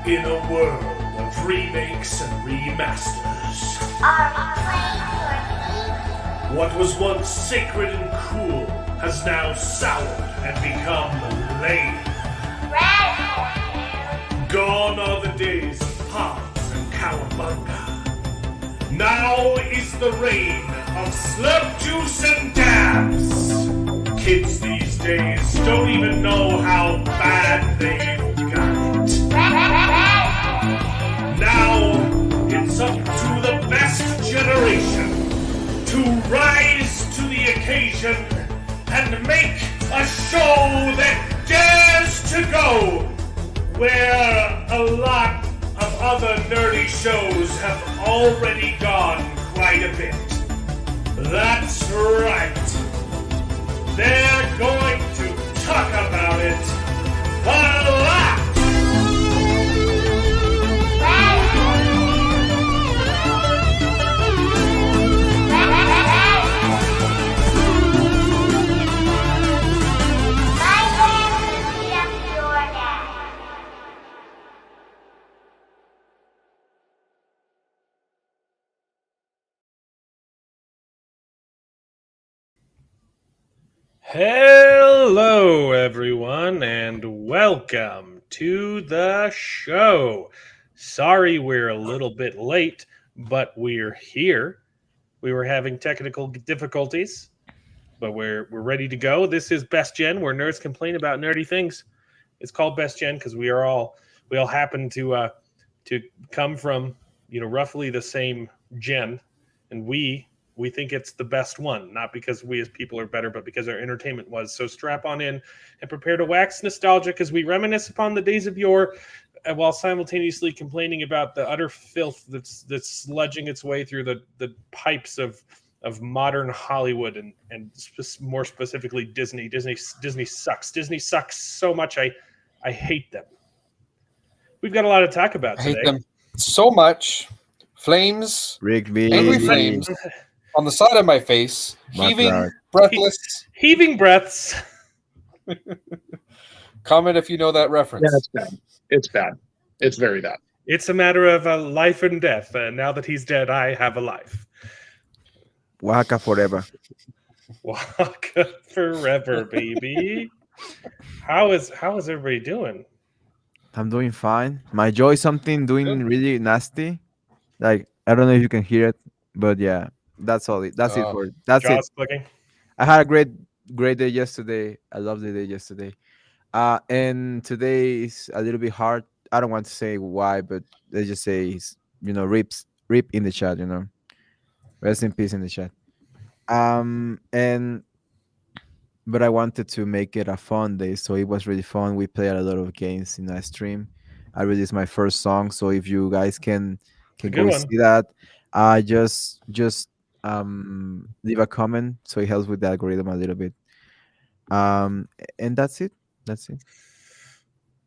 In a world of remakes and remasters, Are we playing for what was once sacred and cool has now soured and become lame. Red? Gone are the days of pods and cowabunga. Now is the reign of slurp juice and dabs. Kids these days don't even know how bad they've got it. Now it's up to the best generation to rise to the occasion and make a show that dares to go where a lot of other nerdy shows have already gone quite a bit. That's right. They're going to talk about it a lot. Hello, everyone, and welcome to the show. Sorry we're a little bit late, but we're here. We were having technical difficulties, but we're ready to go. This is Best Gen, where nerds complain about nerdy things. It's called Best Gen because we all happen to come from roughly the same gen, and we think it's the best one, not because we as people are better, but because our entertainment was. So strap on in and prepare to wax nostalgic as we reminisce upon the days of yore, while simultaneously complaining about the utter filth that's sludging its way through the pipes of modern Hollywood and more specifically Disney. Disney sucks. Disney sucks so much. I hate them. We've got a lot to talk about I today. hate them so much. Flames, Rigby. angry flames on the side of my face, My heaving, God. breathless. Heaving breaths. Comment if you know that reference. Yeah, it's bad. It's bad. It's very bad. It's a matter of life and death. Now that he's dead, I have a life. Oaxaca forever. Waka forever, baby. How is everybody doing? I'm doing fine. My jaw is something doing really nasty. Like I don't know if you can hear it, but yeah, that's all. That's it for that's it. Jaws clicking. I had a great day yesterday. I loved the day yesterday. And today is a little bit hard. I don't want to say why, but they just say it's, rip in the chat. Rest in peace in the chat. And but I wanted to make it a fun day, so it was really fun. We played a lot of games in a stream. I released my first song, so if you guys can Good go one. see that, just leave a comment so it helps with the algorithm a little bit. And that's it. That's it.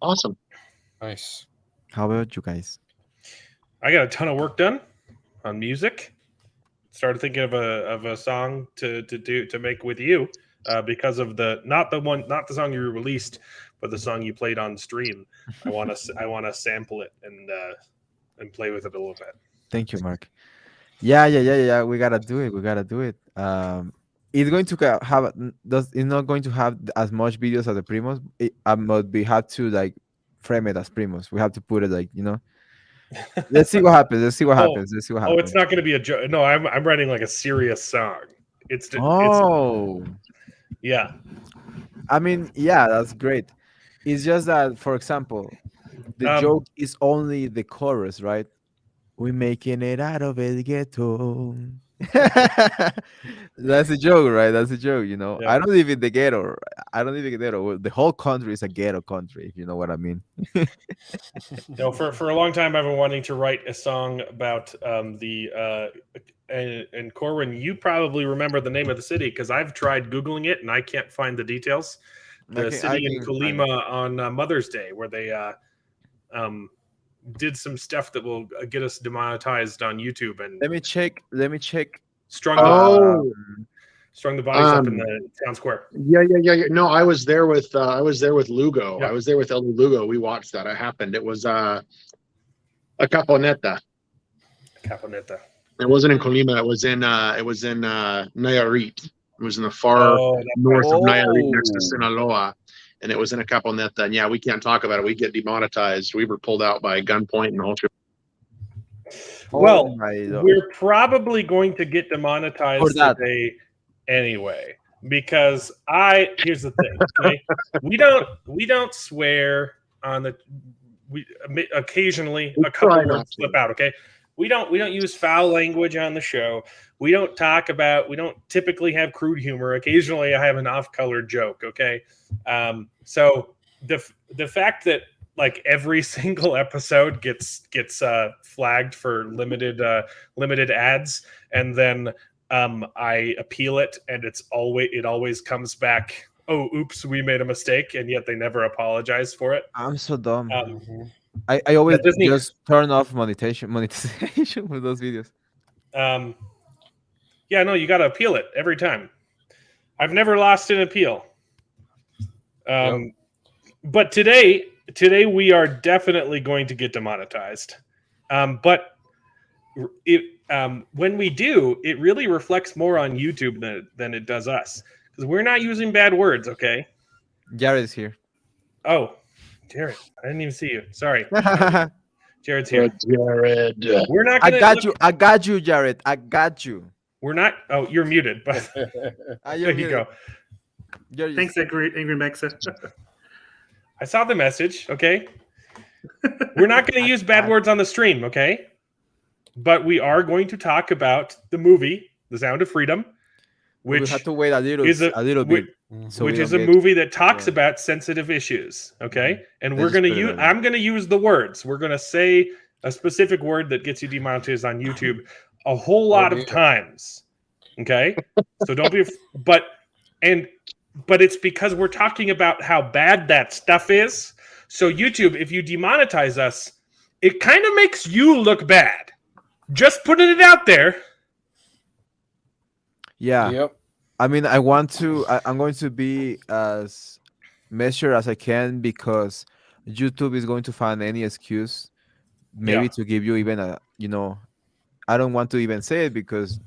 Awesome. Nice. How about you guys? I got a ton of work done on music. Started thinking of a song to make with you because of not the song you released, but the song you played on stream. I want to sample it and play with it a little bit. Thank you, Mark. Yeah. We gotta do it. We gotta do it. It's going to it's not going to have as much videos as the Primos. But we have to like frame it as Primos. We have to put it like Let's see what happens. Let's see what happens. Let's see what happens. Oh, it's not going to be a joke. No, I'm writing like a serious song. Yeah. I mean, yeah, that's great. It's just that, for example, the joke is only the chorus, right? We're making it out of El Ghetto. That's a joke, right? That's a joke, Yeah. I don't live in the ghetto. I don't live in the ghetto. The whole country is a ghetto country, if you know what I mean. For a long time, I've been wanting to write a song about and Corwin, you probably remember the name of the city because I've tried Googling it and I can't find the details. The city in Colima on Mother's Day where they did some stuff that will get us demonetized on YouTube. And Let me check. strung Strung the bodies up in the town square. Yeah. No, I was there with Lugo. Yeah. I was there with Elder Lugo. We watched that. It happened. It was a caponeta. Caponeta. It wasn't in Colima. It was in Nayarit. It was in the far Oh, that's north right. of Nayarit, next to Oh. Sinaloa. And it was in a caponeta. And yeah, we can't talk about it. We get demonetized. We were pulled out by gunpoint and all. Well, my Lord. we're probably going to get demonetized For that. today anyway, because here's the thing, okay? we don't swear on the occasionally a couple try words not to. slip out, okay? We don't use foul language on the show. We don't typically have crude humor. Occasionally I have an off-color joke, okay? So the fact that like every single episode gets flagged for limited ads, and then I appeal it, and it always comes back. Oh, oops, we made a mistake, and yet they never apologize for it. I'm so dumb. Um, I always Disney- just turn off monetization with those videos. Yeah, no, you got to appeal it every time. I've never lost an appeal. But today we are definitely going to get demonetized. But when we do, it really reflects more on YouTube than it does us, because we're not using bad words. Okay. Jared's here. Oh, Jared, I didn't even see you. Sorry, I Jared's here. Jared. We're not. Gonna, got you, Jared. I got you. We're not. Oh, you're muted. But there you go. Thanks, Angry Mexa. I saw the message. Okay. We're not going to use bad words on the stream. Okay. But we are going to talk about the movie, The Sound of Freedom, which we have to wait a little bit. So which is a movie that talks about sensitive issues. Okay. And we're going to use, I'm going to use the words. We're going to say a specific word that gets you demonetized on YouTube a whole lot of times. Okay. So don't be, but it's because we're talking about how bad that stuff is. So YouTube, if you demonetize us, it kind of makes you look bad. Just putting it out there. Yeah. Yep. I mean, I'm going to be as measured as I can, because YouTube is going to find any excuse, maybe to give you even a, I don't want to even say it, because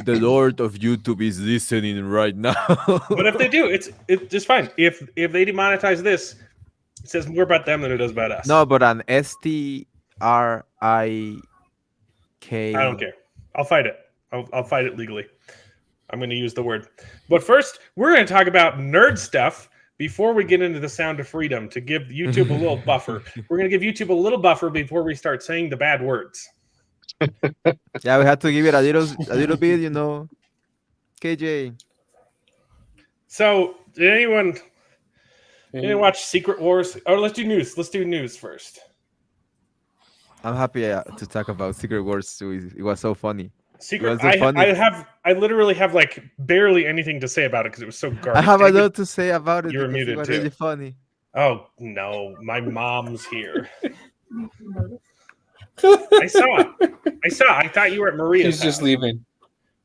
the Lord of YouTube is listening right now. But if they do, it's just fine. If they demonetize this, it says more about them than it does about us. No, but an STRIK. I don't care. I'll fight it. I'll fight it legally. I'm going to use the word. But first, we're going to talk about nerd stuff before we get into the Sound of Freedom, to give YouTube a little buffer. We're going to give YouTube a little buffer before we start saying the bad words. Yeah, we have to give it a little bit, KJ. So, did anyone watch Secret Wars? Or let's do news. Let's do news first. I'm happy to talk about Secret Wars too. It was so funny. I literally have like barely anything to say about it because it was so garbage. I have a lot to say about it. You're muted, it was too. really funny. Oh no, my mom's here. I saw. I thought you were at Maria's. She's just house. leaving.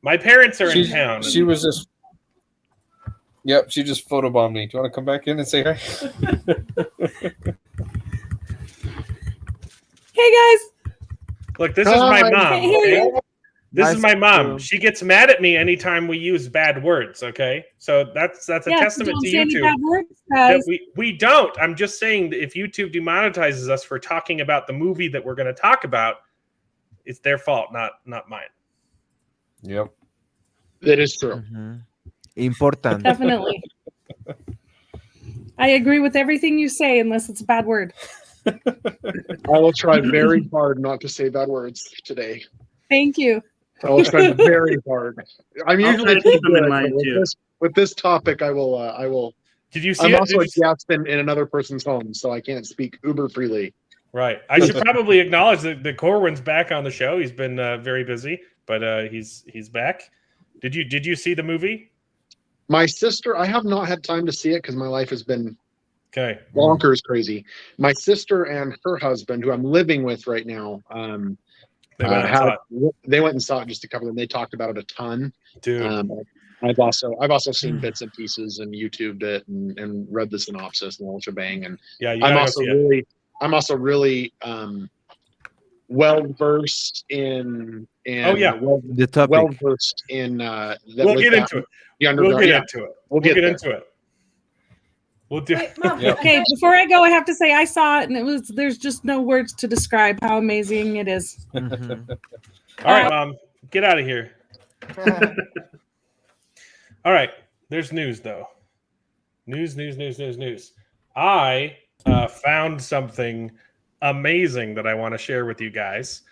My parents are in town. She was just. Yep, she just photobombed me. Do you want to come back in and say hi? Hey guys. Look, this is my mom. Okay? This is Nice my mom. to- She gets mad at me anytime we use bad words. Okay, so that's a testament don't to say any YouTube. bad words, That guys. we don't. I'm just saying that if YouTube demonetizes us for talking about the movie that we're going to talk about, it's their fault, not mine. Yep. That is true. Mhm. Important. Definitely. I agree with everything you say, unless it's a bad word. I will try very hard not to say bad words today. Thank you. I will try very hard. I'm I'll usually try to keep them in good, mind, but too. with this topic, I will. Did you see I'm it? also a Did you- guest in another person's home, so I can't speak uber freely. Right. I should probably acknowledge that the Corwin's back on the show. He's been very busy, but he's back. Did you see the movie? My sister, I have not had time to see it because my life has been Okay. bonkers crazy. My sister and her husband, who I'm living with right now, They went and saw it. they went and saw it just to cover them. They talked about it a ton. Dude. I've also seen bits and pieces and YouTubed it and read the synopsis and the shebang. And Yeah, you gotta go see it. I'm also really well versed in Oh, yeah. The topic. well versed in We'll get into it. The We'll underground. get Yeah, into it. we'll We'll get get there. into it. We'll do. Wait, Mom, Yeah. okay, before I go, I have to say I saw it, and there's just no words to describe how amazing it is. Mhm. All right, Mom, get out of here. All right, there's news though. News. I found something amazing that I want to share with you guys.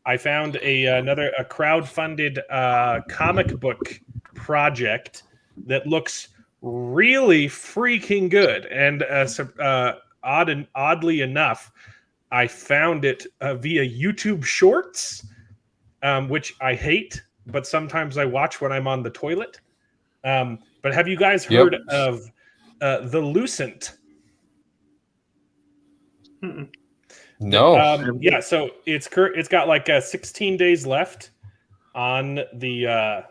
I found another crowd-funded comic book project that looks really freaking good. And oddly enough, I found it via YouTube Shorts, which I hate, but sometimes I watch when I'm on the toilet. But have you guys heard of the Lucent? No. Yeah, so it's got like 16 days left on the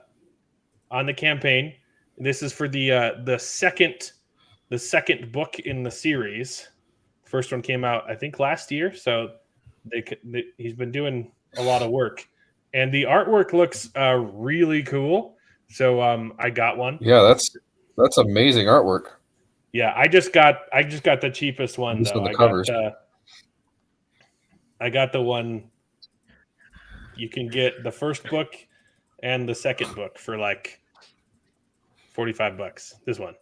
campaign. This is for the second book in the series. The first one came out I think last year, so he's been doing a lot of work, and the artwork looks really cool. So I got one. Yeah, that's amazing artwork. Yeah, I just got the cheapest one Just though. on the covers. I got the one you can get the first book and the second book for like $45. This one.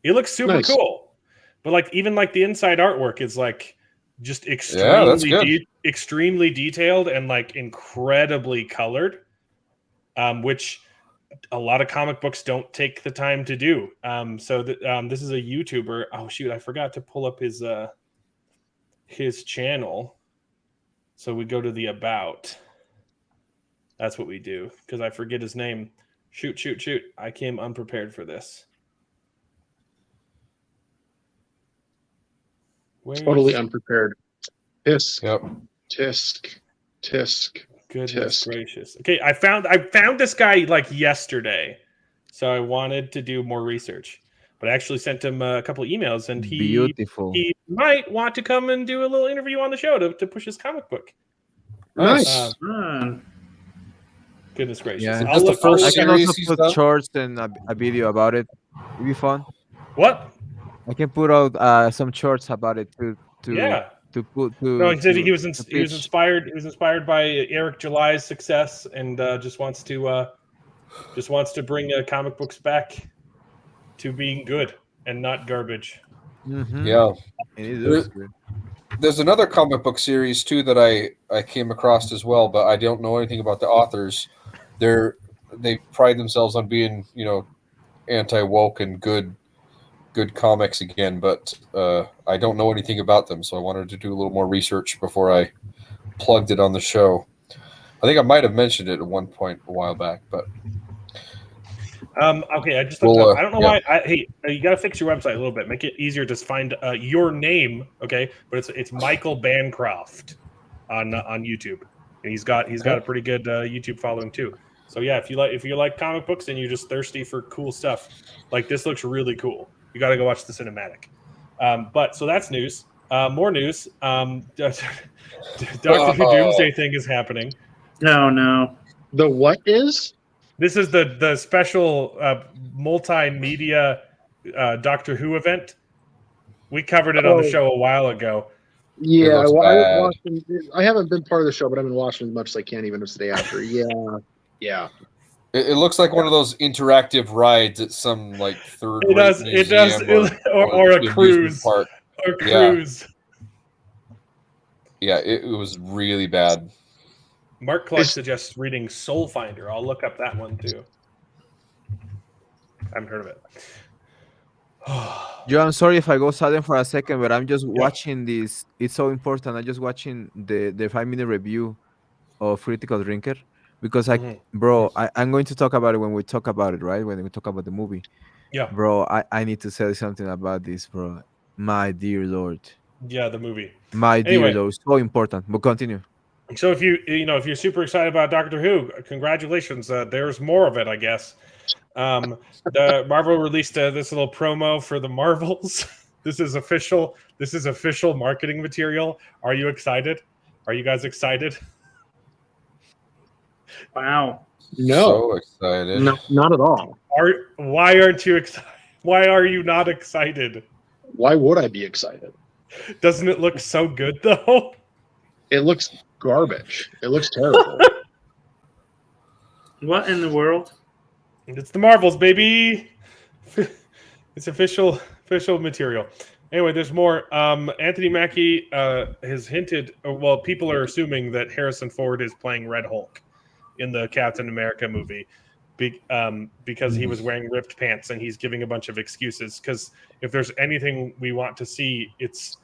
It looks super Nice. cool, but like even like the inside artwork is like just that's good. extremely detailed and like incredibly colored, which a lot of comic books don't take the time to do. So this is a YouTuber. Oh shoot, I forgot to pull up his channel. So we go to the about. That's what we do because I forget his name. Shoot. I came unprepared for this. Totally unprepared. Tisk. Yep. Tisk. Goodness gracious. Okay, I found this guy like yesterday, so I wanted to do more research. But I actually sent him a couple of emails, and he might want to come and do a little interview on the show to push his comic book. Nice. Goodness gracious. Yeah. Is this the first I can series also he's put done? shorts and a video about it. It'd be fun. What? I can put out some shorts about it to Yeah. put No, he said he was pitch. inspired. He was inspired by Eric July's success, and just wants to bring comic books back to being good and not garbage. Mhm. Yeah. And it looks good. There's another comic book series too that I came across as well, but I don't know anything about the authors. They pride themselves on being, anti-woke and good comics again, but I don't know anything about them, so I wanted to do a little more research before I plugged it on the show. I think I might have mentioned it at one point a while back, but Okay, I just looked up. I don't know why. Hey, you got to fix your website a little bit. Make it easier to find your name. Okay, but it's Michael Bancroft on YouTube, and he's got a pretty good YouTube following too. So yeah, if you like comic books and you're just thirsty for cool stuff, like this looks really cool. You got to go watch the cinematic. But so that's news. More news. Doctor Who Doomsday thing is happening. No. The what is? This is the special multimedia Doctor Who event. We covered it on the show a while ago. Yeah, looks I haven't been part of the show, but I've been watching as much as I can, even today after. Yeah. it looks like one of those interactive rides at some like third. It does, or a cruise, park. or cruise. Yeah, it was really bad. Mark Clark suggests reading Soul Finder. I'll look up that one too. I haven't heard of it. Joe, I'm sorry if I go silent for a second, but I'm just watching this. It's so important. I'm just watching the 5-minute review of Critical Drinker because I'm going to talk about it when we talk about it, right? When we talk about the movie. Yeah. Bro, I need to say something about this, bro. My dear Lord. Yeah, the movie. My dear Lord, so important. But continue. So if if you're super excited about Doctor Who, congratulations. There's more of it, I guess. The Marvel released this little promo for the Marvels. This is official. This is official marketing material. Are you excited? Are you guys excited? Wow. No, So excited. no, not at all. Why aren't you excited? Why are you not excited? Why would I be excited? Doesn't it look so good though? It looks garbage. It looks terrible. What in the world? It's the Marvels, baby. It's official material. Anyway, there's more. Anthony Mackie has hinted. Well, people are assuming that Harrison Ford is playing Red Hulk in the Captain America movie, because he was wearing ripped pants, and he's giving a bunch of excuses. Because if there's anything we want to see, it's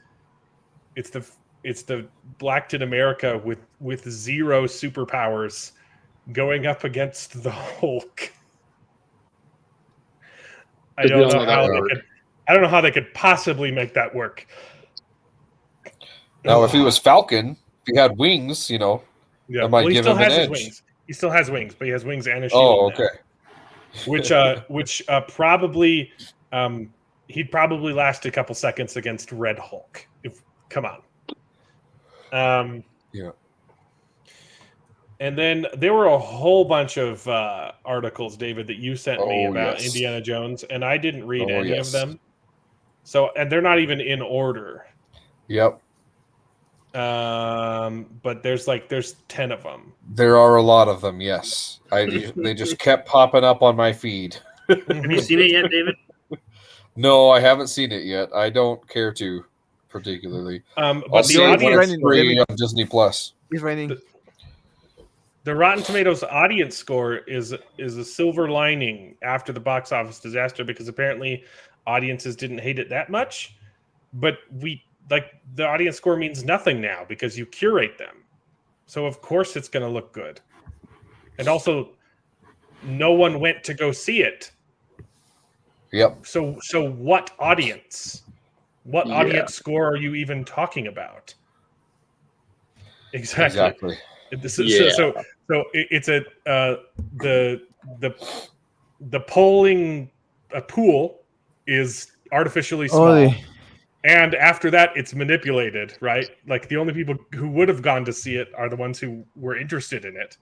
the Blackton America with zero superpowers going up against the Hulk. I don't know how they could possibly make that work. Now, if he was Falcon, if he had wings, Yeah, that might give him an edge. Wings. He still has wings, but he has wings and a shield. Oh, okay. Now, which probably he'd probably last a couple seconds against Red Hulk. Come on. Yeah. And then there were a whole bunch of articles, David, that you sent me about Indiana Jones, and I didn't read any of them. So, and they're not even in order. Yep. But there's 10 of them. There are a lot of them. Yes, they just kept popping up on my feed. Have you seen it yet, David? No, I haven't seen it yet. I don't care to particularly. But I'll the see it when audience it's free on Disney Plus. He's raining. The Rotten Tomatoes audience score is a silver lining after the box office disaster, because apparently audiences didn't hate it that much. But the audience score means nothing now because you curate them. So of course it's going to look good. And also, no one went to go see it. Yep. So what audience? What audience score are you even talking about? Exactly. So it's the polling pool is artificially small, and after that it's manipulated, right? Like the only people who would have gone to see it are the ones who were interested in it.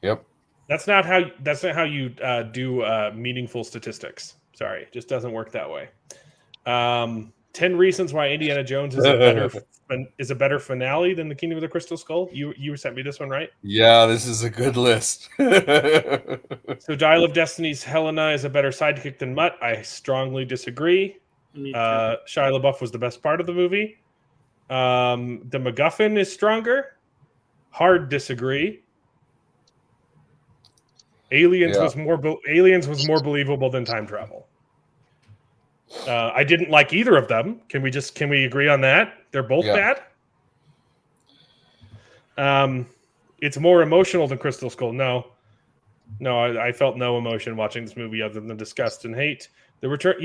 Yep. That's not how you do meaningful statistics. Sorry, it just doesn't work that way. 10 reasons why Indiana Jones is a better finale than the Kingdom of the Crystal Skull. You sent me this one, right? Yeah, this is a good list. So Dial of Destiny's Helena is a better sidekick than Mutt. I strongly disagree. Shia LaBeouf was the best part of the movie. The MacGuffin is stronger. Hard disagree. Aliens was more believable than time travel. I didn't like either of them. Can we agree on that? They're both bad. It's more emotional than Crystal Skull. No, I felt no emotion watching this movie other than disgust and hate. The return,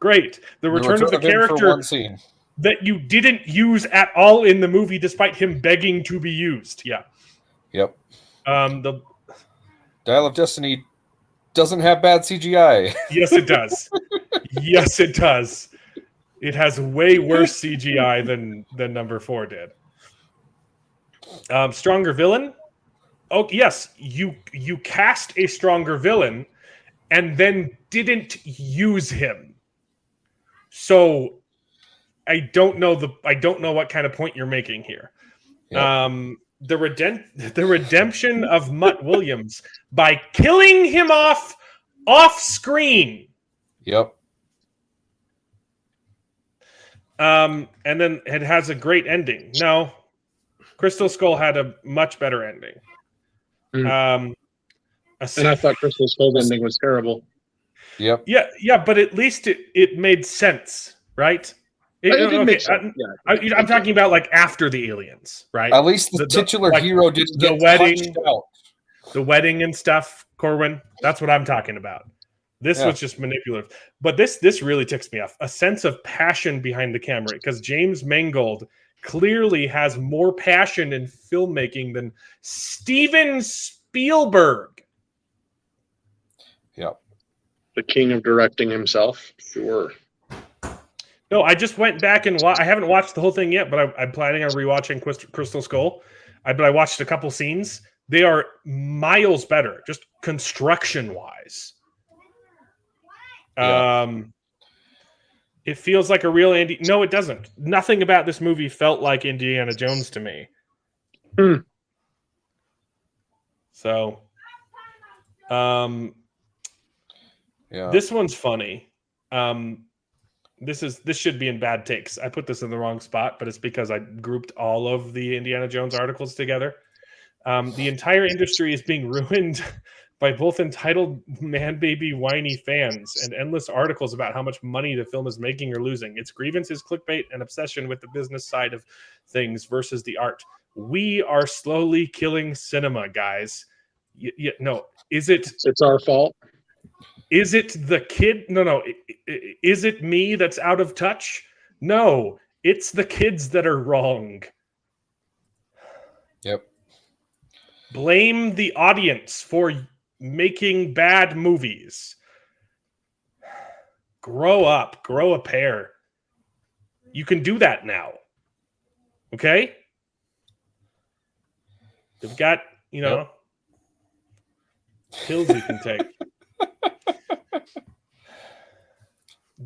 great. The return of the character that you didn't use at all in the movie, despite him begging to be used. Yeah. Yep. The Dial of Destiny doesn't have bad CGI. Yes, it does. Yes, it does. It has way worse CGI than number 4 did. Stronger villain? Oh, yes. You cast a stronger villain and then didn't use him. So I don't know what kind of point you're making here. Yep. The redemption of Mutt Williams by killing him off screen. Yep. And then it has a great ending. No, Crystal Skull had a much better ending. And I thought Crystal Skull's ending was terrible. Yep. Yeah, but at least it made sense, right? I'm talking about like after the aliens, right? At least the titular hero didn't get punched out. The wedding and stuff, Corwin. That's what I'm talking about. This Yeah. was just manipulative. But this really ticks me off. A sense of passion behind the camera, because James Mangold clearly has more passion in filmmaking than Steven Spielberg. Yeah. The king of directing himself. Sure. No, I just went back and I haven't watched the whole thing yet, but I'm planning on rewatching Crystal Skull. But I watched a couple scenes. They are miles better, just construction wise. Yeah. It feels like a real Andy. No, it doesn't. Nothing about this movie felt like Indiana Jones to me. So, this one's funny. This should be in bad takes. I put this in the wrong spot, but it's because I grouped all of the Indiana Jones articles together. The entire industry is being ruined by both entitled man-baby whiny fans and endless articles about how much money the film is making or losing. Its grievance is clickbait and obsession with the business side of things versus the art. We are slowly killing cinema, guys. No, is it? It's our fault. Is it the kid? No. Is it me that's out of touch? No, it's the kids that are wrong. Yep. Blame the audience for making bad movies. Grow up. Grow a pair. You can do that now. Okay? You've got, pills you can take.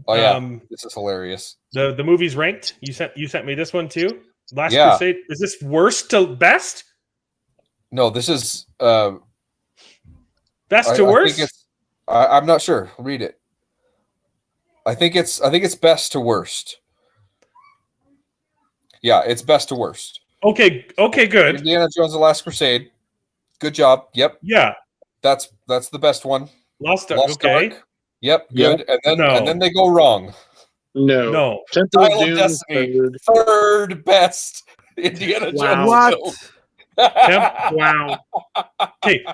Oh yeah, this is hilarious. The movie's ranked. You sent me this one too. Last Yeah. Crusade. Is this worst to best? No, this is Best to worst. I'm not sure. Read it. I think it's best to worst. Yeah, it's best to worst. Okay, good. Indiana Jones: The Last Crusade. Good job. Yep. Yeah. That's the best one. Lost okay. Ark. Yep, good. Yep. And then they go wrong. No. Temple Dial of of Doom, Destiny, third best Indiana Jones Wow. film. Wow. Okay.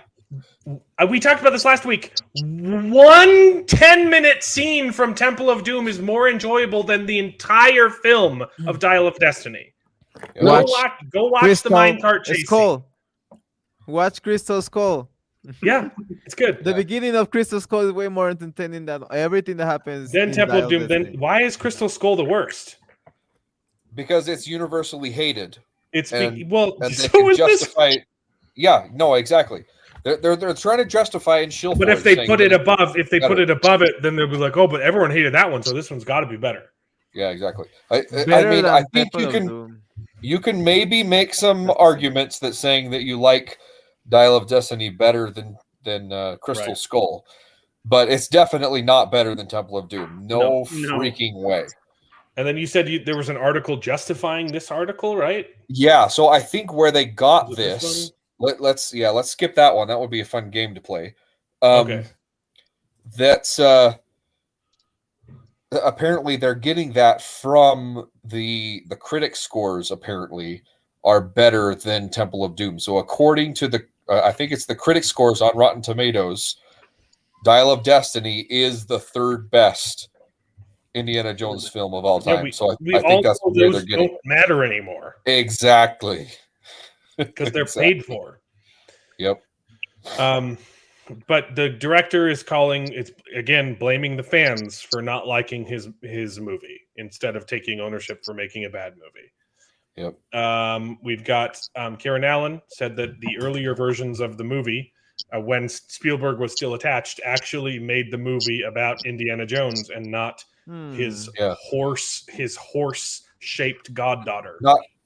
We talked about this last week. One 10-minute scene from Temple of Doom is more enjoyable than the entire film of Dial of Destiny. Yeah. Go watch the minecart chase. Skull. Watch Crystal Skull. Yeah, it's good. The beginning of Crystal Skull is way more entertaining than everything that happens. Then in Temple Dial of Doom. Destiny. Then why is Crystal Skull the worst? Because it's universally hated. It's And they so can is this. justify. Yeah, no, exactly. They're trying to justify and shield. But if they put it above, it, then they'll be like, oh, but everyone hated that one, so this one's got to be better. Yeah, exactly. I Better mean, than I think Temple of Doom. you can maybe make some arguments that saying that you like Dial of Destiny better than Crystal Right. Skull, but it's definitely not better than Temple of Doom. No No. freaking way. And then you said there was an article justifying this article, right? Yeah, so I think where they got Was it this let's skip that one. That would be a fun game to play. Okay. That's apparently they're getting that from the critic scores. Apparently, are better than Temple of Doom. So according to the I think it's the critic scores on Rotten Tomatoes, Dial of Destiny is the third best Indiana Jones film of all time. So I think that's all where those they're getting don't matter anymore exactly because they're Exactly. paid for. Yep. But the director is blaming the fans for not liking his movie instead of taking ownership for making a bad movie. Yep. We've got Karen Allen said that the earlier versions of the movie, when Spielberg was still attached, actually made the movie about Indiana Jones and not his horse-shaped goddaughter.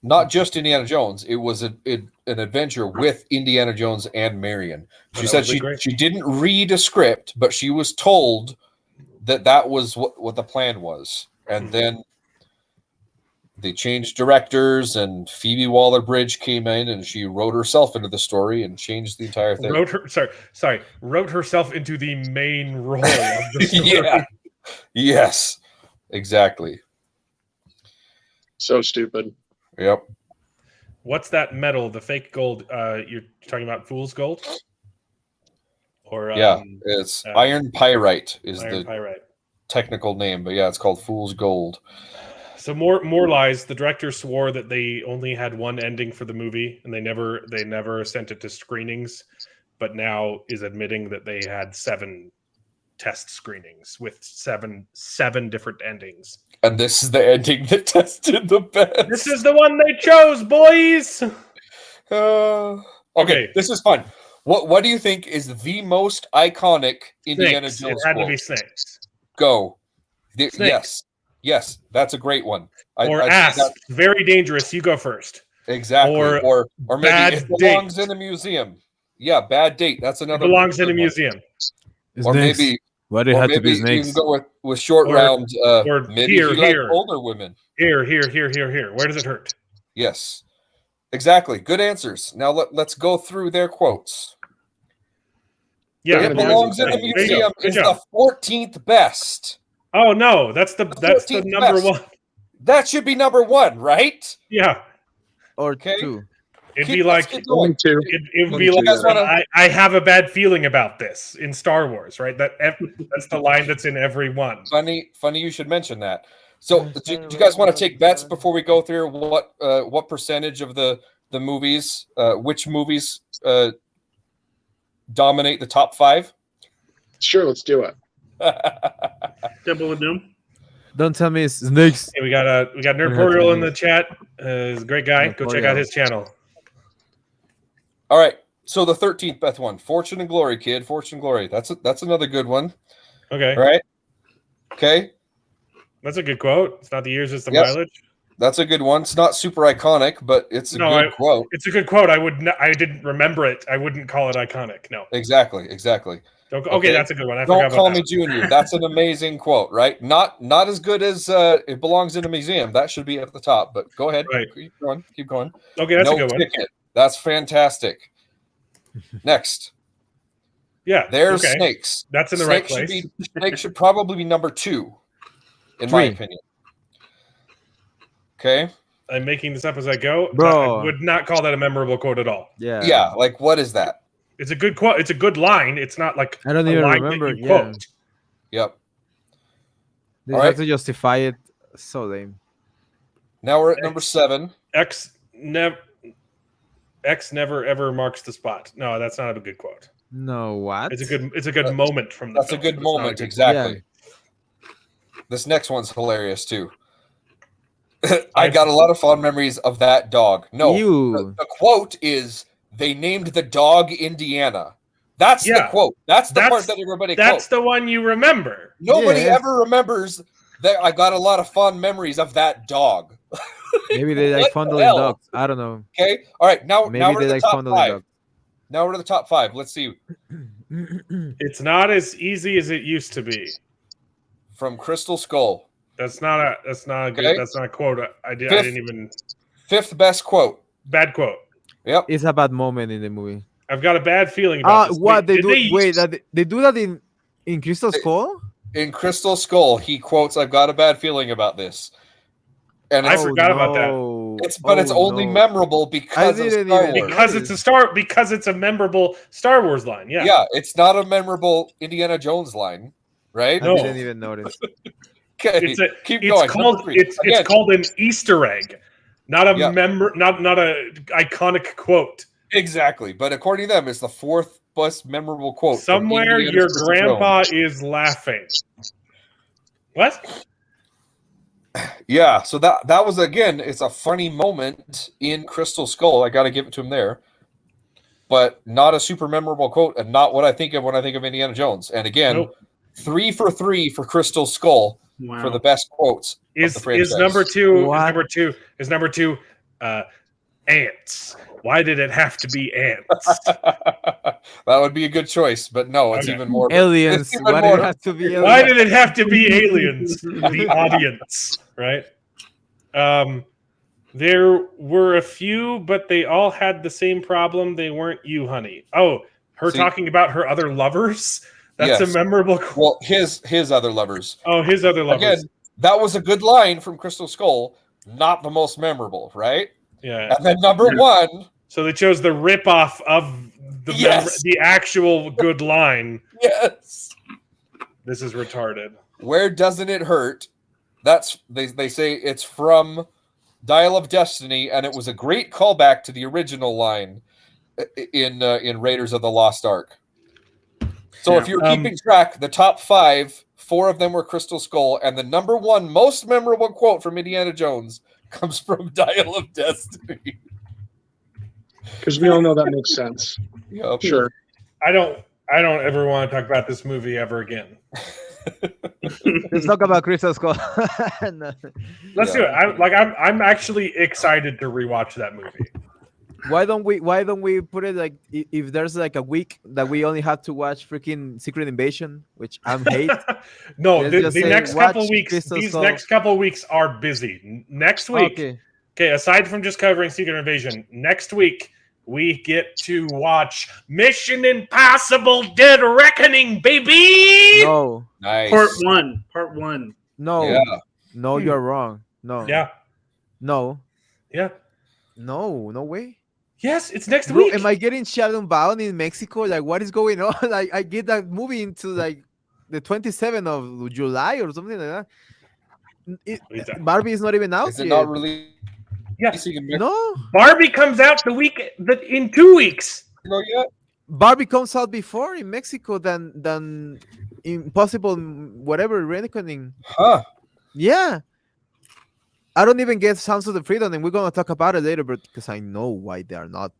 Not just Indiana Jones. It was an adventure with Indiana Jones and Marion. She said she didn't read a script, but she was told that was what the plan was. And then they changed directors, and Phoebe Waller-Bridge came in, and she wrote herself into the story and changed the entire thing. Wrote herself into the main role of the story. Yeah. Yes. Exactly. So stupid. Yep. What's that metal? The fake gold? You're talking about fool's gold? Or Yeah, it's iron pyrite is iron the pyrite. technical name, but yeah, it's called Fool's Gold. So more lies. The director swore that they only had one ending for the movie, and they never sent it to screenings. But now is admitting that they had 7 test screenings with seven different endings. And this is the ending that tested the best. This is the one they chose, boys. Okay, this is fun. What do you think is the most iconic Indiana Snakes. Jones It had quote? to be snakes. Go. Snakes. Yes, that's a great one. Or I'd say asp. that- Very dangerous. You go first. Exactly. Or maybe bad it belongs date. in a museum. Yeah, bad date. That's It another. belongs in a one. museum. Or maybe. Why do it Or have to maybe be you snakes? can go with short Or- round. or Maybe here, you like here. older women. Here. Where does it hurt? Yes, exactly. Good answers. Now let's go through their quotes. Yeah, It belongs in a There you go. museum. Good Is job. the 14th best. Oh no, that's the 14th number best. one. That should be number 1, right? Yeah, Or Okay. 2. it'd be Let's like keep going. Only 2. it would be You like guys I have a bad feeling about this in Star Wars, right? That's the line that's in every one. Funny you should mention that. So, do you guys want to take bets before we go through what percentage of the movies, which movies dominate the top 5? Sure, let's do it. Temple of Doom. Don't tell me it's snakes. Hey, we got Nerdporial in the chat. He's a great guy. Go check out his channel. All right. So the 13th best one, Fortune and Glory, kid. Fortune and Glory. That's another good one. Okay, All right. Okay. that's a good quote. It's not the years, it's the Yes. mileage. That's a good one. It's not super iconic, but it's a good quote. It's a good quote. I didn't remember it. I wouldn't call it iconic. No. Exactly. Okay, that's a good one. I Don't forgot call about me Junior. That's an amazing quote, right? Not as good as It Belongs in a Museum. That should be at the top, but go ahead. Right. Keep going. that. Okay, that's No a good one. Ticket. That's fantastic. Next. Yeah. There's okay. snakes. That's in the right place. Snake should probably be number 2, in my 3. opinion. Okay. I'm making this up as I go. Bro. I would not call that a memorable quote at all. Yeah. Yeah. Like, what is that? It's a good quote. It's a good line. It's not like I don't a even line remember. that you Yeah. quote. Yep. They All have right. to justify it. So lame. Now we're at number 7. X never ever marks the spot. No, that's not a good quote. No, what? It's a good moment from the That's a film. good It's not moment. good- Exactly. This next one's hilarious too. I got a lot of fond memories of that dog. No, Ew. the quote is they named the dog Indiana. That's the Yeah. quote. That's the part That's- that everybody That's quotes. the one you remember. Nobody Yeah. ever remembers that I got a lot of fond memories of that dog. Maybe they What like the fondling hell? dogs. I don't know. Okay. All right. Now Maybe we're they to the like top fondling 5. dogs. Now we're to the top 5. Let's see. It's not as easy as it used to be. From Crystal Skull. That's not a good. Okay. That's not a quote. I Fifth. didn't even 5th best quote. bad quote. Yep. It's a bad moment in the movie. I've got a bad feeling about this. What they Did do? Wait, they do that in Crystal Skull? In Crystal Skull, he quotes, "I've got a bad feeling about this," and I it's, forgot about that. no. it's only no. memorable because of didn't Star even- Wars. because it's a memorable Star Wars line. Yeah. Yeah, it's not a memorable Indiana Jones line, right? I No. didn't even notice. Okay, It's keep going. called Number 3. it's Again, called an Easter egg, not a Yeah. not a iconic quote. exactly, but according to them, it's the 4th most memorable quote. from Somewhere Indiana your Jones. grandpa is laughing. What? Yeah, so that was again. It's a funny moment in Crystal Skull. I got to give it to him there, but not a super memorable quote, and not what I think of when I think of Indiana Jones. And again, Nope. 3 for 3 for Crystal Skull Wow. for the best quotes. Is the franchise. number two? What? Is number two? Ants. Why did it have to be ants? That would be a good choice, but no, it's Okay. even more. Aliens. It's even Why do more- it have to be aliens? Why did it have to be aliens? The audience, right? There were a few, but they all had the same problem. They weren't you, honey. Oh, her See- talking about her other lovers. That's Yes. a memorable quote. Well, his other lovers. Oh, his other lovers. Again, that was a good line from Crystal Skull. Not the most memorable, right? Yeah. And then number 1. So they chose the ripoff of Yes. the actual good line. Yes. This is retarded. Where doesn't it hurt? That's they say it's from Dial of Destiny, and it was a great callback to the original line in Raiders of the Lost Ark. So if you're keeping track, the top 5, 4 of them were Crystal Skull, and the number 1 most memorable quote from Indiana Jones comes from Dial of Destiny. Because we all know that makes sense. Yep. Sure. I don't ever want to talk about this movie ever again. Let's talk about Crystal Skull. No. Let's do it. I'm actually excited to rewatch that movie. Why don't we put it like if there's like a week that we only have to watch freaking Secret Invasion, which I'm hate. No, Let's the just say, next watch couple weeks, Crystal these Skull. next couple weeks are busy. Next week, okay, aside from just covering Secret Invasion, next week we get to watch Mission Impossible: Dead Reckoning, baby. No, Nice. Part one. no, Yeah. no, you're wrong. No, Yeah, no, yeah, no way. yes, it's next Bro, week. am I getting shadow bound in Mexico? Like, what is going on? Like, I get that movie into like the 27th of July or something like that. Barbie is not even out Is it yet. not really? Yeah. No, Barbie comes out in 2 weeks. Yet? Barbie comes out before in Mexico than Impossible whatever Reckoning. Huh. Yeah. I don't even get Sounds of the Freedom, and we're gonna talk about it later, but because I know why they are not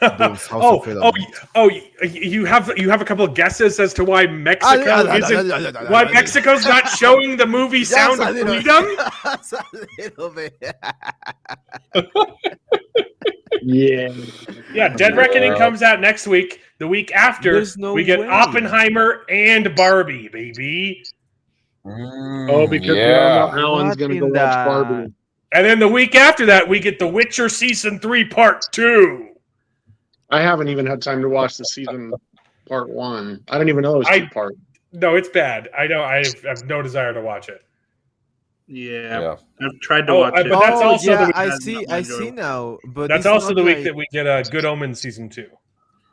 doing Sounds of Freedom. You have a couple of guesses as to why Mexico's not showing the movie Sound of Freedom? Just a little bit. Yeah. Dead Reckoning comes out next week. The week after, There's no we get way. Oppenheimer and Barbie, baby. Oh, because yeah. Alan's going to go What in watch the- Barbie. And then the week after that, we get The Witcher Season 3 Part 2. I haven't even had time to watch the season part 1. I don't even know it was 2 parts. No, it's bad. I know. I have no desire to watch it. Yeah. I've tried to watch but it. that's also yeah, the week. I see now. But That's it's also not the week like- that we get Good Omens Season 2,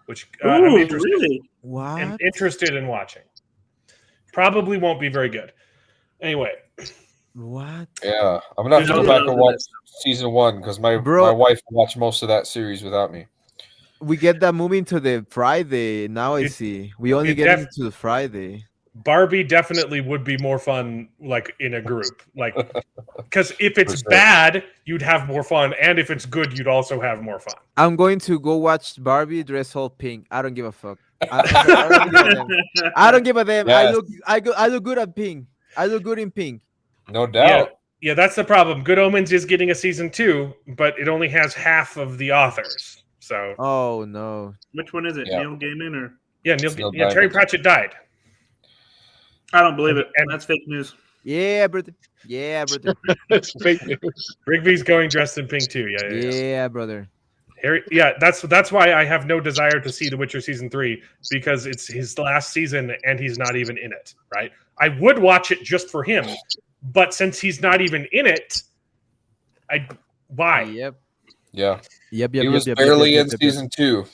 which Ooh, I'm interested, really? What? I'm interested in watching. Probably won't be very good. Anyway, What? Yeah. I'm gonna have to go back and watch season 1 because my wife watched most of that series without me. We get that moving to the Friday. Now I see. We only get into the Friday. Barbie definitely would be more fun, like in a group, like because if it's For sure. bad, you'd have more fun, and if it's good, you'd also have more fun. I'm going to go watch Barbie dress all pink. I don't give a fuck. I don't give a damn. Yes. I look good at pink. I look good in pink. No doubt. Yeah, that's the problem. Good Omens is getting a season 2, but it only has half of the authors. So, Oh no. Which one is it? Yeah. Neil Gaiman or? Neil Terry Gaiman. Pratchett died. I don't believe it. And- That's fake news. Yeah, brother. Yeah, brother. It's fake news. Rigby's going dressed in pink too. Yeah. Yeah, brother. Harry, yeah, that's why I have no desire to see The Witcher season 3 because it's his last season and he's not even in it. Right? I would watch it just for him, but since he's not even in it, why? Yep. Yeah. Yep. He was barely in season 2.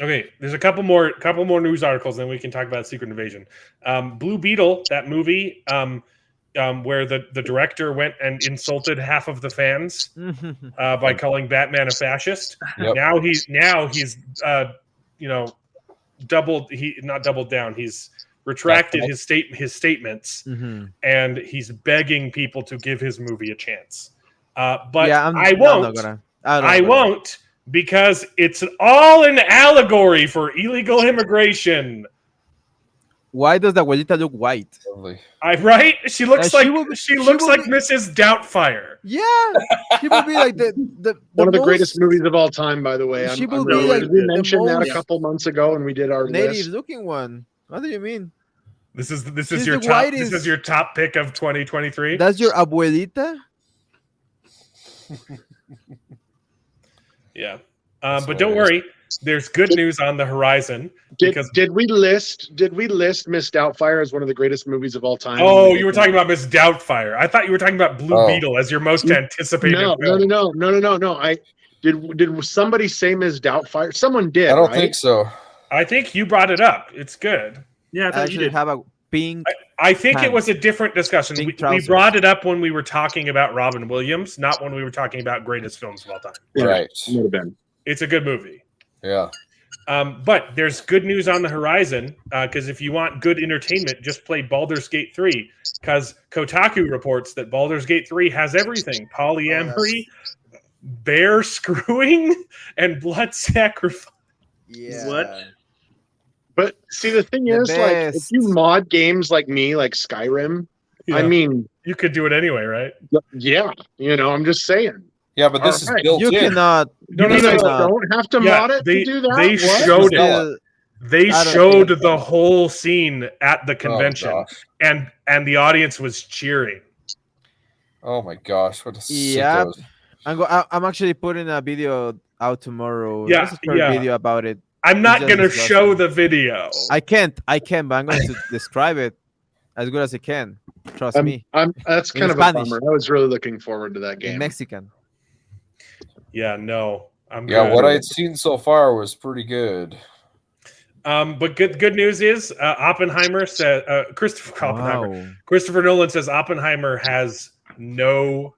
Okay, there's a couple more news articles, and we can talk about Secret Invasion. Blue Beetle, that movie, where the director went and insulted half of the fans by calling Batman a fascist. Yep. Now he's not doubled down. He's retracted his statements, and he's begging people to give his movie a chance. But yeah, I won't. Because it's all an allegory for illegal immigration. Why does the abuelita look white? Lovely. Right? She looks she like will be- she she looks will like be- Mrs. Doubtfire. Yeah, she would be like the One of the most greatest movies of all time, by the way. She I'm will be really- like did we the mention that a most couple months ago when we did our native list? looking one. What do you mean? This is She's your the top. whitest. This is your top pick of 2023. That's your abuelita? Yeah, but don't worry. There's good news on the horizon. Did we list Miss Doubtfire as one of the greatest movies of all time? Oh, you were talking about Miss Doubtfire. I thought you were talking about Blue Oh. Beetle as your most anticipated. No. Did somebody say Ms. Doubtfire? Someone did. I don't right? think so. I think you brought it up. It's good. Yeah, I I thought you actually did. have a pink. I think it Pants. was a different discussion. Pink We trousers. brought it up when we were talking about Robin Williams, not when we were talking about greatest films of all time. Yeah, Right. would have been. It's a good movie. Yeah. But there's good news on the horizon because if you want good entertainment, just play Baldur's Gate 3 because Kotaku reports that Baldur's Gate 3 has everything: polyamory, bear screwing, and blood sacrifice. Yeah. What? But see, the thing The is, like, if best. you mod games like me, like Skyrim, Yeah. I mean, You could do it anyway, right? yeah, I'm just saying. Yeah, but this All right. is built You in. cannot. No, You no, guys no. don't have to Yeah, mod it they- to do that. they What? showed it. Still, They I don't showed think- the whole scene at the Oh, convention, gosh. and the audience was cheering. Oh my gosh, what a Yeah. sickos. I'm actually putting a video out tomorrow. Yeah, Just a short yeah. video about it. I'm not just going to disgusting. show the video. I can't, but I'm going to describe it as good as I can. Trust me. That's In kind of Spanish. a bummer. I was really looking forward to that In game. Mexican. Yeah, no. I'm Yeah, good. what I'd seen so far was pretty good. But good news is Oppenheimer said Wow. Christopher Nolan says Oppenheimer has no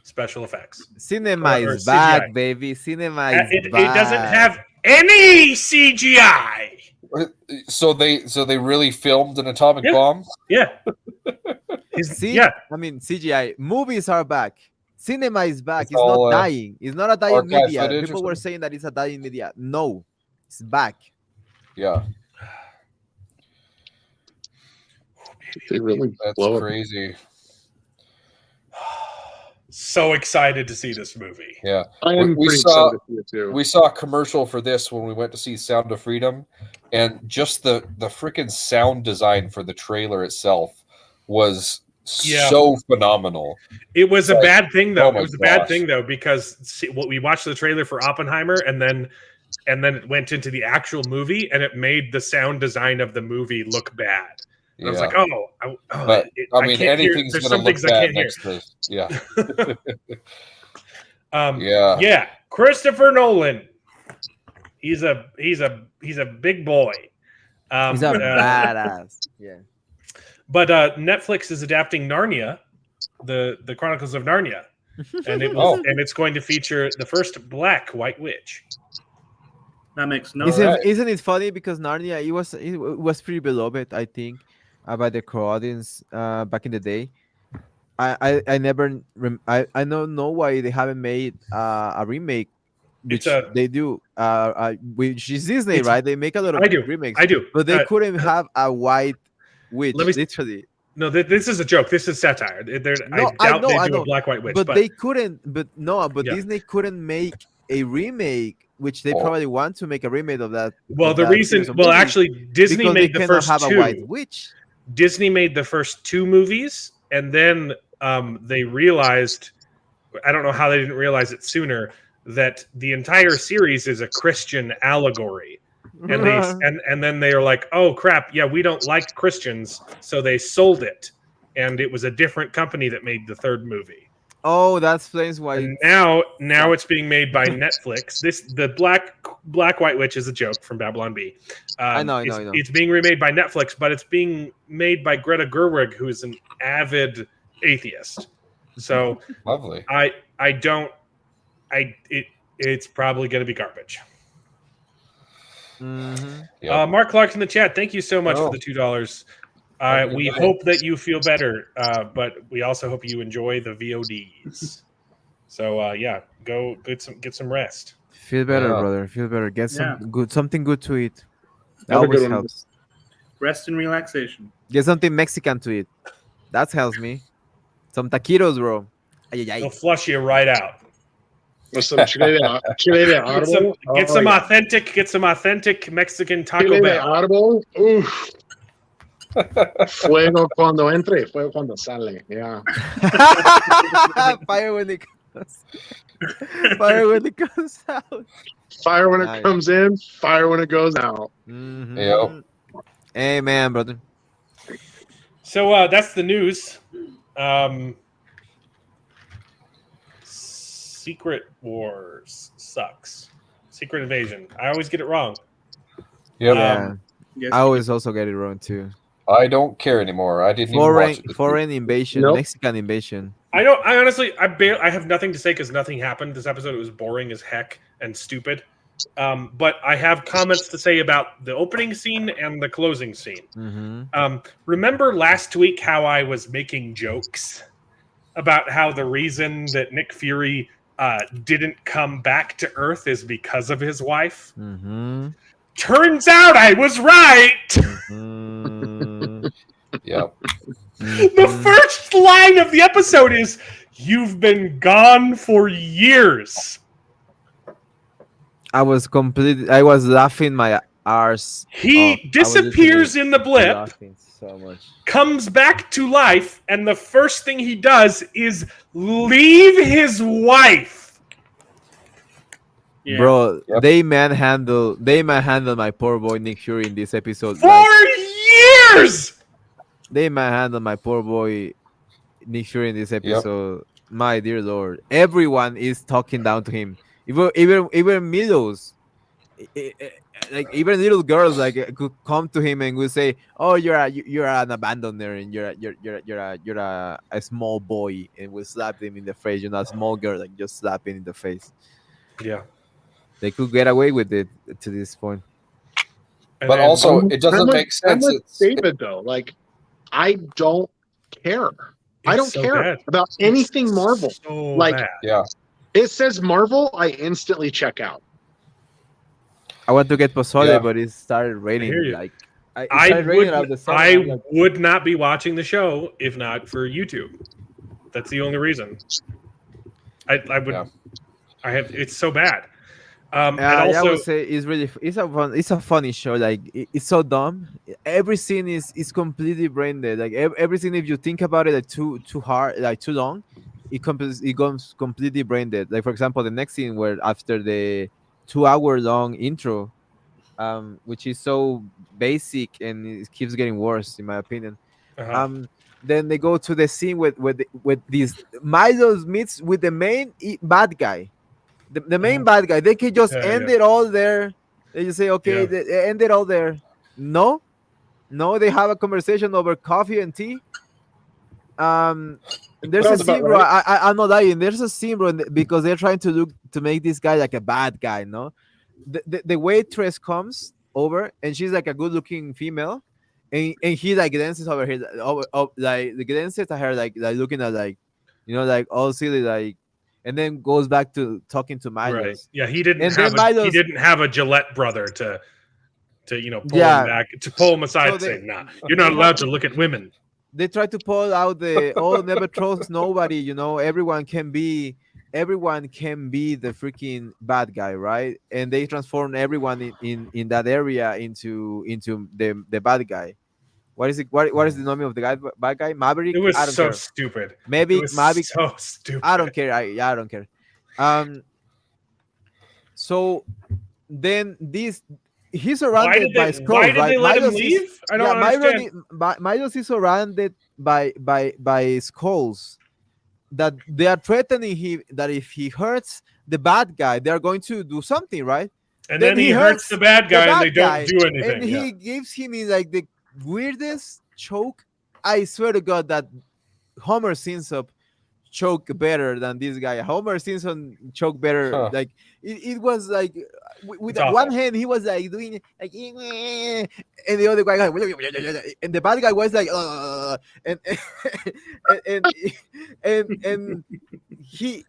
special effects. Cinema Or is back, CGI. baby. Cinema is It back. doesn't have any CGI. So they really filmed an atomic Yeah. bomb? Yeah. See? Yeah. I mean, CGI. Movies are back. Cinema is back. It's It's all, not dying. It's not a dying archive media. footage or People were something? saying that it's a dying media. No, it's back. Yeah, They really that's blow it. crazy. So excited to see this movie. Yeah. I am We pretty saw- excited to see it too. We saw a commercial for this when we went to see Sound of Freedom, and just the freaking sound design for the trailer itself was so phenomenal. It was a Like, bad thing though. oh my It was a bad gosh. thing though because we watched the trailer for Oppenheimer and then it went into the actual movie and it made the sound design of the movie look bad. And I was like, But, I mean, can't hear. anything's There's going some to look things I bad can't hear. next to yeah. Yeah, Christopher Nolan. He's a big boy. He's a badass. Yeah. But Netflix is adapting Narnia, the Chronicles of Narnia, and it's going to feature the first Black White Witch. That makes no Isn't- sense. Isn't it funny because Narnia it was pretty beloved, I think, by the core audience back in the day. I don't know why they haven't made a remake, which they do. Which is Disney, right? They make a lot of remakes. I do, but they couldn't have a white witch. Let me- Literally. No, this is a joke. This is satire. I doubt they do a Black White Witch, but they couldn't. But yeah. Disney couldn't make a remake, which they probably want to make a remake of that. Well, of the that reason, series of well, movies, actually, Disney because made they the cannot first have two. a white witch. Disney made the first two movies, and then they realized, I don't know how they didn't realize it sooner, that the entire series is a Christian allegory. And and then they are like, oh crap, yeah, we don't like Christians, so they sold it, and it was a different company that made the third movie. Oh, that explains why. And now it's being made by Netflix. The Black White Witch is a joke from Babylon Bee. I know. It's being remade by Netflix, but it's being made by Greta Gerwig, who is an avid atheist. So Lovely. It's probably going to be garbage. Mhm. Yep. Mark Clark in the chat, thank you so much for Oh. the $2. Okay, We good. hope that you feel better, but we also hope you enjoy the VODs. So go get some rest. Feel better, Yeah. brother. Feel better. Get Yeah. something good to eat. That Have a always good one. helps. Rest and relaxation. Get something Mexican to eat. That helps me. Some taquitos, bro. Ay, ay, ay. They'll flush you right out. With some chile de árbol. Get some authentic Mexican Taco Chile de Bell. árbol. Oof. Fuego cuando entre, fuego cuando sale. Yeah. Fire when it comes. Fire when it comes out. Fire when it Nice. comes in, fire when it goes out. Mhm. Yep. Amen, brother. So that's the news. Secret Wars sucks. Secret Invasion. I always get it wrong. Yep. Yeah, Yes, I you always also get it wrong too. I don't care anymore. I didn't even watch it. Foreign invasion, Nope. Mexican invasion. I don't. I honestly, I have nothing to say because nothing happened this episode. It was boring as heck and stupid. But I have comments to say about the opening scene and the closing scene. Mm-hmm. Remember last week how I was making jokes about how the reason that Nick Fury didn't come back to Earth is because of his wife? Mm-hmm. Turns out I was right. Mm-hmm. Yep. The first line of the episode is, "You've been gone for years." I was laughing my arse. He off. I was disappears literally in the blip, laughing so much. comes back to life, and the first thing he does is leave his wife. Yeah. Bro, Yep. they manhandle my poor boy Nick Fury in this episode. For years! They manhandle my poor boy Nick Fury in this episode. My dear Lord, everyone is talking down to him. Even Meadows, like even little girls could come to him and would say, "Oh, you're an abandoner and you're a small boy," and would slap him in the face. You're not a small girl, like just slap him in the face. Yeah. They could get away with it to this point. And But then- also, it doesn't I'm make sense. I'm with David though. Like, I don't care. I don't It's so care bad. about anything Marvel. So Like- bad. Yeah. It says Marvel, I instantly check out. I want to get pozole, Yeah. but it started raining. hear you. Like it I started raining out of the would, sun. I I'm like, would not be watching the show if not for YouTube. That's the only reason. I would. Yeah. I have. It's so bad. And I also, would say it's a funny show. Like it's so dumb. Every scene is completely brain dead. Like every scene, if you think about it, like too hard, like too long, it goes completely brain dead. Like for example, the next scene where after the 2 hour long intro, which is so basic and it keeps getting worse in my opinion. Then they go to the scene with this Milos meets with the main bad guy. The main bad guy. They can just end it all there. They just say, okay, Yeah. they end it all there. No, they have a conversation over coffee and tea. There's a Sounds about scene, bro. right. I'm not lying. There's a scene, bro, because they're trying to make this guy like a bad guy. No, the waitress comes over and she's like a good-looking female, and he like dances over here, like the dances at her, like looking at like, like all silly, like, and then goes back to talking to Milos. right? Yeah, he didn't And have then he Milos- didn't have a Gillette brother to pull Yeah. him back, to pull him aside So and they- say, "Nah, you're not allowed to look at women." They try to pull out the never trust nobody. Everyone can be the freaking bad guy, right? And they transform everyone in that area into the bad guy. What is it? What is the name of the bad guy? Maverick. It was I don't so care. stupid. Maybe It was Maverick. so stupid. I don't care. I don't care. So then he's Why surrounded did by they? skulls, Why did right? they let him Milos is- leave? I don't understand. Milos is surrounded by skulls that they are threatening him that if he hurts the bad guy, they are going to do something, right? And then he hurts the bad guy, and they bad don't guy, do anything. And he Yeah. gives him like the weirdest choke. I swear to God that Homer Simpson choke better than this guy. Homer Simpson choke better. Huh. Like it was like with It's one awful. hand he was like doing like, and the other guy and the bad guy was like and and he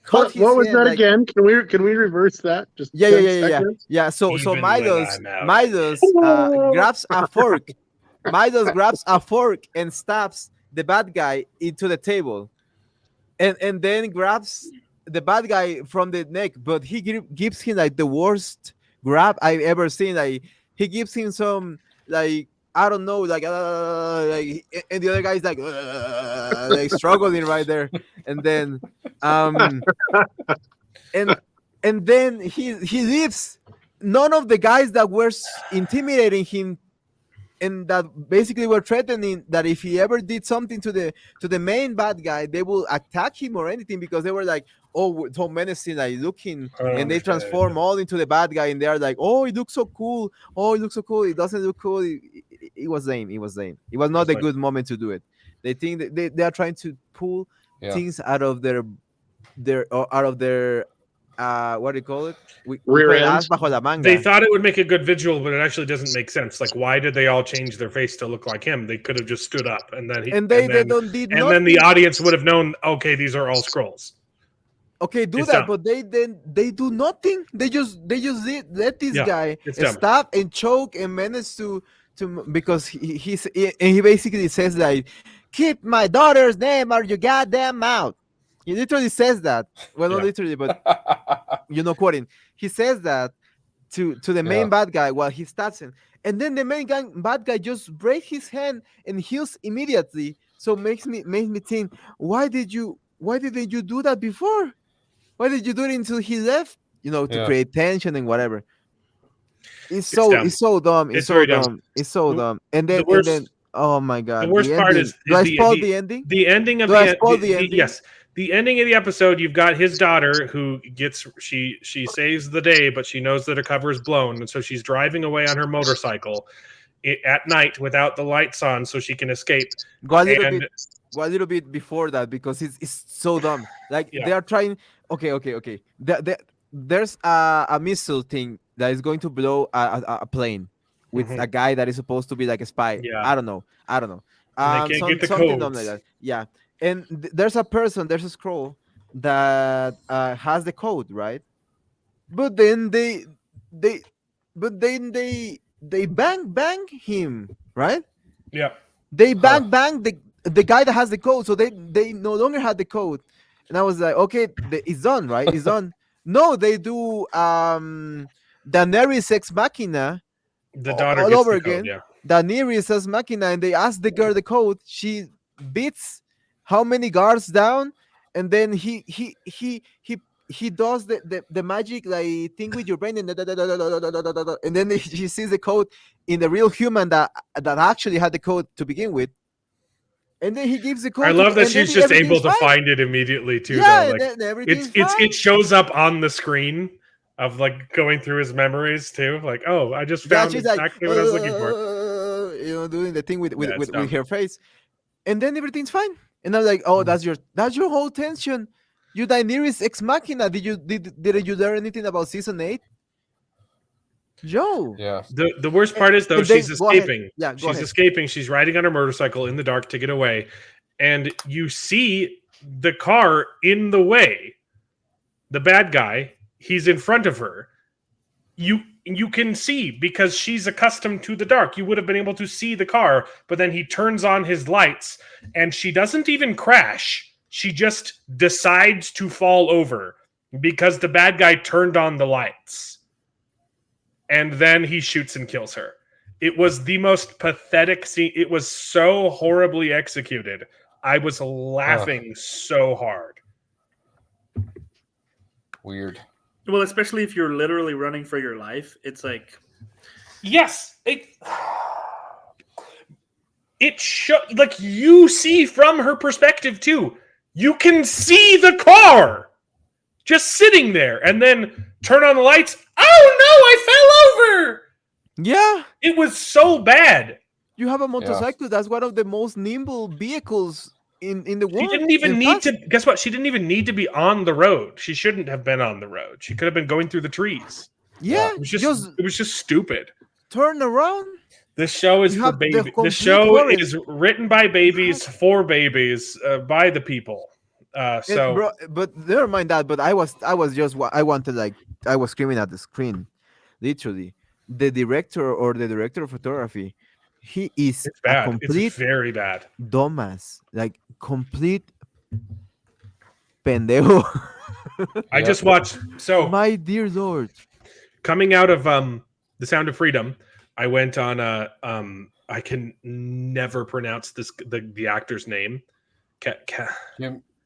cut his What was hand, that like, again? Can we reverse that? Just yeah, 10 yeah, yeah, yeah, seconds? yeah. So Even when Milos I'm out. grabs a fork. Milos grabs a fork and stabs the bad guy into the table, and then grabs the bad guy from the neck. But he gives him like the worst grab I've ever seen. Like he gives him some like, I don't know, like and the other guy's like struggling right there, and then and then he leaves. None of the guys that were intimidating him and that basically were threatening that if he ever did something to the main bad guy, they will attack him or anything, because they were like, oh, so menacing, like looking, I don't and they understand transform all into the bad guy, and they are like, oh, it looks so cool. Oh, it looks so cool. It doesn't look cool. It was lame. It was lame. It was not It's a like- good moment to do it. They think that they are trying to pull Yeah. things out of their what do you call it? Rear put ends. as bajo la manga. They thought it would make a good visual, but it actually doesn't make sense. Like, why did they all change their face to look like him? They could have just stood up, and then they don't did and nothing. then the audience would have known. Okay, these are all scrolls. Okay, do It's that, dumb. but they do nothing. They just let this Yeah, guy it's dumb. stab and choke and manage to because he basically says like, keep my daughter's name out your goddamn mouth. He literally says that. Well, not Yeah. literally, but quoting. He says that to the main Yeah. bad guy while he stabs him, and then the bad guy just breaks his hand and heals immediately. So makes me think, why didn't you do that before? Why did you do it until he left? To Yeah. create tension and whatever. It's dumb. so dumb. It's very dumb. It's so The- dumb. And the then worst- oh my god. The worst part ending. is Do I the- spoil the- the ending? The ending of Do I spoil the ending? yes, the ending of the episode. You've got his daughter who gets she saves the day, but she knows that her cover is blown, and so she's driving away on her motorcycle at night without the lights on, so she can escape. Go a And little bit before that, because it's so dumb. Like Yeah. they are trying. Okay. There's a missile thing that is going to blow a plane with Mhm. a guy that is supposed to be like a spy. Yeah. I don't know. And they can't get the something dumb codes. like that. Yeah. And there's a scroll that has the code, right? But then they bang him, right? yeah, They bang the guy that has the code, so they no longer had the code, and I was like, okay, it's done, right? It's done. No, they do Daenerys Ex Machina the daughter all gets over the code, again. Yeah, Daenerys Ex Machina, and they ask the girl the code. She beats how many guards down, and then he does the magic like thing with your brain, and and then she sees the code in the real human that actually had the code to begin with. And then he gives the code. I love that and then she's just able everything's to fine. find it immediately too. Yeah, though. and Like, then everything's it fine. shows up on the screen of like going through his memories too. Like, oh, I just Yeah, found she's exactly what I was looking for. doing the thing with Yeah, it's dumb. her face, and then everything's fine. And I'm like, oh, that's your whole tension. You Daenerys Ex Machina. Did you learn anything about season 8? Joe. Yeah. The worst part is though And then- she's go ahead. escaping. Yeah, go she's ahead. escaping. She's riding on her motorcycle in the dark to get away, and you see the car in the way. The bad guy, he's in front of her. You can see because she's accustomed to the dark. You would have been able to see the car, but then he turns on his lights, and she doesn't even crash. She just decides to fall over because the bad guy turned on the lights. And then he shoots and kills her. It was the most pathetic scene. It was so horribly executed. I was laughing so hard. Weird. Well, especially if you're literally running for your life, it's like Yes, it like you see from her perspective too. You can see the car just sitting there, and then turn on the lights. Oh no! I fell over. Yeah, It was so bad. you have a motorcycle. That's one of the most nimble vehicles in the world. She didn't even and need fast. to. Guess what? She didn't even need to be on the road. She shouldn't have been on the road. She could have been going through the trees. Yeah, It was just just stupid. turn around. This show is You for have the babies. The complete show world. is written by babies for babies by the people. So Bro, but never mind that. But I was screaming at the screen, literally. The director of photography, he is it's a bad. complete It's very bad. dumbass, like complete pendejo. I Yeah. just watched. So My dear Lord. coming out of The Sound of Freedom, I went on a I can never pronounce the actor's name.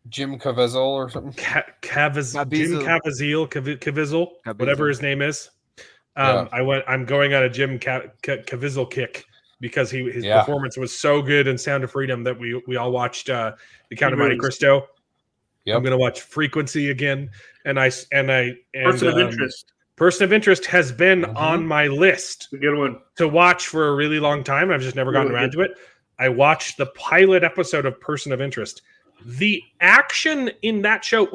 Jim Caviezel or something. Jim Caviezel. Caviezel, whatever his name is. I'm going on a Jim Caviezel kick because his Yeah. performance was so good in Sound of Freedom that we all watched The Count of He Monte really- Cristo. Yep. I'm gonna watch Frequency again, and Person of interest. Person of Interest has been Mhm. on my list A good one. to watch for a really long time. I've just never gotten Really around to it. I watched the pilot episode of Person of Interest. The action in that show,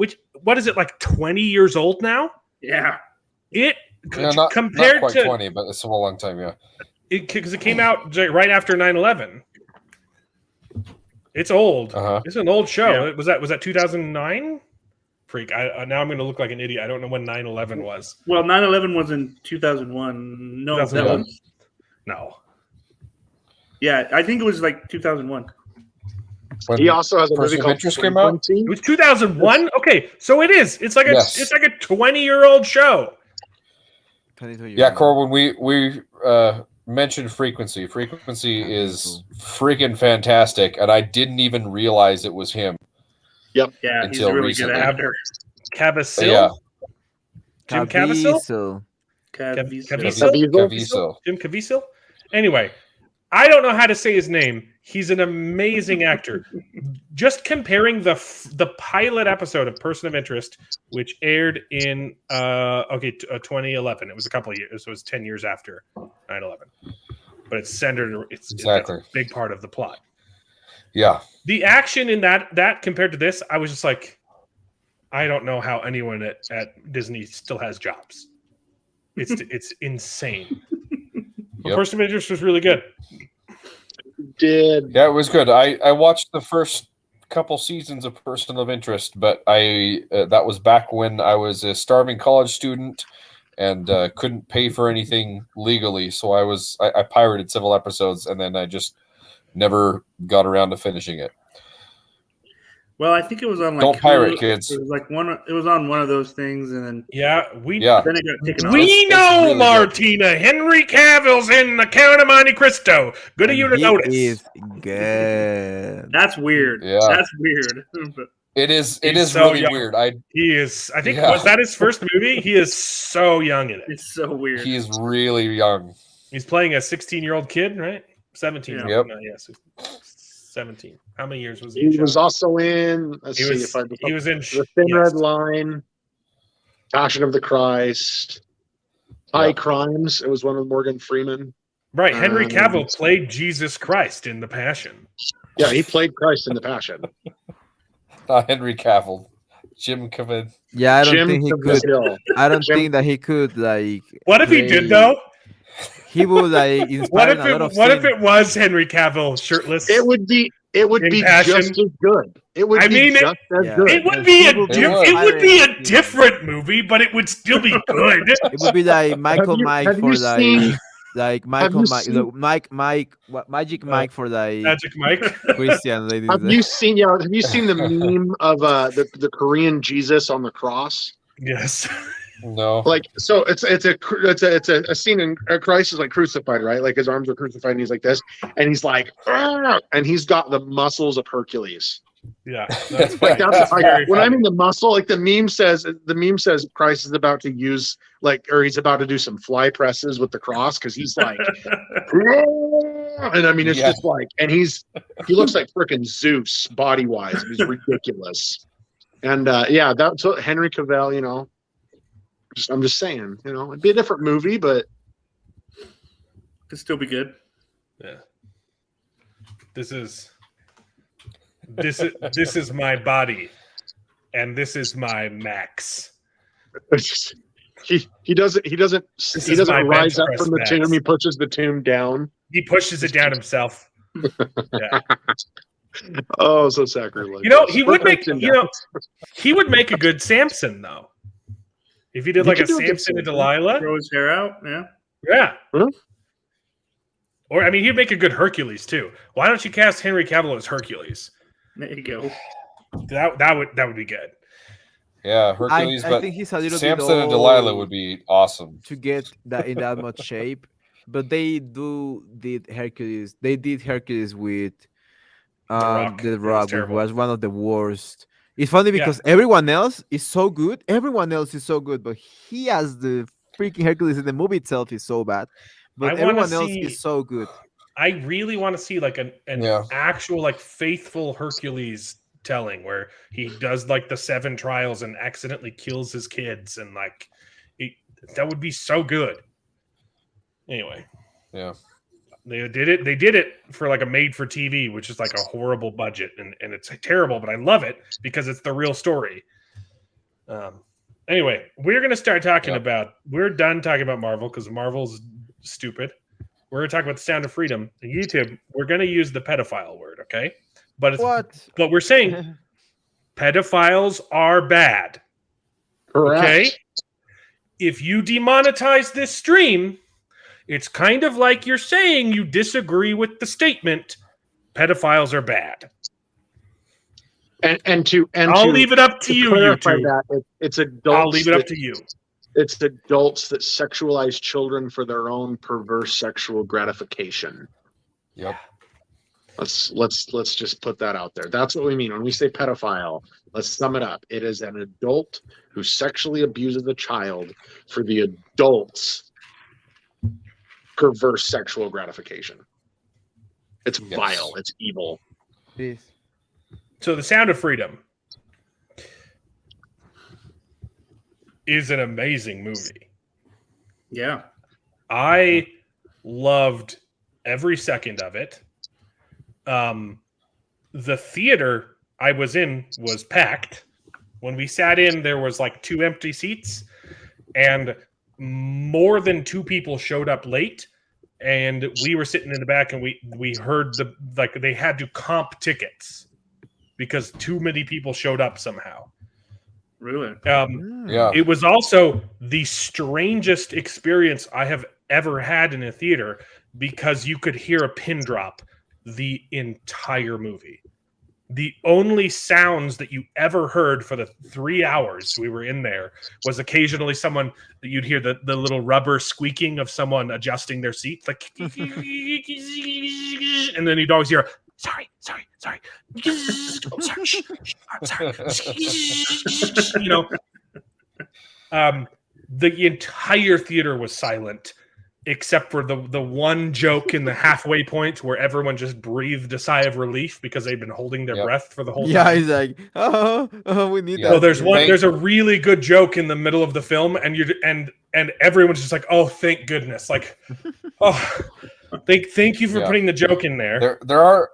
what is it, like 20 years old now? Yeah. It Yeah, not compared quite to 20, but it's a long time. Yeah. because it came out right after 9/11. It's old. Uh-huh. It's an old show. Yeah. Was that 2009? Freak. Now I'm going to look like an idiot. I don't know when 9/11 was. Well, 9/11 was in 2001. No, that 2001? was. No. Yeah, I think it was like 2001. When He also has a movie Person of called Interest came out? Frequency. It was 2001. Okay, so it is. It's like Yes. it's like a 20-year-old show. Yeah, Cor, when we mentioned Frequency is freaking fantastic, and I didn't even realize it was him. Yeah, he's Until a really recently. good actor. Cavasil. Yeah. Jim Caviezel. Caviezel. Caviezel? Caviezel? Caviezel. Jim Caviezel. Anyway, I don't know how to say his name. He's an amazing actor. Just comparing the pilot episode of Person of Interest, which aired in 2011. It was a couple of years. So it was 10 years after 9/11. But it's centered. It's Exactly. a big part of the plot. Yeah. The action in that compared to this, I was just like, I don't know how anyone at Disney still has jobs. It's insane. But Yep. Person of Interest was really good. Yeah, it was good. I watched the first couple seasons of Person of Interest, but that was back when I was a starving college student and couldn't pay for anything legally. So I pirated several episodes, and then I just never got around to finishing it. Well, I think it was on like Don't pirate, Hulu. kids. It was like it was on one of those things, and then Yeah, Yeah. then it got taken off. we know, really good. Martina. Henry Cavill's in The Count of Monte Cristo. Good of you to He notice. is good. That's weird. Yeah. That's weird. But It is He's so really young. weird. He is. I think Yeah. was that his first movie. He is so young in it. it's so weird. He's really young. He's playing a 16-year-old kid, right? 17. Yeah. Yep. No, yes, 17. How many years was he? He in was show? also in. Let's He see was. if I. He was in. The Thin yes. Red Line, Passion of the Christ, High Yeah. Crimes. It was one with Morgan Freeman. Right. Henry Um, Cavill played Jesus Christ in The Passion. Yeah, he played Christ in the Passion. Not Henry Cavill. Jim Cavill. Yeah, I don't Jim think he could. Caviezel. I don't Jim- think that he could like. What if he play- did though? He would like What inspire if a lot of it? What if sin. it was Henry Cavill shirtless? It would be. It would In be Passion. just as good. It would I be mean, just as Yeah. good. It would Because be he a would be it would be a inspiring. different movie, but it would still be good. It would be like Michael Mike have for you seen- like Michael you Mike, seen- Magic Mike for like Magic Mike. Christian ladies. Have you seen? Yeah, have you seen the meme of the Korean Jesus on the cross? Yes. No. Like, so it's a scene in Christ is like crucified, right? Like his arms are crucified, and he's like this, and he's like, "Argh!" And he's got the muscles of Hercules. Yeah. That's Like funny. that's That's like, very when I funny. mean the muscle, like the meme says Christ is about to use or he's about to do some fly presses with the cross because he's like, and I mean it's Yeah. just like, and he looks like freaking Zeus body wise. He's ridiculous. And yeah, that's what Henry Cavill, I'm just saying, it'd be a different movie, but Could still be good. Yeah. This is my body, and this is my max. it's just, he doesn't is my rise bench up press from the max. tomb. He pushes the tomb down. He pushes it down himself. Yeah. Oh, so sacrilegious. He would make Perfect enough. he would make a good Samson though. If he did He like a could do a good Samson and Samson. Delilah, Throw his hair out. Yeah. yeah. Huh? Or I mean, he'd make a good Hercules too. Why don't you cast Henry Cavill as Hercules? There you go. That would be good. Yeah, Hercules, I but think he's a little Samson bit and Delilah old would be awesome. to get that in that much shape. But they did Hercules. They did Hercules with Rock. The It was Rock, which terrible. was one of the worst. It's funny Yeah. because everyone else is so good. Everyone else is so good, but he has the freaking Hercules in the movie itself is so bad. I But wanna everyone else see- is so good. I really want to see like an Yeah. actual like faithful Hercules telling where he does like the 7 trials and accidentally kills his kids and like that would be so good. Anyway, Yeah. they did it for like a made for TV, which is like a horrible budget and it's terrible, but I love it because it's the real story. Anyway, we're gonna start talking about. We're done talking about Marvel because Marvel's stupid. We're gonna talk about the Sound of Freedom. YouTube, we're gonna use the pedophile word, okay? But but we're saying pedophiles are bad. Correct. Okay? If you demonetize this stream, it's kind of like you're saying you disagree with the statement pedophiles are bad. I'll leave it up to you, clarify YouTube. that, it's adults. I'll leave it up to you. It's adults that sexualize children for their own perverse sexual gratification. Yep. Let's just put that out there. That's what we mean when we say pedophile. Let's sum it up. It is an adult who sexually abuses a child for the adult's perverse sexual gratification. It's vile. It's evil. Please. So the Sound of Freedom is an amazing movie. Yeah. I loved every second of it. The theater I was in was packed. When we sat in, there was like 2 empty seats, and more than 2 people showed up late. And we were sitting in the back, and we heard they had to comp tickets because too many people showed up somehow. Really? Yeah. It was also the strangest experience I have ever had in a theater because you could hear a pin drop the entire movie. The only sounds that you ever heard for the 3 hours we were in there was occasionally someone that you'd hear the little rubber squeaking of someone adjusting their seat, like, and then you'd always hear, sorry. You know, the entire theater was silent except for the one joke in the halfway point where everyone just breathed a sigh of relief because they'd been holding their breath for the whole time. He's like, oh, we need that. Well, there's a really good joke in the middle of the film, and everyone's just like, oh, thank goodness. Like, oh, thank you for putting the joke in there. There are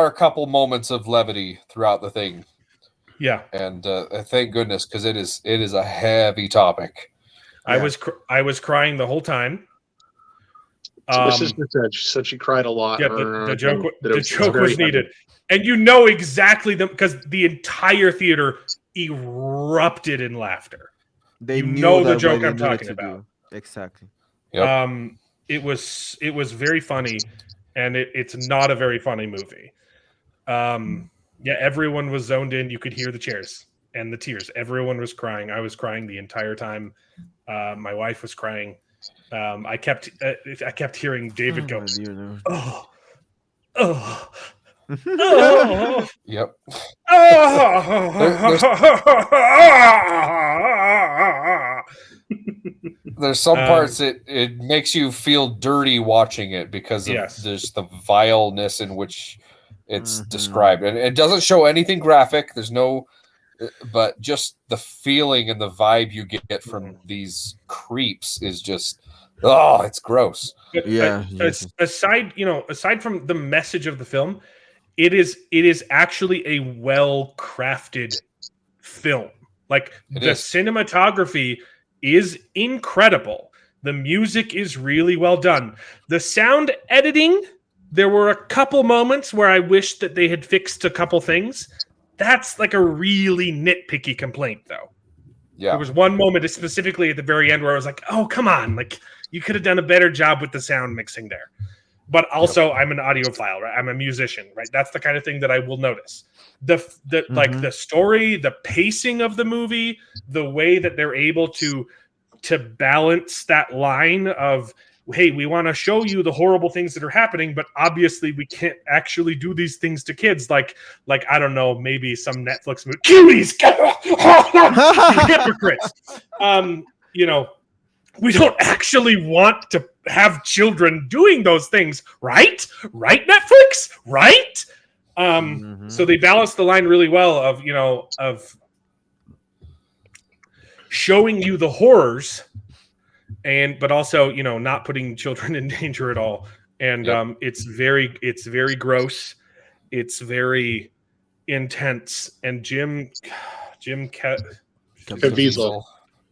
a couple moments of levity throughout the thing. Yeah. And thank goodness, because it is a heavy topic. I was crying the whole time. So my sister said she cried a lot. Yeah, the joke was needed, and you know exactly because the entire theater erupted in laughter. They know the joke I'm talking about. Exactly. Yep. It was very funny, and it's not a very funny movie. Yeah, everyone was zoned in. You could hear the chairs and the tears. Everyone was crying. I was crying the entire time. My wife was crying. I kept hearing David go, oh, yep. There's some parts it makes you feel dirty watching it because of there's the vileness in which it's described, and it doesn't show anything graphic. There's no. But just the feeling and the vibe you get from these creeps is just, it's gross. Yeah. Aside from the message of the film, it is actually a well-crafted film. Like the cinematography is incredible. The music is really well done. The sound editing, there were a couple moments where I wish that they had fixed a couple things. That's like a really nitpicky complaint, though. Yeah. There was one moment specifically at the very end where I was like, oh, come on. Like, you could have done a better job with the sound mixing there. But also, I'm an audiophile, right? I'm a musician, right? That's the kind of thing that I will notice. Like the story, the pacing of the movie, the way that they're able to balance that line of, hey, we want to show you the horrible things that are happening, but obviously we can't actually do these things to kids. Like I don't know, maybe some Netflix movie. Cuties, hypocrites. we don't actually want to have children doing those things, right? Right, Netflix? Right? So they balance the line really well of, of showing you the horrors but also, not putting children in danger at all. And Yep. it's very gross. It's very intense. And Caviezel.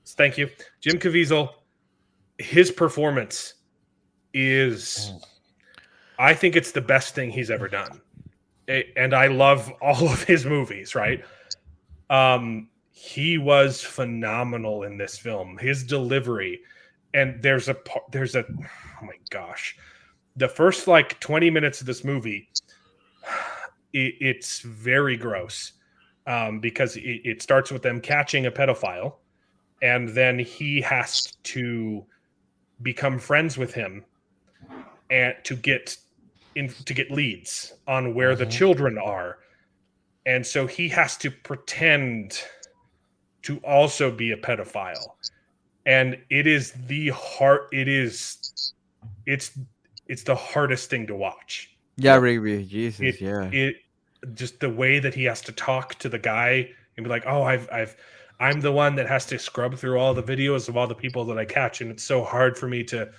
thank you. Jim Caviezel, his performance is, I think it's the best thing he's ever done. And I love all of his movies, right? He was phenomenal in this film. His delivery, and there's a oh my gosh, the first like 20 minutes of this movie, it's very gross, because it starts with them catching a pedophile, and then he has to become friends with him and to get leads on where the children are. And so he has to pretend to also be a pedophile. And it is it's the hardest thing to watch. Yeah, Rigby. Jesus, It just the way that he has to talk to the guy and be like, "Oh, I'm the one that has to scrub through all the videos of all the people that I catch, and it's so hard for me to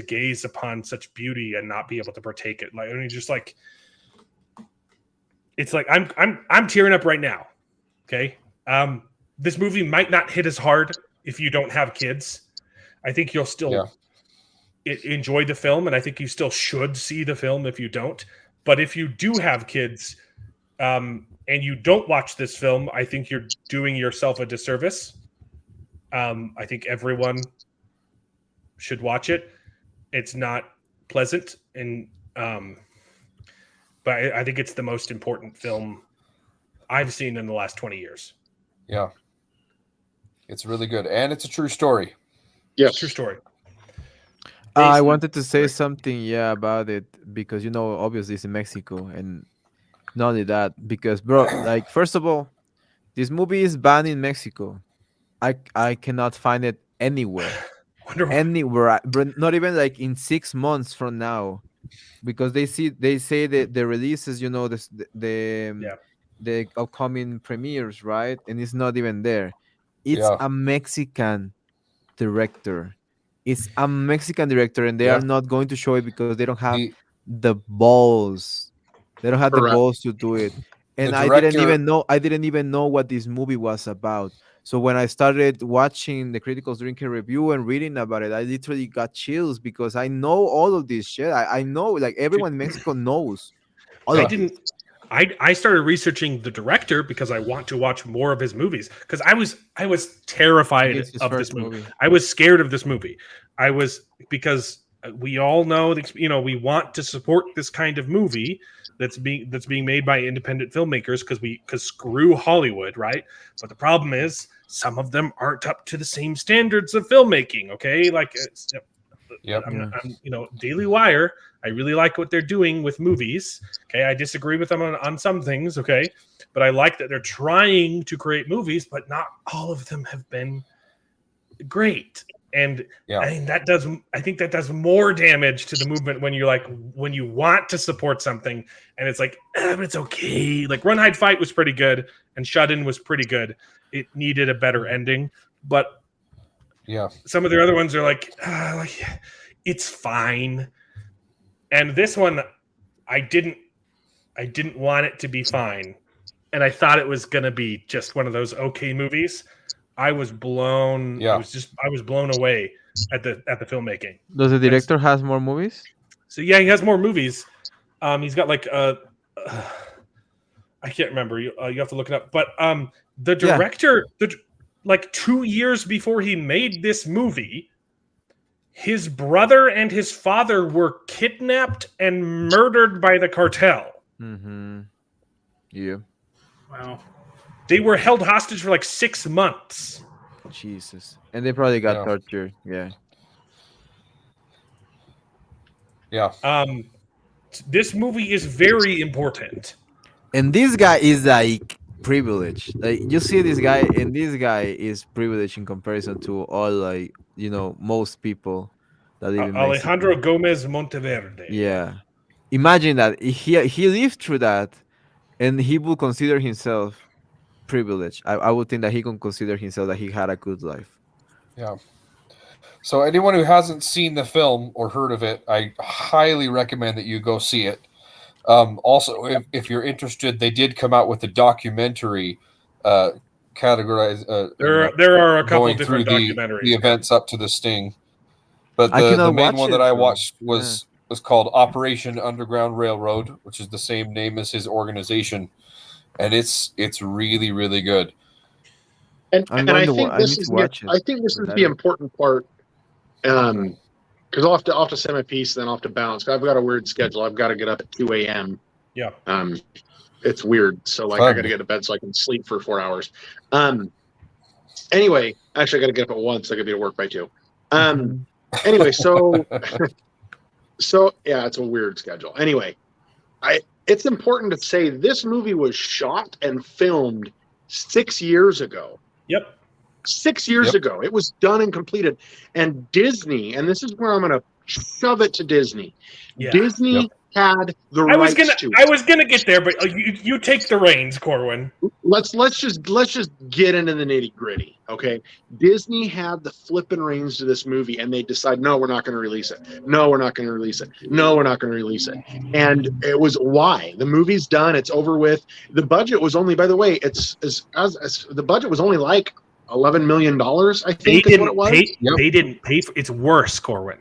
gaze upon such beauty and not be able to partake it." Like, I mean, just like, it's like I'm tearing up right now. Okay, this movie might not hit as hard if you don't have kids. I think you'll still enjoy the film, and I think you still should see the film if you don't. But if you do have kids, and you don't watch this film, I think you're doing yourself a disservice. I think everyone should watch it. It's not pleasant, and but I think it's the most important film I've seen in the last 20 years. Yeah. It's really good. And it's a true story. Yes. True story. I wanted to say something, about it because obviously it's in Mexico, and not only that, because bro, like first of all, this movie is banned in Mexico. I cannot find it anywhere, but not even like in 6 months from now, because they say that the releases, the upcoming premieres, right, and it's not even there. It's a Mexican director. It's a Mexican director, and they are not going to show it because they don't have the balls. They don't have the balls to do it. And I didn't even know what this movie was about. So when I started watching the criticals drink a review and reading about it, I literally got chills because I know all of this shit. I know, like, everyone in Mexico knows. I started researching the director because I want to watch more of his movies, because I was terrified of this movie. I was scared of this movie. Because we all know that, we want to support this kind of movie that's being made by independent filmmakers because screw Hollywood, right? But the problem is some of them aren't up to the same standards of filmmaking. Okay, like I'm Daily Wire. I really like what they're doing with movies. Okay, I disagree with them on some things. Okay, but I like that they're trying to create movies, but not all of them have been great. And I think that does more damage to the movement when you want to support something and it's like, but it's okay. Like Run, Hide, Fight was pretty good, and Shut In was pretty good. It needed a better ending, but some of the other ones are like it's fine. And this one, I didn't want it to be fine, and I thought it was gonna be just one of those okay movies. I was blown. I was blown away at the filmmaking. Does the director has more movies? So he has more movies. He's got like I can't remember. You have to look it up. But the director, like 2 years before he made this movie, his brother and his father were kidnapped and murdered by the cartel. Mm-hmm. Yeah. Wow. They were held hostage for like 6 months. Jesus. And they probably got tortured. Yeah. Yeah. This movie is very important. And this guy is like privilege. Like you see this guy, and this guy is privileged in comparison to all, like, most people that live in Mexico. Alejandro Gomez Monteverde. Yeah, imagine that he lived through that, and he would consider himself privileged. I would think that he can consider himself that he had a good life. Yeah. So anyone who hasn't seen the film or heard of it, I highly recommend that you go see it. Also, if you're interested, they did come out with a documentary, categorized. There are a couple going through different the documentaries. events up to the sting. But I the cannot main watch one it, that I though. watched was called Operation Underground Railroad, which is the same name as his organization, and it's really really good. And I'm and going I to. think I this need is to watch it. I think this is but I the don't- important part. Because I'll have to say my piece, then I'll have to bounce. I've got a weird schedule. I've got to get up at 2 a.m. Yeah. It's weird. So like Fun. I got to get to bed so I can sleep for 4 hours. Anyway, actually I got to get up at 1 so I can be to work by 2. Anyway, so yeah, it's a weird schedule. Anyway, it's important to say this movie was shot and filmed 6 years ago. Yep. 6 years ago. It was done and completed. And Disney, and this is where I'm going to shove it to Disney. Yeah. Disney had the I was rights gonna to it. get there, but you take the reins, Corwin. Let's just get into the nitty gritty. Okay, Disney had the flipping reins to this movie, and they decide, no, we're not going to release it. No, we're not going to release it. No, we're not going to release it. And it was why the movie's done. It's over with. The budget was only, by the way, it's as the budget was only like $11 million. I think is what it was. They didn't pay for. It's worse, Corwin.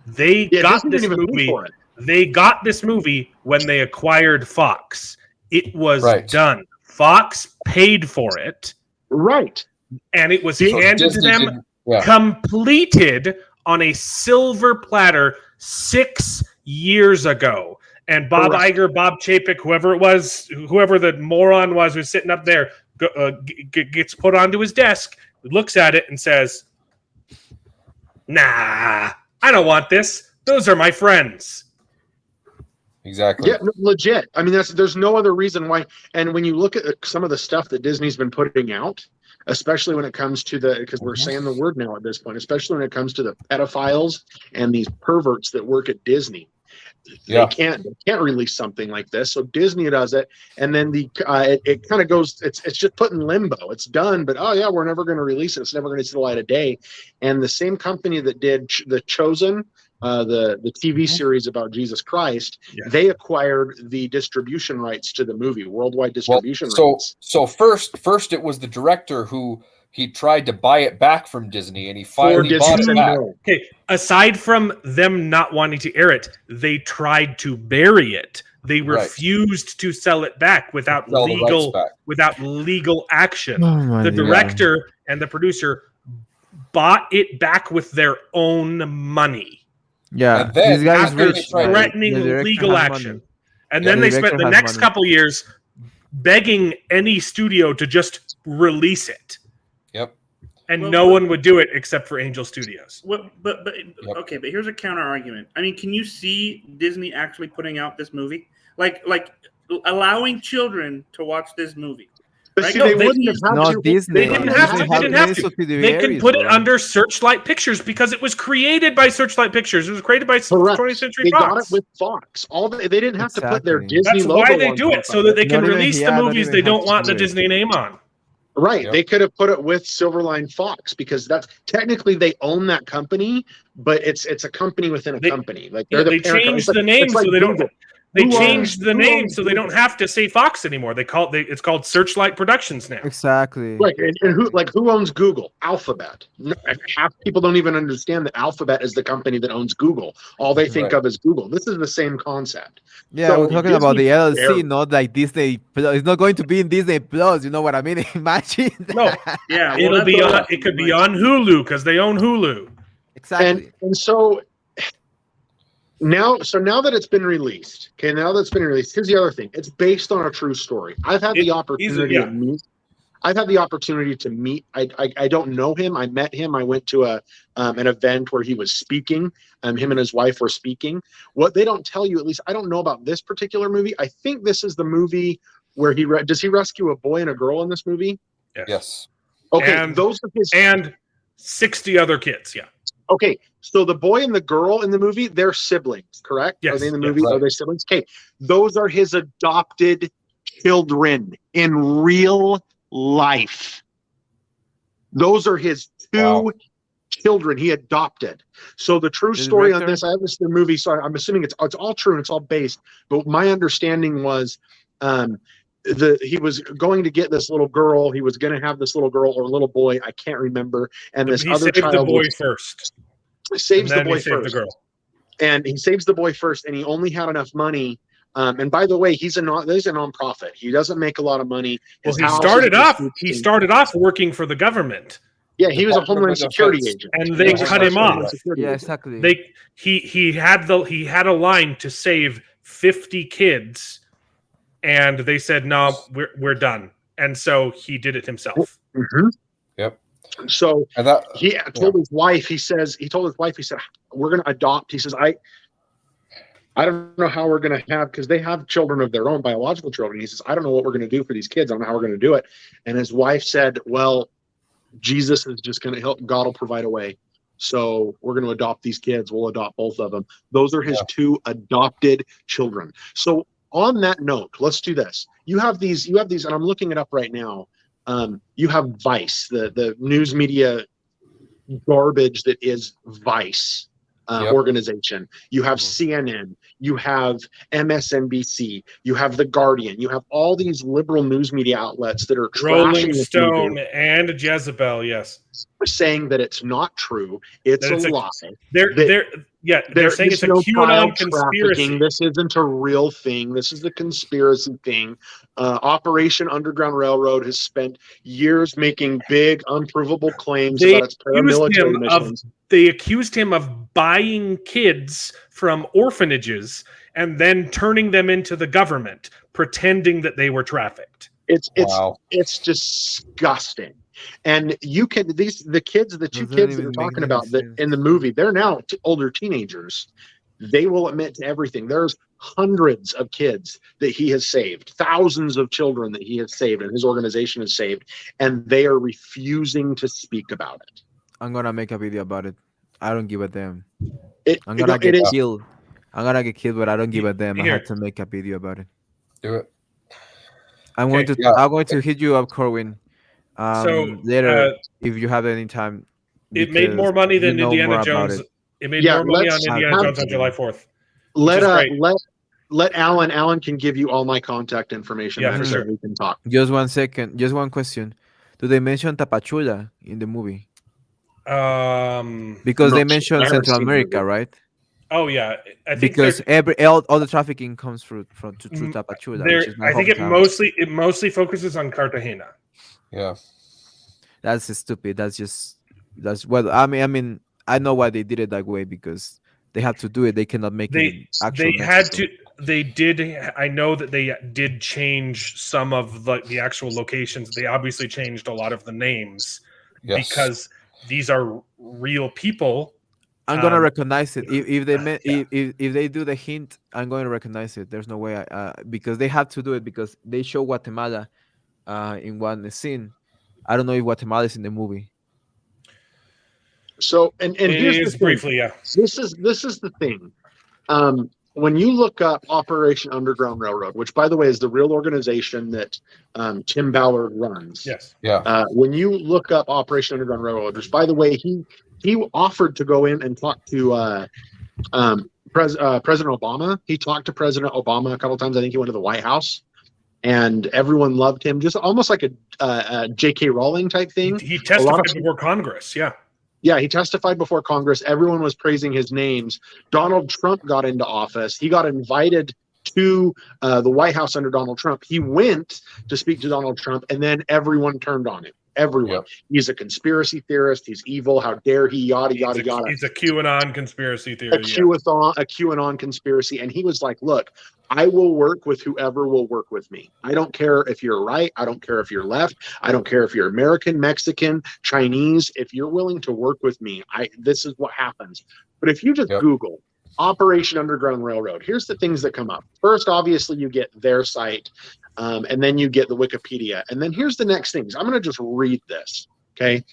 They got Disney this didn't even pay movie. for it. They got this movie when they acquired Fox. It was Right. done. Fox paid for it, Right. and it was So handed to Disney them didn't- yeah. completed on a silver platter 6 years ago. And Bob Correct. Iger, Bob Chapek, whoever the moron was who's sitting up there, gets put onto his desk, looks at it, and says, "Nah, I don't want this. Those are my friends." Exactly. Yeah, legit. I mean, there's no other reason why. And when you look at some of the stuff that Disney's been putting out, especially when it comes to because we're saying the word now at this point, especially when it comes to the pedophiles and these perverts that work at Disney, Yeah. they can't release something like this. So Disney does it, and then it kind of goes. It's just put in limbo. It's done, but oh yeah, we're never going to release it. It's never going to see the light of day. And the same company that did The Chosen, the TV series about Jesus Christ, they acquired the distribution rights to the movie, worldwide distribution rights. So first it was the director who he tried to buy it back from Disney, and he finally bought it back. Okay, aside from them not wanting to air it, they tried to bury it. They refused to sell it back without legal action. The director and the producer bought it back with their own money. Yeah, And then this guy is after they rich. tried to- Threatening The director legal has action. money. And Yeah, then the they spent director the has next money. couple years begging any studio to just release it. Yep. And Well, no one would do it except for Angel Studios. Well, but okay, but here's a counter argument. I mean, can you see Disney actually putting out this movie, like allowing children to watch this movie? But Right? see, No, they they- wouldn't have had Not to. Disney. They didn't have to. Disney They has didn't have many to. subsidiaries, They can put it bro. under Searchlight Pictures because it was created by Searchlight Pictures. It was created by Correct. 20th Century They Fox. got it with Fox. They didn't have to put their Exactly. Disney That's logo why they on do top it, so of that they can Not even- release yeah, the not movies even they have don't to want the do it. Disney name on. Right. Yep. They could have put it with Silverline Fox because that's technically they own that company, but it's a company within a They- company. Like Yeah, they're the they parent company. changed It's the name it's like so they don't. Google. They Who changed owns- the who name owns so they don't Google? have to say Fox anymore. It's called Searchlight Productions now. Exactly. Right. And who owns Google? Alphabet. Half people don't even understand that Alphabet is the company that owns Google. All they think Right. of is Google. This is the same concept. Yeah, So we're talking about the Disney LLC, aired- not like Disney Plus. It's not going to be in Disney Plus. You know what I mean? Imagine. No, Yeah, well, it'll that's be what on. It could be on Hulu because they own Hulu. Exactly. And so now that it's been released, here's the other thing. It's based on a true story. I've had the opportunity yeah. to meet. I've had the opportunity to meet. I don't know him. I met him. I went to an event where he was speaking. Him and his wife were speaking. What they don't tell you, at least I don't know about this particular movie. I think this is the movie where does he rescue a boy and a girl in this movie? Yes. Okay, And- those are his and 60 other kids. Yeah. Okay, so the boy and the girl in the movie, they're siblings, correct? Yes, Are they in the yes. movie? Right. Are they siblings? Okay, those are his adopted children in real life. Those are his two Wow. children he adopted. So the true The story on director? this, I haven't seen the movie, so I'm assuming it's all true and it's all based. But my understanding was, he was going to get this little girl. He was going to have this little girl or little boy. I can't remember. And this He other saved the child boy was, first. saves and then the boy he saved first. the girl. And he saves the boy first, and he only had enough money. And by the way, he's a nonprofit. He doesn't make a lot of money. Well, His he house started is off. just- He started off working for the government, Yeah, he was a Department Homeland of Security Defense. agent, and He they was a cut him Homeland off. Security Yeah, agent. exactly. He had a line to save 50 kids, and they said no, we're done, and so he did it himself. Mhm. Yep. So And that he told his wife. He said, "We're going to adopt." He says, I don't know how we're going to have, because they have children of their own, biological children. He says, I don't know what we're going to do for these kids. I don't know how we're going to do it. And his wife said, well, Jesus is just going to help. God will provide a way. So we're going to adopt these kids. We'll adopt both of them. Those are his two adopted children. So on that note, let's do this. You have these, and I'm looking it up right now. You have Vice, the news media garbage that is Vice. Organization. You have CNN, you have MSNBC, you have The Guardian, you have all these liberal news media outlets that are Rolling trashing this Stone movie, and Jezebel, yes, saying that it's not true, it's That a it's a- lie. they're There saying is it's a no QAnon child conspiracy. trafficking. This isn't a real thing. This is the conspiracy thing. Operation Underground Railroad has spent years making big, unprovable claims They about its paramilitary missions. They accused him of buying kids from orphanages and then turning them into the government, pretending that they were trafficked. It's disgusting. And you can the kids, the two Doesn't kids that even you're make talking any about that sense. in the movie, they're now older teenagers. They will admit to everything. There's hundreds of kids that he has saved, thousands of children that he has saved, and his organization has saved, and they are refusing to speak about it. I'm gonna make a video about it. I don't give a damn. It I'm gonna it get is killed. I'm gonna get killed, but I don't give a damn. I Here. had to make a video about it. do it. I'm going to Yeah. I'm going to hit you up, Corwin. So, Later, if you have any time. It made more money because than you know Indiana more about Jones. it. It made Yeah, more money on let's Indiana have- Jones on July 4th. let is great. let Alan. Alan can give you all my contact information. Yeah, then for so sure. we can talk. Just 1 second. Just one question. Do they mention Tapachula in the movie? Because No, they I mention haven't Central seen the America, movie. right? Oh yeah, I think Because all the trafficking comes through Tapachula. Which is my I think it hometown. mostly focuses on Cartagena. Yeah. That's stupid. That's well. I mean, I know why they did it that way because they have to do it. They cannot make it in actual They had Mexico. to. They did. I know that they did change some of the actual locations. They obviously changed a lot of the names Yes. because these are real people. I'm gonna Um, recognize it if they yeah. if they do the hint. I'm going to recognize it. There's no way because they have to do it because they show Guatemala in one scene. I don't know if Guatemala is in the movie. So and It here's the is thing. briefly, yeah. This is the thing. When you look up Operation Underground Railroad, which by the way is the real organization that Tim Ballard runs. Yes. Yeah. When you look up Operation Underground Railroad, which by the way he offered to go in and talk to President Obama. He talked to President Obama a couple times. I think he went to the White House, and everyone loved him. Just almost like a J.K. Rowling type thing. He A lot testified of- before Congress. Yeah. Yeah, he testified before Congress. Everyone was praising his names. Donald Trump got into office. He got invited to the White House under Donald Trump. He went to speak to Donald Trump, and then everyone turned on him. Everyone. Yep. He's a conspiracy theorist. He's evil. How dare he? Yada yada yada. It's a QAnon conspiracy A theory. Yeah. QAnon conspiracy, and he was like, "Look, I will work with whoever will work with me. I don't care if you're right. I don't care if you're left. I don't care if you're American, Mexican, Chinese. If you're willing to work with me, this is what happens." But if you just Yep. Google Operation Underground Railroad, here's the things that come up. First, obviously, you get their site. And then you get the Wikipedia. And then here's the next thing. I'm going to just read this. Okay.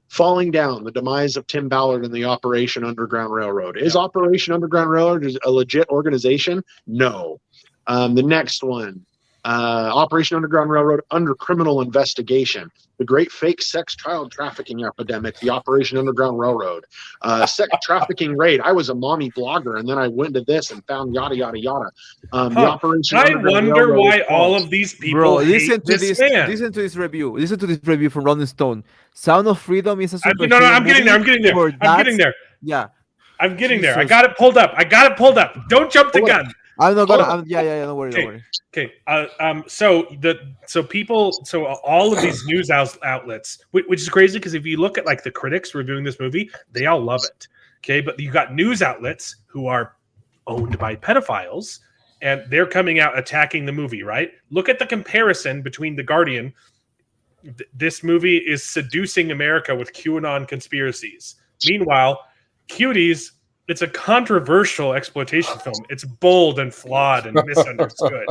Falling Down, the demise of Tim Ballard and the Operation Underground Railroad. Is Operation Underground Railroad a legit organization? No. The next one, Operation Underground Railroad under criminal investigation. The Great Fake Sex Child Trafficking Epidemic, the Operation Underground Railroad. Sex Trafficking Raid. I was a mommy blogger, and then I went to this and found yada, yada, yada. The Operation I Underground wonder Railroad why is all false. of these people Bro, hate listen to this this. man. Listen to this review. Listen to this review from Rolling Stone. Sound of Freedom is a superhero No, I'm getting there. I'm movie getting there. for I'm getting dads. there. Yeah, I'm getting there. I Jesus. got it pulled up. Don't jump the Hold on. gun. I'm not gonna. Hold Yeah. Don't worry. Don't Okay. worry. So all of these news outlets, which is crazy because if you look at like the critics reviewing this movie, they all love it. Okay, but you got news outlets who are owned by pedophiles, and they're coming out attacking the movie. Right? Look at the comparison between The Guardian. This movie is seducing America with QAnon conspiracies. Meanwhile, Cuties. It's a controversial exploitation film. It's bold and flawed and misunderstood.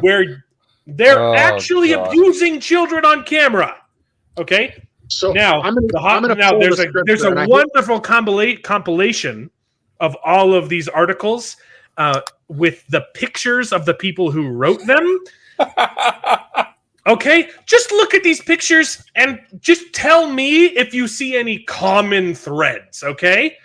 Where they're actually abusing children on camera. Okay? So Now, there's a wonderful compilation of all of these articles with the pictures of the people who wrote them. Okay? Just look at these pictures and just tell me if you see any common threads, okay?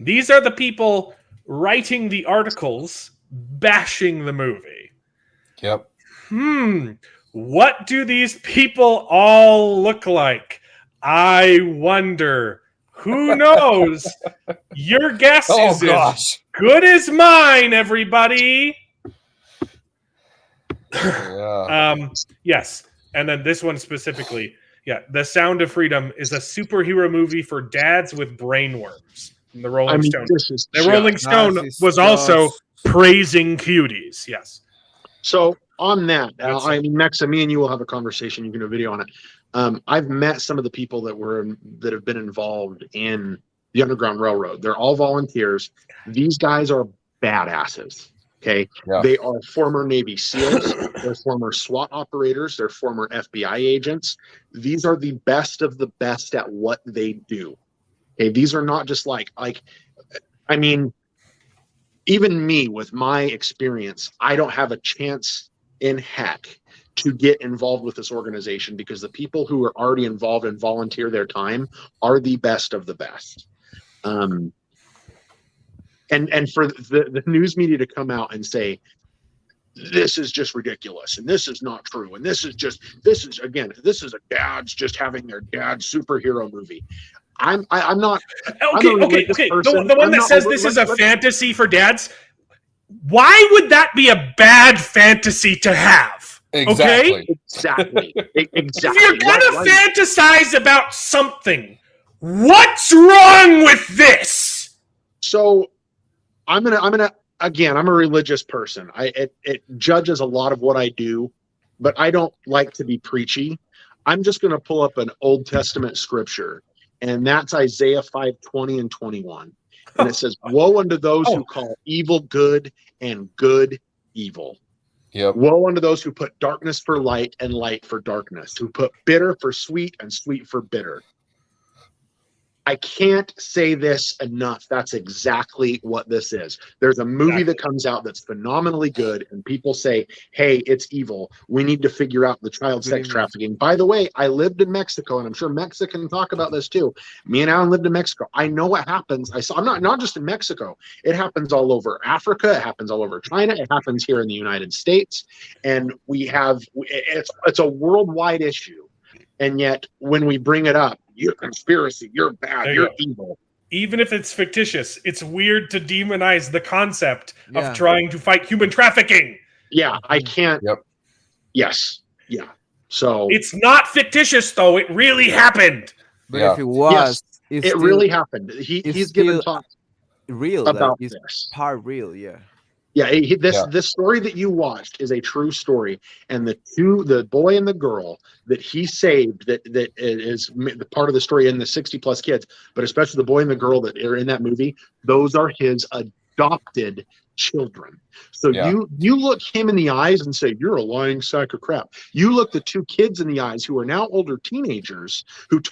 These are the people writing the articles bashing the movie. Yep. What do these people all look like? I wonder. Who knows? Your guess is as good as mine, everybody. Yeah. Yes. And then this one specifically. Yeah, The Sound of Freedom is a superhero movie for dads with brainworms. From the Rolling Stone. The Rolling Stone was also praising Cuties. Yes. So on that, Mexa, me and you will have a conversation. You can do a video on it. I've met some of the people that have been involved in the Underground Railroad. They're all volunteers. These guys are badasses. Okay, They are former Navy SEALs. They're former SWAT operators. They're former FBI agents. These are the best of the best at what they do. Okay, these are not just I mean, even me with my experience, I don't have a chance in heck to get involved with this organization because the people who are already involved and volunteer their time are the best of the best. And for the news media to come out and say, this is just ridiculous and this is not true and this is a dad's just having their dad superhero movie. I'm not okay. The one that says this is a fantasy for dads. Why would that be a bad fantasy to have? Exactly. Okay? Exactly. If you're gonna fantasize about something, what's wrong with this? So I'm gonna again, I'm a religious person. It judges a lot of what I do, but I don't like to be preachy. I'm just gonna pull up an Old Testament scripture. And that's Isaiah 5:20 and 21. And it says, woe unto those who call evil good and good evil. Yep. Woe unto those who put darkness for light and light for darkness, who put bitter for sweet and sweet for bitter. I can't say this enough. That's exactly what this is. There's a movie that comes out that's phenomenally good, and people say, hey, it's evil. We need to figure out the child sex trafficking. By the way, I lived in Mexico, and I'm sure Mexico can talk about this too. Me and Alan lived in Mexico. I know what happens. I'm not just in Mexico. It happens all over Africa. It happens all over China. It happens here in the United States. And it's a worldwide issue. And yet, when we bring it up, you're conspiracy, you're bad, you're evil. Even if it's fictitious, it's weird to demonize the concept of trying to fight human trafficking. Yeah, I can't. Yep. Yes. Yeah. So it's not fictitious, though. It really happened. But if it was, it really happened. He's given talk real about it's this. part real. Yeah. Yeah, this story that you watched is a true story, and the boy and the girl that he saved, that is the part of the story in the 60+ kids, but especially the boy and the girl that are in that movie, those are his adopted children. So Yeah. you look him in the eyes and say, you're a lying sack of crap. You look the two kids in the eyes who are now older teenagers who've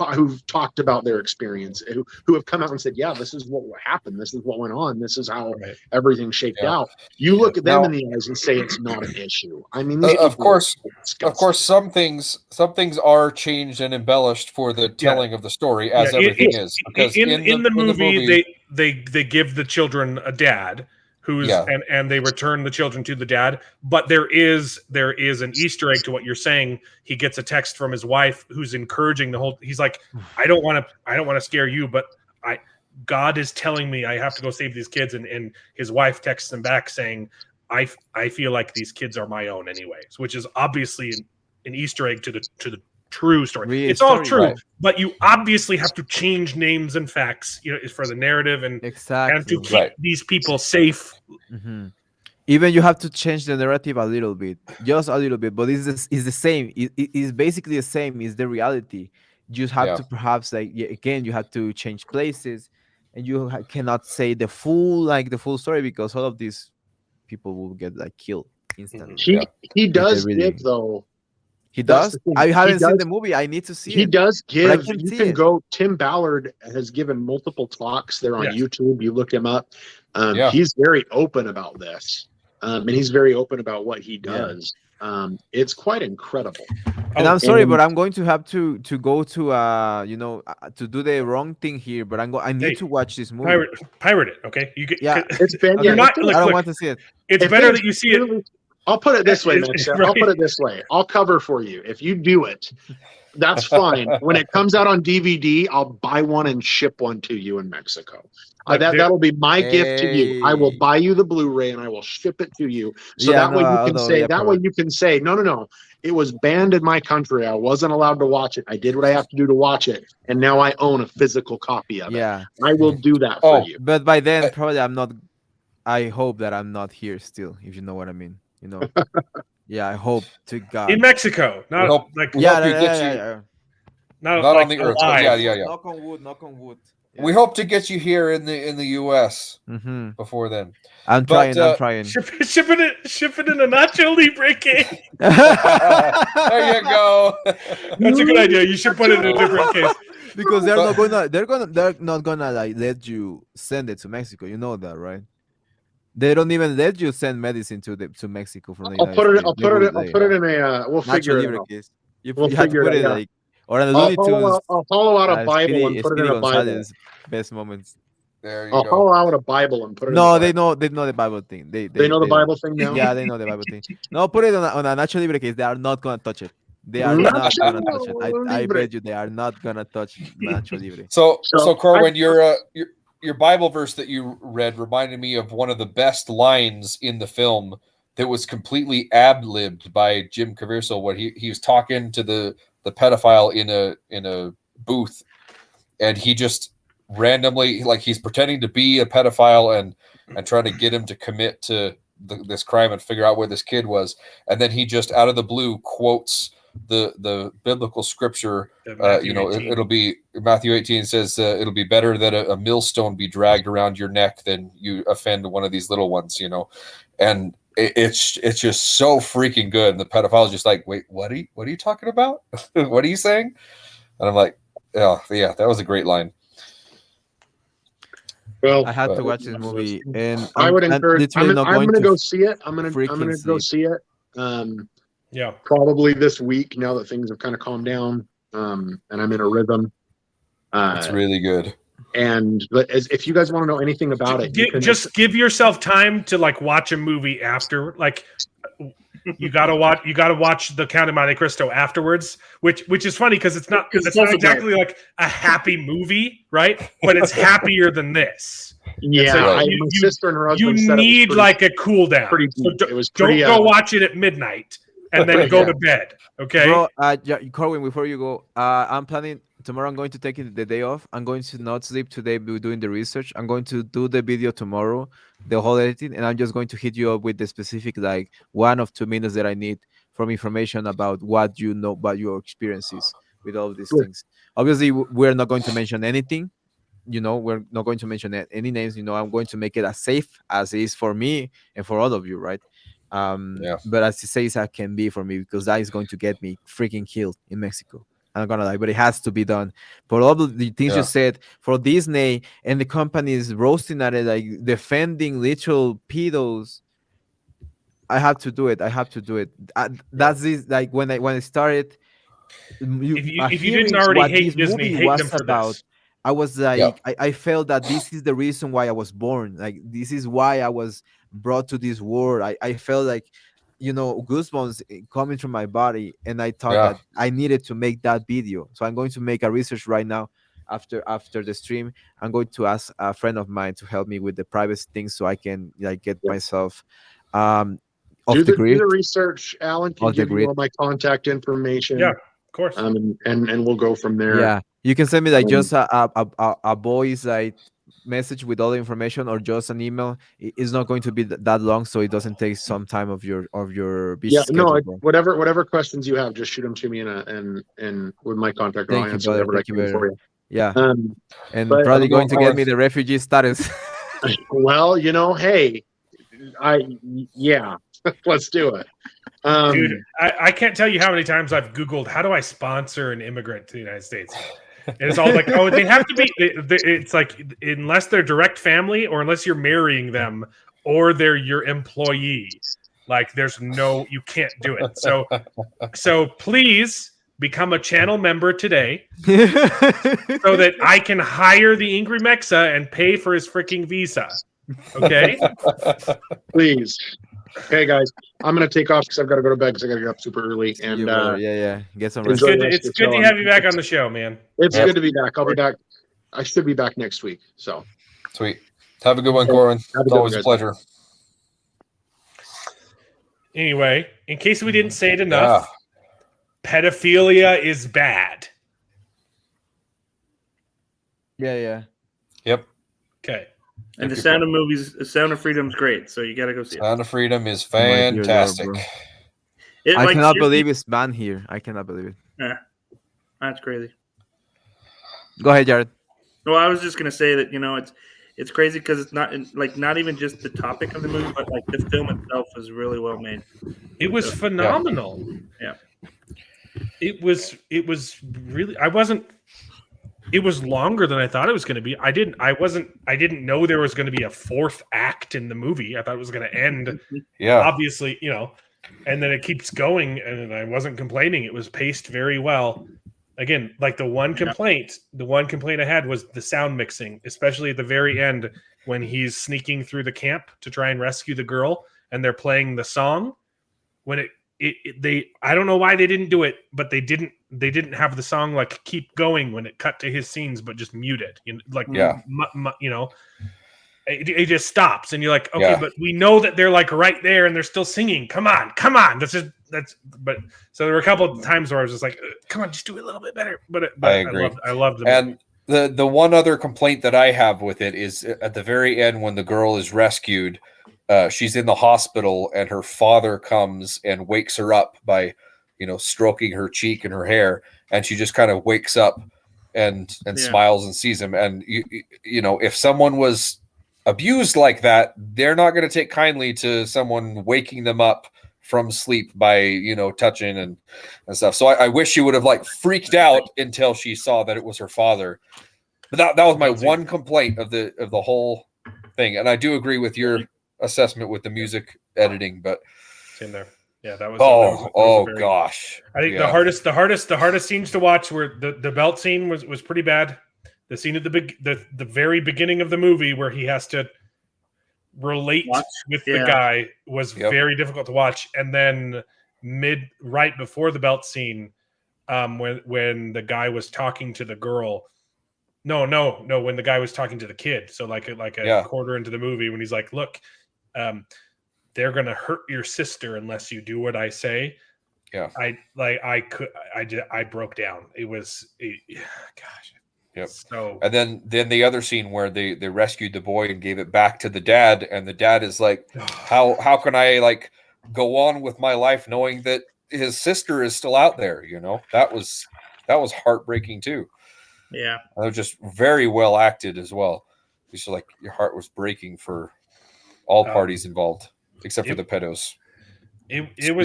talked about their experience, who have come out and said, yeah, this is what happened, this is what went on, this is how everything shaped out. You look at them in the eyes and say it's not an issue. I mean, of course, some things are changed and embellished for the telling of the story, as everything is. Because in the movie, they give the children a dad who's and they return the children to the dad. But there is an Easter egg to what you're saying. He gets a text from his wife who's encouraging the whole. He's like, I don't want to scare you, but God is telling me I have to go save these kids, and his wife texts him back saying, I feel like these kids are my own anyways, which is obviously an Easter egg to the true story. It's all true, but you obviously have to change names and facts, for the narrative and to keep these people safe. Mm-hmm. Even you have to change the narrative a little bit, just a little bit, but it's the same. It's basically the same. It's the reality. You just have to perhaps again, you have to change places, and you cannot say the full story, because all of these people will get killed instantly. He does give though. He does. I haven't seen the movie. I need to see it. He does give. You can go. Tim Ballard has given multiple talks. They're on YouTube. You look him up. He's very open about this, and he's very open about what he does. It's quite incredible. And I'm sorry, but I'm going to have to go to to do the wrong thing here. But I need to watch this movie. Pirate it, okay? It's been. Okay. I don't want to see it. It's better that you see it. I'll put it this way, Max. I'll put it this way. I'll cover for you. If you do it, that's fine. When it comes out on DVD, I'll buy one and ship one to you in Mexico. That'll be my gift to you. I will buy you the Blu-ray and I will ship it to you. So that way you can say, way you can say, no. It was banned in my country. I wasn't allowed to watch it. I did what I have to do to watch it. And now I own a physical copy of it. I will do that for you. But by then, probably I hope that I'm not here still, if you know what I mean. I hope to God. In Mexico, not not on the earth. Knock on wood. Yeah. We hope to get you here in the U.S. Before then. I'm trying. Shipping it in a Nacho Libre case. There you go. That's a good idea. You should put it in a different case. Because they're not gonna let you send it to Mexico. You know that, right? They don't even let you send medicine to Mexico from the United States. I'll put it in a. We'll figure it out. Case. You have to put it or in a Looney Tunes. I'll hollow out a Bible and put it in a Bible. Best moments. There you go. I'll hollow out a Bible and put it. No, they know the Bible thing. They know the Bible thing now. Yeah, they know the Bible thing. No, put it on a Nacho Libre case. They are not gonna touch it. They are not gonna touch it. I bet you they are not gonna touch Nacho Libre. So Corwin, your Bible verse that you read reminded me of one of the best lines in the film that was completely ad-libbed by Jim Caviezel when he was talking to the pedophile in a booth, and he just randomly, he's pretending to be a pedophile and trying to get him to commit to this crime and figure out where this kid was, and then he just out of the blue quotes the biblical scripture. It'll be Matthew 18 says it'll be better that a millstone be dragged around your neck than you offend one of these little ones, and it's just so freaking good. And the pedophile is just like, wait, what are you talking about? What are you saying? And I'm like, oh yeah, that was a great line. Well, I had to watch this movie, and I would encourage. I'm going to go see it. I'm going to go see it. Probably this week, now that things have kind of calmed down, and I'm in a rhythm. It's really good. But if you guys want to know anything about it, give yourself time to watch a movie after. You gotta watch the Count of Monte Cristo afterwards, which is funny because it's not exactly like a happy movie, right? But it's happier than this. Yeah, so my sister and her husband you need a cool down. It was pretty. Don't go watch it at midnight and then go to bed. Okay, bro. Corwin, before you go, I'm planning. tomorrow I'm going to take the day off. I'm going to not sleep today, be doing the research. I'm going to do the video tomorrow, the whole editing, and I'm just going to hit you up with the specific, like 1 or 2 minutes that I need from information about what you know about your experiences with all of these Good. things. Obviously, we're not going to mention anything. We're not going to mention any names. I'm going to make it as safe as it is for me and for all of you, right? Yeah. But as safe as it can be for me, because that is going to get me freaking killed in Mexico. I'm not gonna lie, but it has to be done. For all of the things you Yeah. said, for Disney and the companies roasting at it, like defending literal pedos, I have to do it. I have to do it. That's this, like when I started If you didn't hearing already what this hate Disney, movie hate them was for about, this. I was Yeah. like, I felt that this is the reason why I was born. Like, this is why I was brought to this world. I felt like, goosebumps coming through my body. And I thought Yeah. that I needed to make that video. So I'm going to make a research right now after the stream. I'm going to ask a friend of mine to help me with the privacy things so I can like get Yeah. myself um Do off the the grid. research. Alan can Off the give you grid. all my contact information. Yeah, of course. And we'll go from there. Yeah, you can send me like Um, just a voice like message with all the information, or just an email. It's not going to be that long, so it doesn't take some time of your busy Yeah, no, schedule, bro. whatever questions you have, just shoot them to me and with my contact, and I'll Thank you, answer brother. whatever I Thank you, can brother. for you. Yeah, and But Have probably a good going one, to get Corin. me the refugee status. well, hey, yeah, let's do it. Dude, I can't tell you how many times I've Googled how do I sponsor an immigrant to the United States. And it's all like, oh, they have to be. It's like unless they're direct family, or unless you're marrying them, or they're your employee. Like, you can't do it. So please become a channel member today, so that I can hire the Ingrid Mexa and pay for his freaking visa. Okay. Please. Okay, guys, I'm gonna take off because I've got to go to bed because I got to get up super early. See you, And brother. Yeah, get some It's rest. good. the rest It's of the good show. to have you back on the show, man. It's Yep. good to be back. I'll be back. I should be back next week. So Sweet. Have a good one, Corin. Have a It's good always one, a guys. pleasure. Anyway, in case we didn't say it enough, pedophilia is bad. Yeah. Yep. Okay. And the Sound of Movies, the Sound of Freedom is great, so you got to go see it. Sound of Freedom is My dear Lord, fantastic. bro. It, I like, cannot seriously- believe it's banned here. I cannot believe it. Yeah, that's crazy. Go ahead, Jared. Well, I was just gonna say that it's crazy because it's not even just the topic of the movie, but like the film itself is really well made. It was phenomenal. Yeah. It was really, it was longer than I thought it was going to be. I didn't know there was going to be a fourth act in the movie. I thought it was going to end, Yeah. obviously, and then it keeps going, and I wasn't complaining. It was paced very well. Again, like the one complaint I had was the sound mixing, especially at the very end when he's sneaking through the camp to try and rescue the girl, and they're playing the song. When I don't know why they didn't do it, but they didn't have the song like keep going when it cut to his scenes, but just mute it. It just stops, and you're like, okay, but we know that they're like right there, and they're still singing. Come on. But so there were a couple of times where I was just like, come on, just do it a little bit better. But I agree. I loved the And the one other complaint that I have with it is at the very end when the girl is rescued, she's in the hospital and her father comes and wakes her up by, stroking her cheek and her hair, and she just kind of wakes up and smiles and sees him. And if someone was abused like that, they're not going to take kindly to someone waking them up from sleep by touching and stuff. So I wish she would have like freaked out until she saw that it was her father. But that was my one complaint of the whole thing. And I do agree with your assessment with the music editing, but in there. Yeah, that was. Gosh! I think the hardest scenes to watch were the belt scene was pretty bad. The scene at the very beginning of the movie where he has to relate with the guy was very difficult to watch, and then right before the belt scene, when the guy was talking to the girl. No, when the guy was talking to the kid. So like a quarter into the movie when he's like, look, they're going to hurt your sister unless you do what I say. Yeah. I broke down. Gosh. Yep. So And then the other scene where they rescued the boy and gave it back to the dad, and the dad is like, how can I like go on with my life knowing that his sister is still out there? That was heartbreaking too. Yeah. That was just very well acted as well. It's like your heart was breaking for all parties involved, except for the pedos. It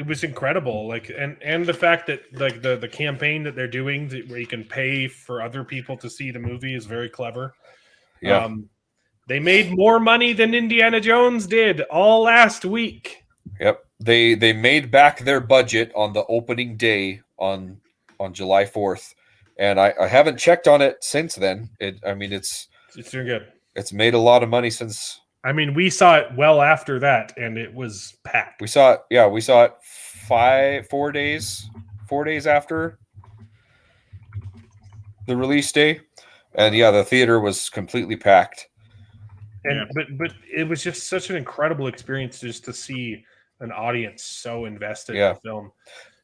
was incredible. Like and the fact that like the campaign that they're doing where you can pay for other people to see the movie is very clever. Yeah. They made more money than Indiana Jones did all last week. Yep. They made back their budget on the opening day on July 4th. And I haven't checked on it since then. It's doing good. It's made a lot of money since. I mean, we saw it well after that, and it was packed. We saw it 4 days after the release day, and the theater was completely packed. And but it was just such an incredible experience just to see an audience so invested in the film.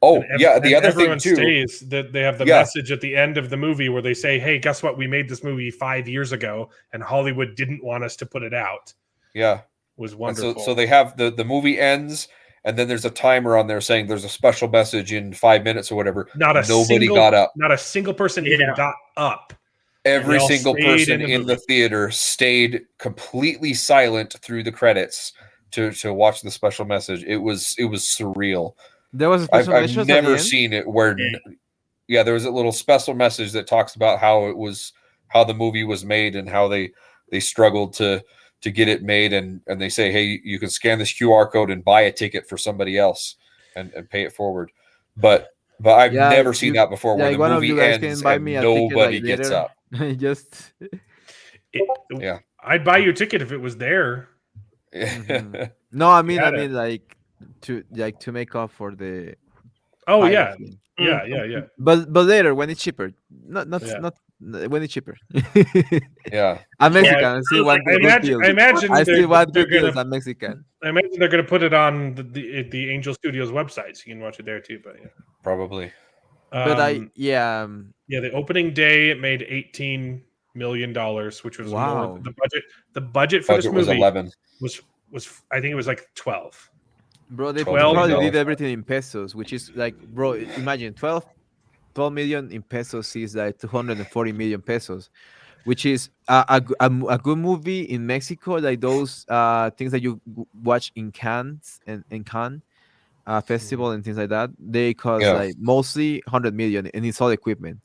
Oh, the other thing too, stays that they have the message at the end of the movie where they say, "Hey, guess what? We made this movie 5 years ago, and Hollywood didn't want us to put it out." Yeah, was wonderful. So they have the movie ends, and then there's a timer on there saying there's a special message in 5 minutes or whatever. Nobody got up. Not a single person even got up. Every single person in the theater stayed completely silent through the credits to watch the special message. It was surreal. There was a special message. I've never seen it where, there was a little special message that talks about how the movie was made and how they struggled to get it made, and they say, hey, you can scan this QR code and buy a ticket for somebody else and pay it forward. But I've never seen that before where the movie ends and nobody gets up. I'd buy you a ticket if it was there. Mm-hmm. No, I mean like to make up for the yeah. But later when it's cheaper, not when it's cheaper. I'm Mexican. I still want good deals. I'm Mexican. I imagine they're going to put it on the Angel Studios website, so you can watch it there too. But probably. But the opening day it made $18 million, which was more than the budget. The budget for this movie was 11. Was I think it was like 12. Bro, they probably did everything in pesos, which is like, bro, imagine 12 million in pesos is like 240 million pesos, which is a good movie in Mexico, like those things that you watch in Cannes and Cannes festival and things like that. They cost like mostly 100 million, and it's all equipment.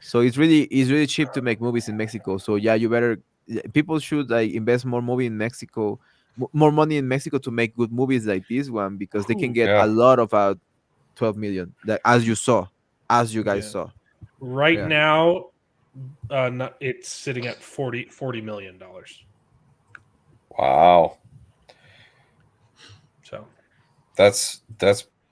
So it's really cheap to make movies in Mexico. So people should like invest more money in Mexico to make good movies like this one, because they can get a lot of 12 million, like as you guys saw. Right now, it's sitting at $40 million. Wow. So that's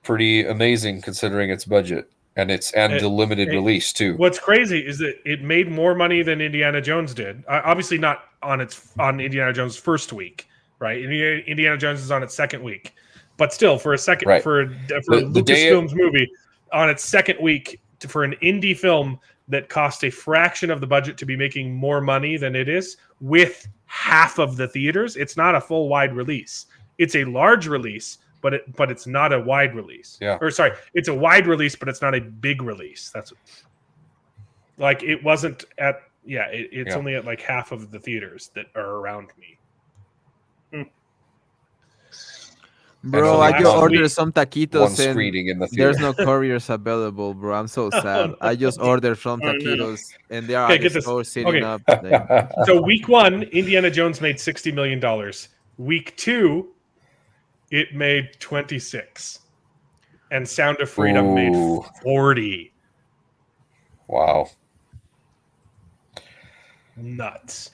pretty amazing considering its budget and the limited release too. What's crazy is that it made more money than Indiana Jones did. Obviously not on Indiana Jones' first week, right? Indiana Jones is on its second week, but still for a Lucasfilm's movie on its second week for an indie film that cost a fraction of the budget to be making more money than it is with half of the theaters. It's not a full wide release. It's a large release, but it's not a wide release. Yeah. Or sorry, it's a wide release, but it's not a big release. That's like it wasn't at it's only at like half of the theaters that are around me. Bro, I just ordered some taquitos screening in the theater. There's no couriers available, bro. I'm so sad. I just ordered some taquitos and they are at the store sitting up. So week 1, Indiana Jones made $60 million. Week 2, it made 26. And Sound of Freedom made 40. Wow. Nuts.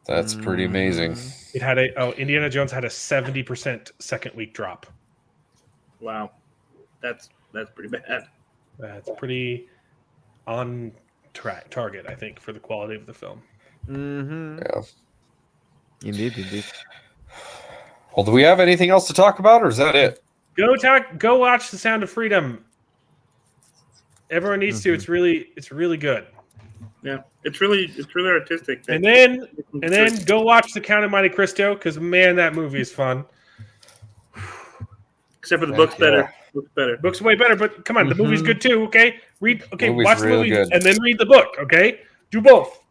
That's pretty amazing. It had Indiana Jones had a 70% second week drop. Wow. That's pretty bad. That's pretty on target, I think, for the quality of the film. Mm-hmm. Yeah. Indeed. Well, do we have anything else to talk about, or is that it? Go watch The Sound of Freedom. Everyone needs to. It's really good. Yeah, it's really artistic. And then go watch The Count of Monte Cristo because man, that movie is fun. Except for the book's better. Book's better. Book's way better, but come on, the movie's good too. Okay, watch the movie good. and then read the book. Okay, do both.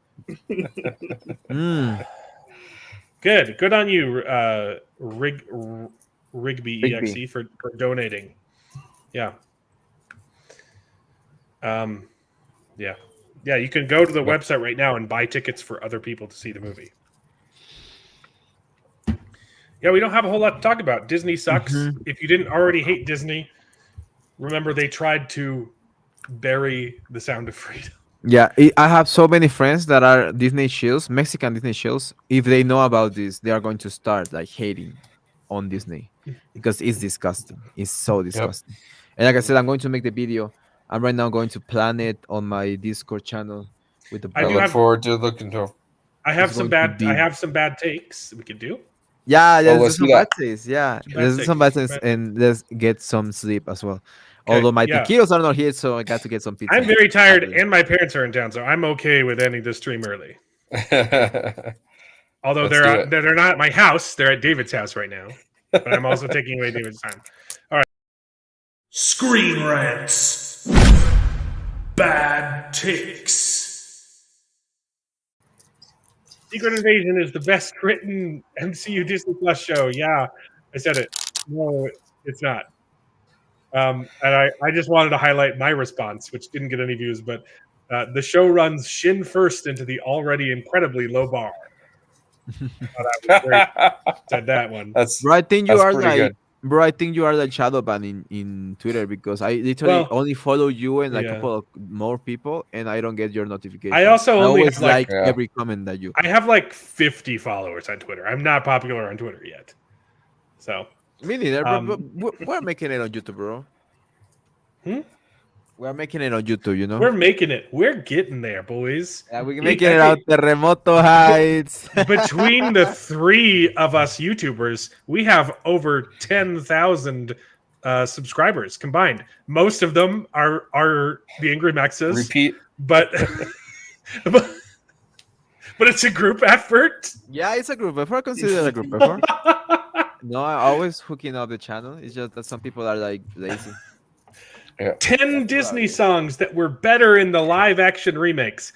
Good on you, Rigby EXE for donating. Yeah. Yeah. You can go to the website right now and buy tickets for other people to see the movie. Yeah, we don't have a whole lot to talk about. Disney sucks. If you didn't already hate Disney, remember they tried to bury The Sound of Freedom. Yeah, I have so many friends that are Disney shills, Mexican Disney shills. If they know about this, they are going to start like hating on Disney because it's disgusting. It's so disgusting. And like I said, I'm going to make the video. I'm right now going to plan it on my Discord channel with the. I look forward to looking to. I have some bad takes we could do. Yeah, there's some bad takes. Yeah, there's some bad takes, and let's get some sleep as well. Okay, although my taquitos are not here, so I got to get some pizza. I'm very tired, and my parents are in town, so I'm okay with ending the stream early. Although they're not at my house, they're at David's house right now. But I'm also taking away David's time. All right. Screen rants. Bad takes. Secret Invasion is the best written MCU Disney Plus show. Yeah, I said it. No, it's not. And I just wanted to highlight my response, which didn't get any views, but the show runs shin first into the already incredibly low bar. Said that one. Bro, I think you are like, bro, I think you are the shadow ban in Twitter because I literally only follow you and like a couple of more people, and I don't get your notifications. I also always like every comment that you. I have like 50 followers on Twitter. I'm not popular on Twitter yet, so. Me neither, but we're making it on YouTube, bro. We're making it on YouTube, you know? We're making it. We're getting there, boys. Yeah, we're making it out Terremoto Heights. Between the three of us YouTubers, we have over 10,000 subscribers combined. Most of them are the Angry Maxes. Repeat. But it's a group effort. Yeah, it's a group effort. I consider it a group effort. No, I'm always hooking up the channel. It's just that some people are like lazy. 10 Disney songs that were better in the live action remakes.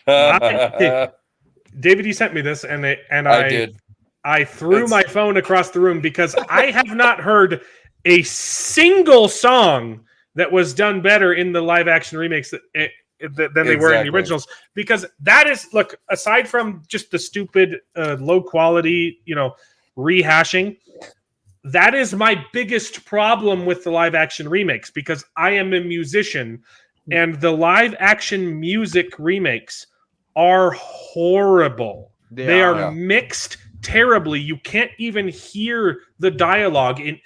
David, you sent me this, and I did. I threw my phone across the room because I have not heard a single song that was done better in the live action remakes than they were in the originals. Because that is, look, aside from just the stupid, low quality, rehashing, that is my biggest problem with the live action remakes because I am a musician and the live action music remakes are horrible. They are mixed terribly. You can't even hear the dialogue in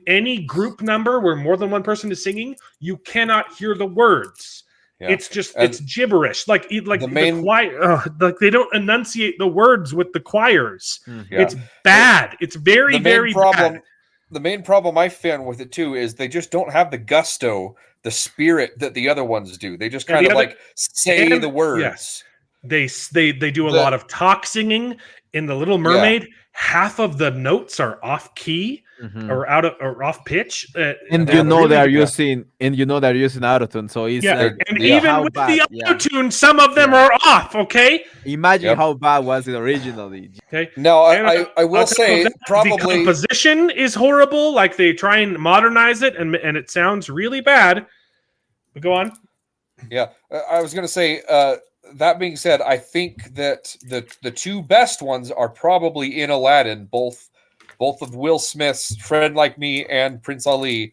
any group number where more than one person is singing. You cannot hear the words. Yeah. It's just it's gibberish. Like the choir, like they don't enunciate the words with the choirs. Yeah. It's bad. It's very bad. The main problem I found with it too is they just don't have the gusto, the spirit that the other ones do. They just kind of say the words. Yeah. They do a lot of talk singing in The Little Mermaid. Yeah. Half of the notes are off key or off pitch, and you know they're using autotune. So it's and even with the autotune, some of them are off. Okay, imagine how bad was it originally. Okay, no, I will say probably the composition is horrible. Like they try and modernize it, and it sounds really bad. But go on. Yeah, I was going to say. That being said, I think that the two best ones are probably in Aladdin, both of Will Smith's Friend Like Me and Prince Ali.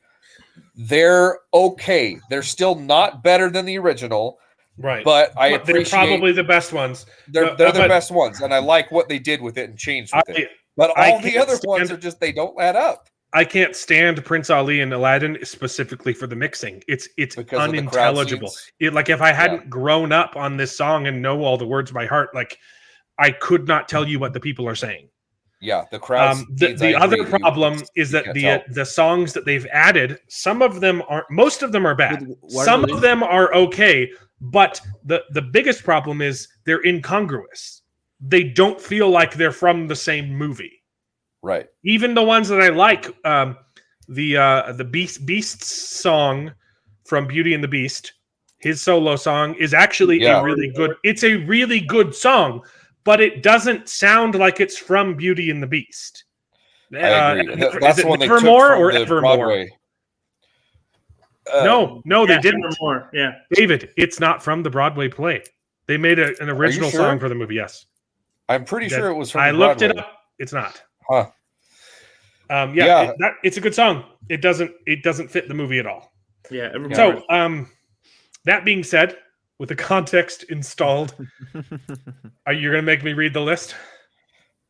They're okay. They're still not better than the original, right? But they're probably the best ones. They're the best ones, and I like what they did with it and changed with it. But all the other ones are just they don't add up. I can't stand Prince Ali and Aladdin specifically for the mixing. It's unintelligible. Like if I hadn't grown up on this song and know all the words by heart, like I could not tell you what the people are saying. Yeah, the crowd. The other problem is that the songs that they've added, some of them are, most of them are bad. Some of them are okay, but the biggest problem is they're incongruous. They don't feel like they're from the same movie. Right. Even the ones that I like, the Beast's song from Beauty and the Beast, his solo song is actually a really good. It's a really good song. But it doesn't sound like it's from Beauty and the Beast. I agree. That's one they took from or the Evermore? No, they didn't. Evermore. Yeah, David, it's not from the Broadway play. They made an original song for the movie. Yes, I'm pretty sure it was from. I looked it up. It's not. Huh? It's a good song. It doesn't fit the movie at all. Yeah. Evermore. So, that being said, with the context installed, are you going to make me read the list?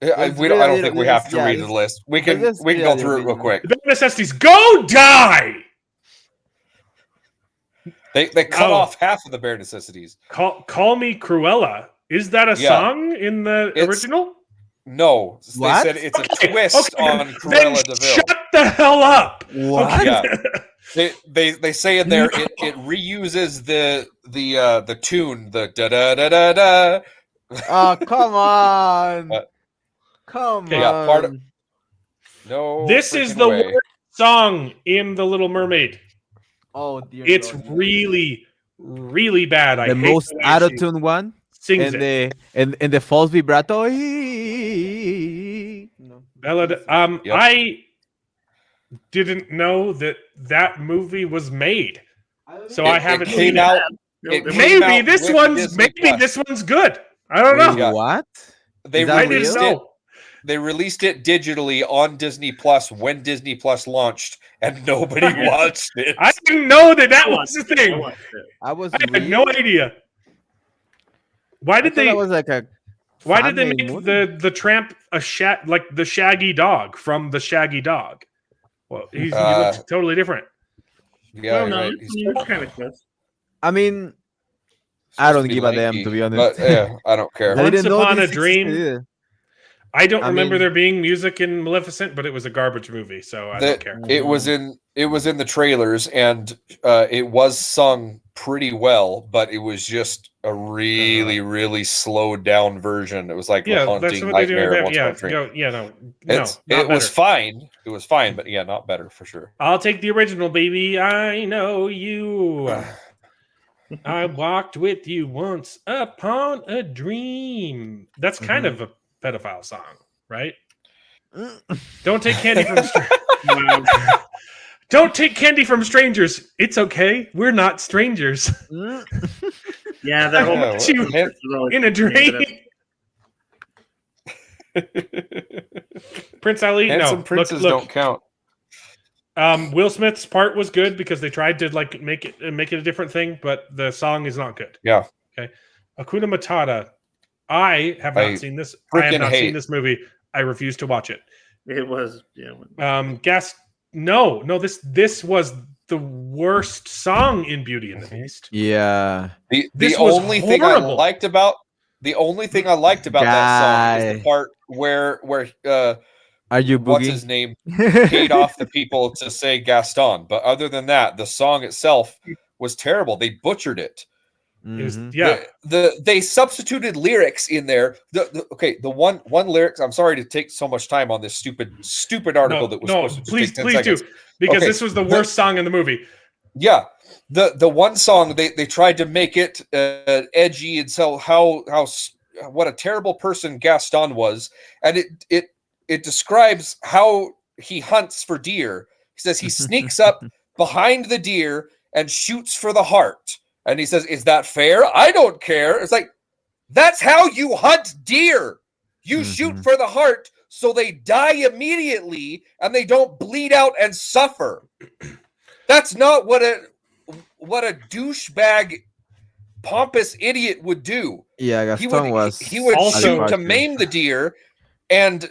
I don't think we have to read the list. We can go through it real quick. The bare necessities, go die! They cut off half of the bare necessities. Call Me Cruella. Is that a song in the original? No. What? They said it's a twist on Cruella de Vil. Shut the hell up! What? Yeah. They say in there it reuses the tune, the da da da da da. Oh, come on. Come on. Yeah, part of, no. This is the worst song in The Little Mermaid. Oh dear. It's really, really bad. The most auto-tune one. Sings and the false vibrato. Bella, I didn't know that movie was made, so I haven't seen it. Maybe this one's good. I don't know. Yeah. What? I didn't know. They released it digitally on Disney Plus when Disney Plus launched, and nobody watched it. I didn't know that was the thing. I had no idea. Why did they? Was like a. Why did they make the tramp like the Shaggy Dog from the Shaggy Dog? Well, he looks totally different. Yeah, right. He's kind of close. I mean, I don't give a damn, to be honest. But, yeah, I don't care. Once Upon a Dream. I don't remember there being music in Maleficent, but it was a garbage movie, so I don't care. It was in the trailers, and it was sung pretty well, but it was just a really, really slowed down version. It was like a haunting nightmare. It was fine. It was fine, but not better for sure. I'll take the original, baby. I know you. I walked with you once upon a dream. That's kind of a pedophile song, right? Don't take candy from strangers. Don't take candy from strangers. It's okay. We're not strangers. Yeah, that whole in a dream. Prince Ali. Handsome princes don't count. Will Smith's part was good because they tried to like make it a different thing, but the song is not good. Yeah. Okay. Hakuna Matata. I have not seen this. I have not seen this movie. I refuse to watch it. It was This was the worst song in Beauty and the Beast. Yeah. The only thing I liked about that song is the part where Are you what's Boogie? his name paid off the people to say Gaston, but other than that, the song itself was terrible. They butchered it. They substituted lyrics in there. The one lyrics. I'm sorry to take so much time on this stupid article that was supposed to take 10 seconds. Do because this was the worst song in the movie. Yeah, the one song they tried to make it edgy and so what a terrible person Gaston was, and it describes how he hunts for deer. He says he sneaks up behind the deer and shoots for the heart. And he says, is that fair? I don't care. It's like, that's how you hunt deer. You shoot for the heart so they die immediately and they don't bleed out and suffer. That's not what a douchebag, pompous idiot would do. Yeah, Gaston he would shoot to maim the deer and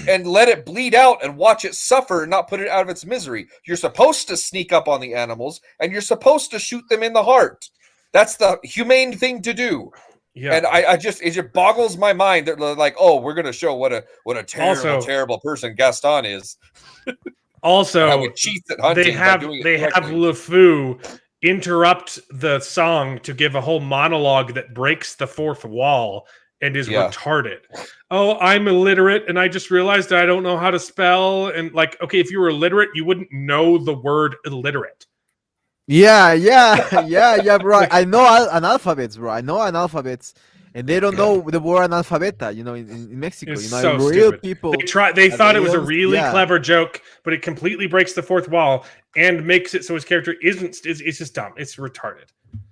let it bleed out and watch it suffer and not put it out of its misery. You're supposed to sneak up on the animals and you're supposed to shoot them in the heart. That's the humane thing to do. Yeah. And I just it just boggles my mind that like, oh, we're gonna show what a terrible person Gaston is. Also, how he cheats at hunting by doing it have correctly. LeFou interrupt the song to give a whole monologue that breaks the fourth wall and is retarded. Oh, I'm illiterate and I just realized I don't know how to spell. And like, okay, if you were illiterate, you wouldn't know the word illiterate. Yeah, bro. I know analphabets, bro. I know analphabets, and they don't know the word analfabeta. You know, in Mexico, It's you so know, real stupid. people. They thought it was a really yeah. clever joke, but it completely breaks the fourth wall and makes it so his character isn't. It's just dumb. It's retarded.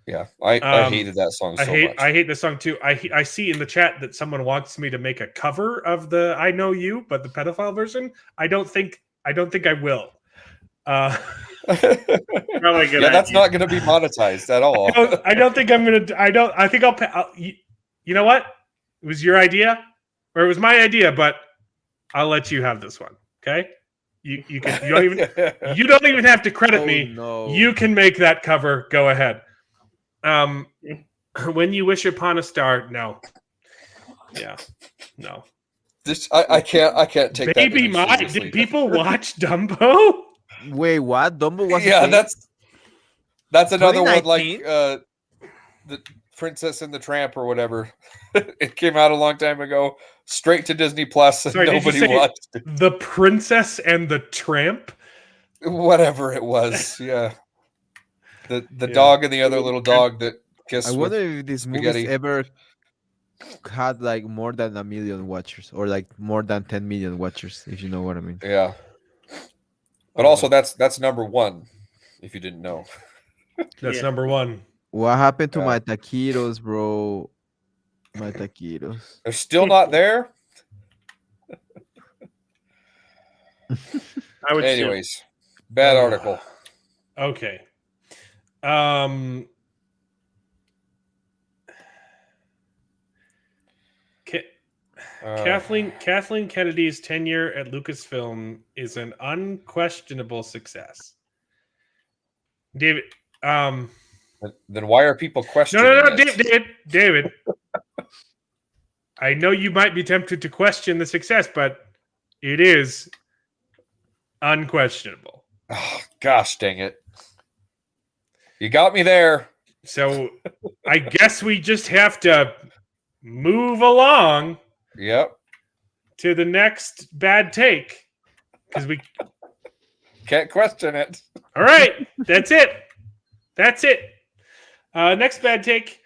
Yeah, I hated that song so much. I hate the song too. I see in the chat that someone wants me to make a cover of the "I Know You," but the pedophile version. I don't think I will. Probably a good Yeah, that's idea. not going to be monetized at all. I don't think I'm gonna. I think I'll. You know what? It was your idea, or it was my idea, but I'll let you have this one. Okay? You can. You don't even have to credit me. No. You can make that cover. Go ahead. When you wish upon a star. No. Yeah. No. This I can't take Baby that. My. Did people watch Dumbo? Wait, what? Dumbo was Yeah, that's another one like 2019? The Princess and the Tramp or whatever. It came out a long time ago, straight to Disney Plus, and Sorry, did you nobody say watched it. The Princess and the Tramp? Whatever it was, yeah. The Yeah. dog and the other little dog that kissed. I with wonder if these spaghetti. movies ever had like more than 1 million watchers, or like more than 10 million watchers, if you know what I mean. Yeah. But also that's number one, if you didn't know. That's number one. What happened to my taquitos, bro? My taquitos. They're still not there. I would. Anyways, bad article. Okay. Kathleen Kennedy's tenure at Lucasfilm is an unquestionable success. David, Then why are people questioning? No, this? David. I know you might be tempted to question the success, but it is unquestionable. Oh, gosh dang it. You got me there. So I guess we just have to move along. Yep. To the next bad take. Because we can't question it. All right. That's it. Next bad take.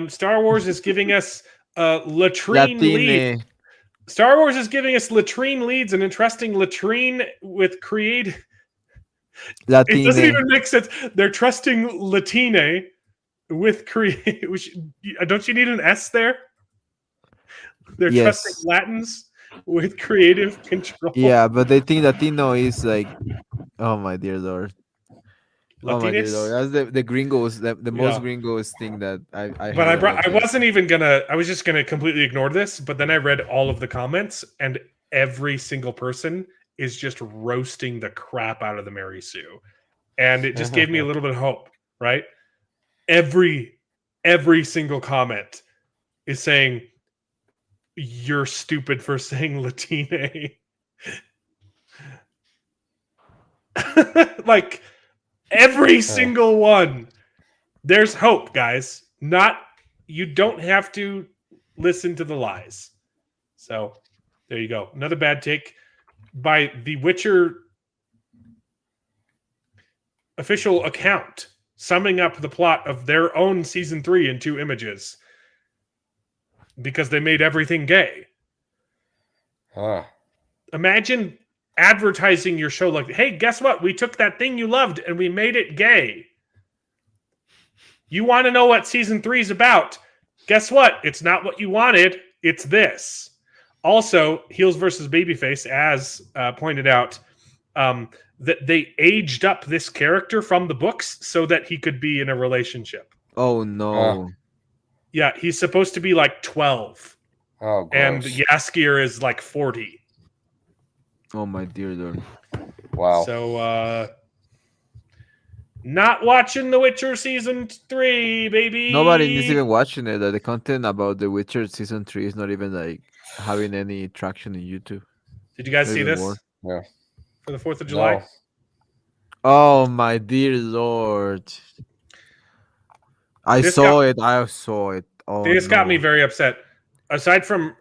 Star Wars is giving us latrine lead. Star Wars is giving us latrine leads and entrusting latrine with create. It doesn't even make sense. They're trusting Latine with create. Don't you need an S there? They're trusting Latins with creative control. Yeah, but they think Latino is like, oh my dear Lord. Latinx? Oh my dear Lord. That's the gringos, the most gringos thing that I I was just gonna completely ignore this, but then I read all of the comments and every single person is just roasting the crap out of the Mary Sue. And it just gave me a little bit of hope, right? Every single comment is saying you're stupid for saying Latine. Like every single one. There's hope, guys. You don't have to listen to the lies. So there you go. Another bad take by the Witcher official account, summing up the plot of their own season 3 in 2 images. Because they made everything gay. Imagine advertising your show like, hey, guess what? We took that thing you loved and we made it gay. You want to know what season 3 is about? Guess what? It's not what you wanted. It's this. Also, Heels versus Babyface, as pointed out, that they aged up this character from the books so that he could be in a relationship. Oh, no. Yeah, he's supposed to be like 12. Oh, gross. And Yaskier is like 40. Oh, my dear Lord. Wow. So, Not watching The Witcher season 3, baby. Nobody is even watching it. The content about The Witcher season 3 is not even like having any traction in YouTube. Did you guys Not see even this more. Yeah. for the 4th of July? No. Oh my dear lord! I This saw it. I saw it. Oh This got me no. very upset. Aside from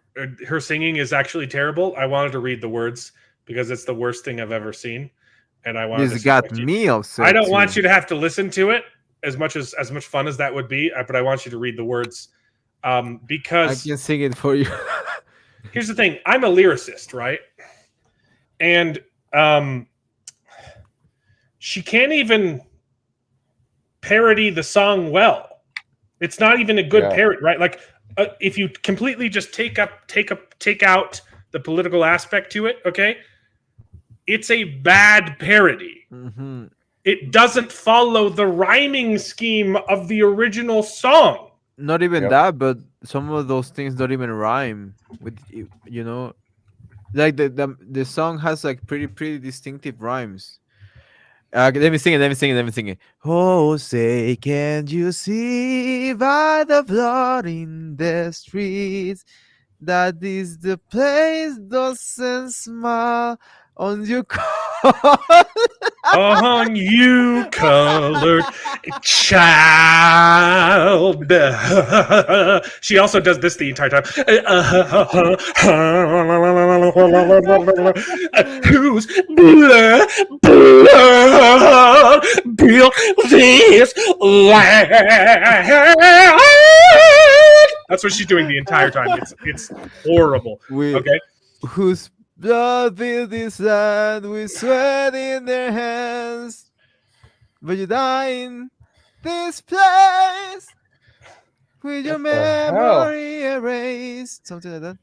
her singing is actually terrible, I wanted to read the words because it's the worst thing I've ever seen, and I wanted This to got subject you. me upset. I don't want too. you to have to listen to it as much fun as that would be, but I want you to read the words I because can sing it for you. here's the thing: I'm a lyricist, right? And she can't even parody the song well. It's not even a good Yeah. parody, right? Like if you completely just take out the political aspect to it, okay? It's a bad parody. Mm-hmm. It doesn't follow the rhyming scheme of the original song. Not even Yep. that, but some of those things don't even rhyme with like the song has like pretty distinctive rhymes. Let me sing it. Oh, say, can't you see by the blood in the streets that is the place doesn't smile on you? On you, colored child. She also does this the entire time. Whose blood built this land? That's what she's doing the entire time. It's horrible. Okay. Whose blood filled this land with sweat in their hands, but you die in this place with your What the hell? memory erased. Something like that.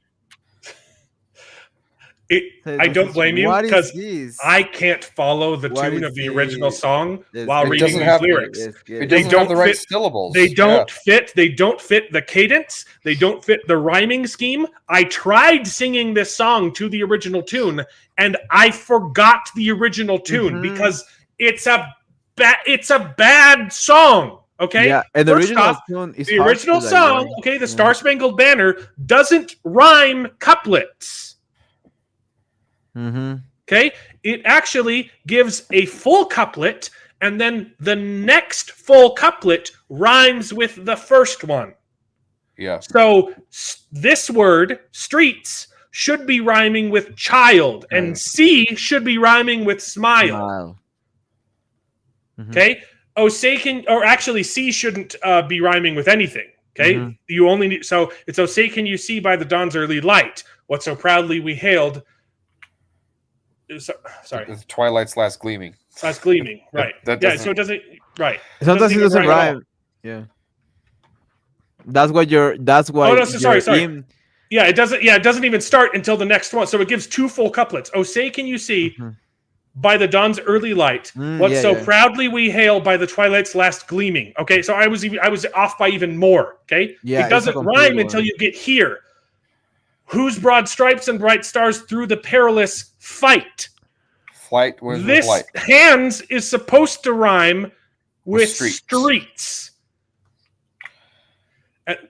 I don't blame you What is because this? I can't follow the What tune is of the original this? song Let's while get reading doesn't these have- lyrics. Let's get It They doesn't have don't the right fit- syllables. They don't Yeah. fit. They don't fit the cadence. They don't fit the rhyming scheme. I tried singing this song to the original tune, and I forgot the original tune Mhm. because it's a bad song. Okay. Yeah, and the First original off, tune is the hard original to, like, song, learn. okay, the Yeah. Star Spangled Banner doesn't rhyme couplets. Mm-hmm. Okay, it actually gives a full couplet, and then the next full couplet rhymes with the first one. Yeah. So this word, streets, should be rhyming with child, and C should be rhyming with smile. Smile. Mhm. Okay, actually C shouldn't be rhyming with anything. Okay, Mhm. you only need, so it's "Oh say can you see by the dawn's early light what so proudly we hailed." Sorry, The twilight's last gleaming. last gleaming, right? That Yeah, doesn't- so it doesn't, right? Sometimes it doesn't even rhyme at all. rhyme. Yeah. That's why Oh no, so sorry. in- Yeah, it doesn't. Yeah, it doesn't even start until the next one. So it gives two full couplets. "Oh, say can you see Mhm. by the dawn's early light what yeah, so yeah. proudly we hail by the twilight's last gleaming." Okay, so I was off by even more. Okay, Yeah, it's it a doesn't complete rhyme one. until you get here. "Whose broad stripes and bright stars through the perilous fight." Flight wins with This light. hands is supposed to rhyme with streets. streets.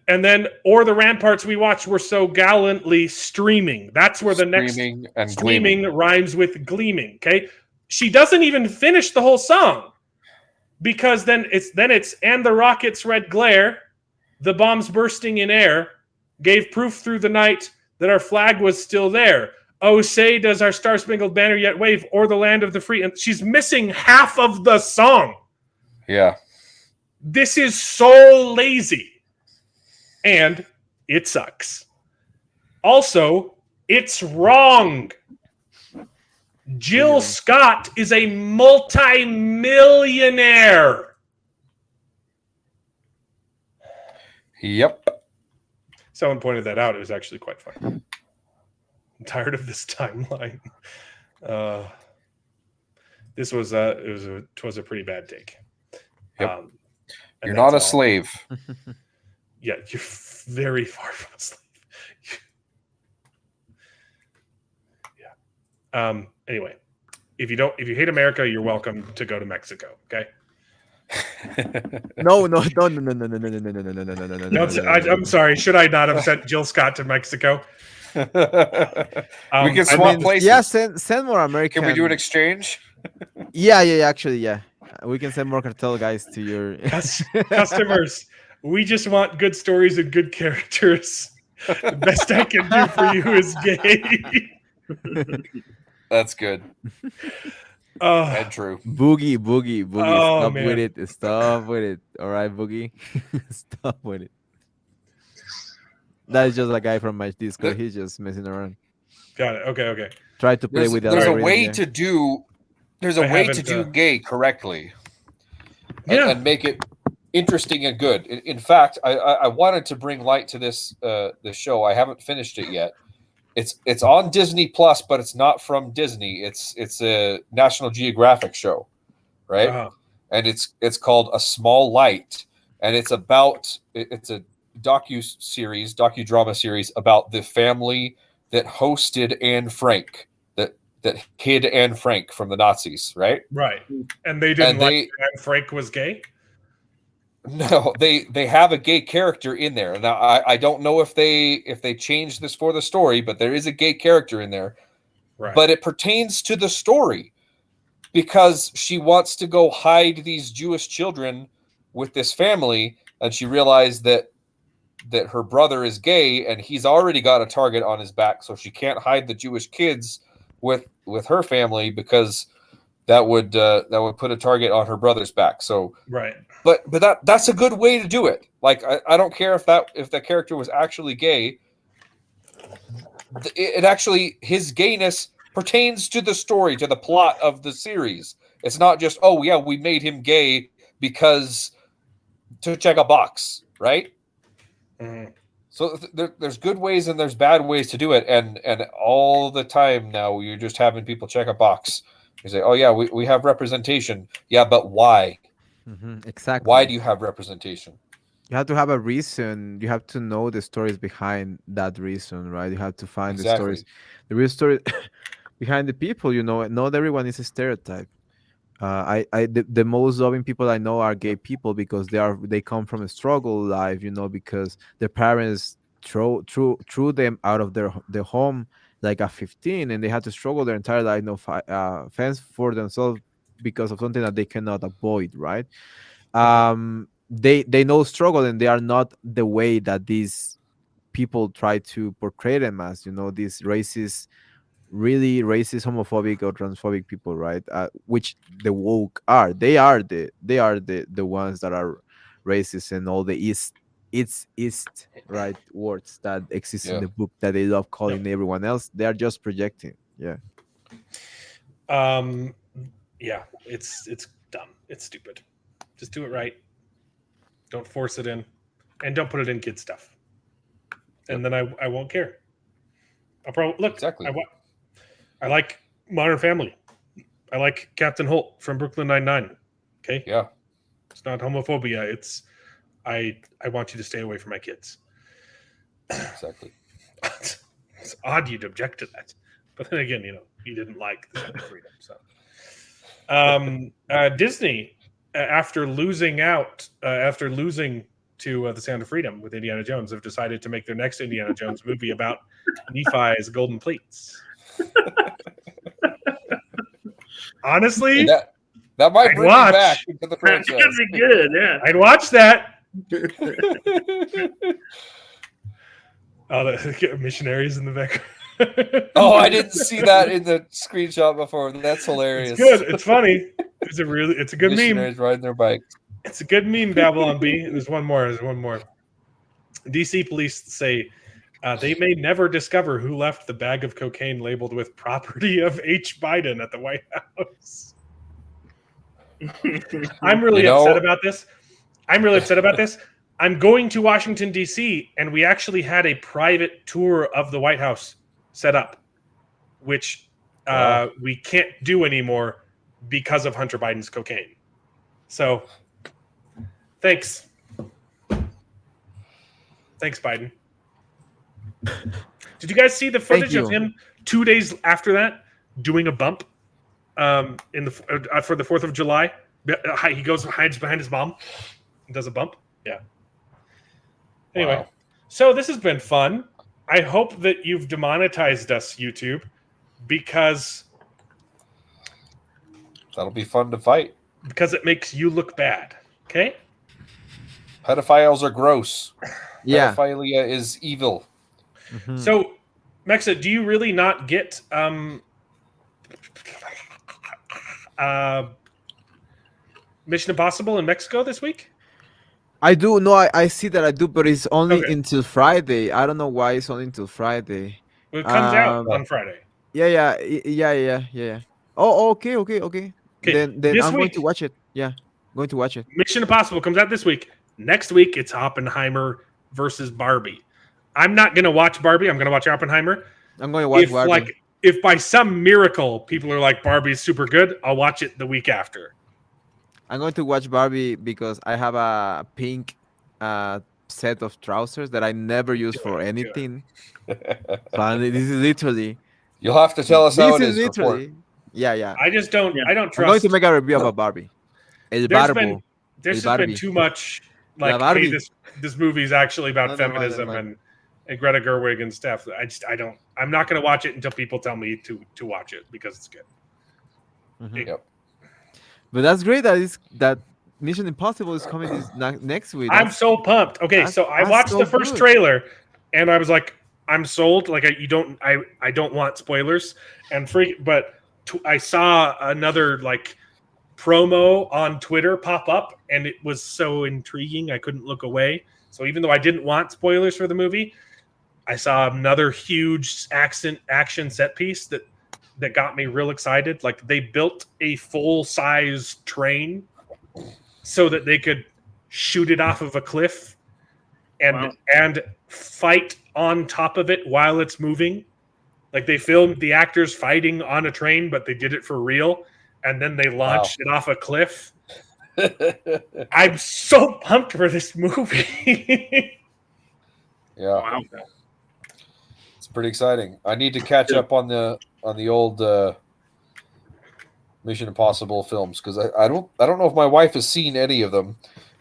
And then, "O'er the ramparts we watched were so gallantly streaming." That's where the next Streaming and streaming gleaming. rhymes with gleaming. Okay, she doesn't even finish the whole song because then it's "And the rocket's red glare, the bombs bursting in air, gave proof through the night that our flag was still there. Oh, say does our star-spangled banner yet wave o'er the land of the free." And she's missing half of the song. Yeah. This is so lazy. And it sucks. Also, it's wrong. Jill Scott is a multi-millionaire. Yep. Someone pointed that out. It was actually quite funny. I'm tired of this timeline. This was it was a pretty bad take. Yep. And You're not a that's all. slave. Yeah, you're very far from a slave. Yeah. Anyway, if you hate America, you're welcome to go to Mexico. Okay. No, no, no, no, no, no, no, no, no, no, no, no, no, no, no, no, no, no, I'm sorry. Should I not have sent Jill Scott to Mexico? We Um, can I swap mean, places. Yeah, send more American. Can we do an exchange? Yeah, actually, yeah. We can send more cartel guys to your Customers, we just want good stories and good characters. The best I can do for you is gay. That's good Oh, and true. Boogie. Oh, Stop man. with it. Stop with it. All right, Boogie. Stop with it. That's just a guy from my Discord. He's just messing around. got it. Okay. Try to play with the There's a algorithm, way yeah. to do. There's a I way to haven't, do gay correctly. Yeah. And make it interesting and good. In fact, I wanted to bring light to this show. I haven't finished it yet. It's on Disney Plus, but it's not from Disney. It's a National Geographic show, right? Uh-huh. And it's called A Small Light, and it's a docudrama series about the family that hosted Anne Frank, that hid Anne Frank from the Nazis, right? Right. And they didn't like that Frank was gay? No, they have a gay character in there. Now I don't know if they changed this for the story, but there is a gay character in there. Right. But it pertains to the story because she wants to go hide these Jewish children with this family, and she realized that her brother is gay and he's already got a target on his back, so she can't hide the Jewish kids with her family because that would put a target on her brother's back. So right. But that's a good way to do it. Like I don't care if the character was actually gay. It actually, his gayness pertains to the story, to the plot of the series. It's not just, oh yeah, we made him gay because to check a box, right? Mm-hmm. So there's good ways and there's bad ways to do it, and all the time now you're just having people check a box. You say, oh yeah, we have representation. Yeah, but why? Exactly. Why do you have representation? You have to have a reason. You have to know the stories behind that reason, right? You have to find the stories, the real story behind the people. Not everyone is a stereotype. The most loving people I know are gay people because they come from a struggle life, because their parents threw them out of their home like at 15, and they had to struggle their entire life, fence for themselves because of something that they cannot avoid, right? They know struggle, and they are not the way that these people try to portray them as, these racist, really racist, homophobic, or transphobic people, right? Which the woke are. They are the ones that are racist, and all the east right words that exist in the book that they love calling everyone else. They are just projecting. Yeah. Yeah, it's dumb. It's stupid. Just do it right. Don't force it in, and don't put it in kid stuff. And then I won't care. I'll probably look. Exactly. I like Modern Family. I like Captain Holt from Brooklyn Nine-Nine. Okay. Yeah. It's not homophobia. It's I want you to stay away from my kids. Exactly. It's odd you'd object to that, but then again, you didn't like the Sound of Freedom. So, Disney, after losing to the Sound of Freedom with Indiana Jones, have decided to make their next Indiana Jones movie about Nephi's golden pleats. Honestly, that might bring you back into the That's franchise. gonna be good, yeah. I'd watch that. Oh, the missionaries in the background. Oh, I didn't see that in the screenshot before. That's hilarious. It's good. It's funny. It's a good meme. Missionaries riding their bikes. It's a good meme, Babylon B. There's one more. DC police say they may never discover who left the bag of cocaine labeled with property of H. Biden at the White House. I'm really upset about this. I'm going to Washington, D.C., and we actually had a private tour of the White House set up, which we can't do anymore because of Hunter Biden's cocaine. So, thanks. Thanks, Biden. Did you guys see the footage of him 2 days after that doing a bump for the 4th of July He hides behind his mom and does a bump. Yeah. Anyway, Wow. so this has been fun. I hope that you've demonetized us, YouTube, because That'll be fun to fight. it makes you look bad. Okay? Pedophiles are gross. Yeah. Pedophilia is evil. Mhm. So, Mexa, do you really not get Mission Impossible in Mexico this week? I do. No, I see that I do, but it's only Okay. until Friday. I don't know why it's only until Friday. Well, it comes out Um, on Friday. yeah. Oh, okay. Okay, Then this I'm going week, to watch it. Yeah, going to watch it. Mission Impossible comes out this week. Next week, it's Oppenheimer versus Barbie. I'm not gonna watch Barbie. I'm gonna watch Oppenheimer. I'm going to watch If Barbie. if by some miracle people are like Barbie's super good, I'll watch it the week after. I'm going to watch Barbie because I have a pink set of trousers that I never use for Do it. anything. But this is literally. You'll have to tell us how This it is is. Report. literally. Yeah. I just don't. Yeah. I don't I'm going trust. to make a review about Barbie. El There's Barbo. been there's El just been Barbie. too much La like, hey, Barbie. this movie's actually about No, never mind, feminism never mind. and Greta Gerwig and stuff. I don't. I'm not going to watch it until people tell me to watch it because it's good. Mhm. Yep. But that's great that Mission Impossible is coming next week. I'm so pumped. Okay, that's- so I that's watched so the first good. trailer and I was like, I'm sold. Like I don't want spoilers and but I saw another like promo on Twitter pop up and it was so intriguing I couldn't look away. So even though I didn't want spoilers for the movie, I saw another huge action set piece that got me real excited. Like they built a full-size train so that they could shoot it off of a cliff and fight on top of it while it's moving. Like they filmed the actors fighting on a train, but they did it for real, and then they launched it off a cliff. I'm so pumped for this movie. Yeah, Wow. it's pretty exciting. I need to catch up on the old Mission Impossible films because I don't know if my wife has seen any of them,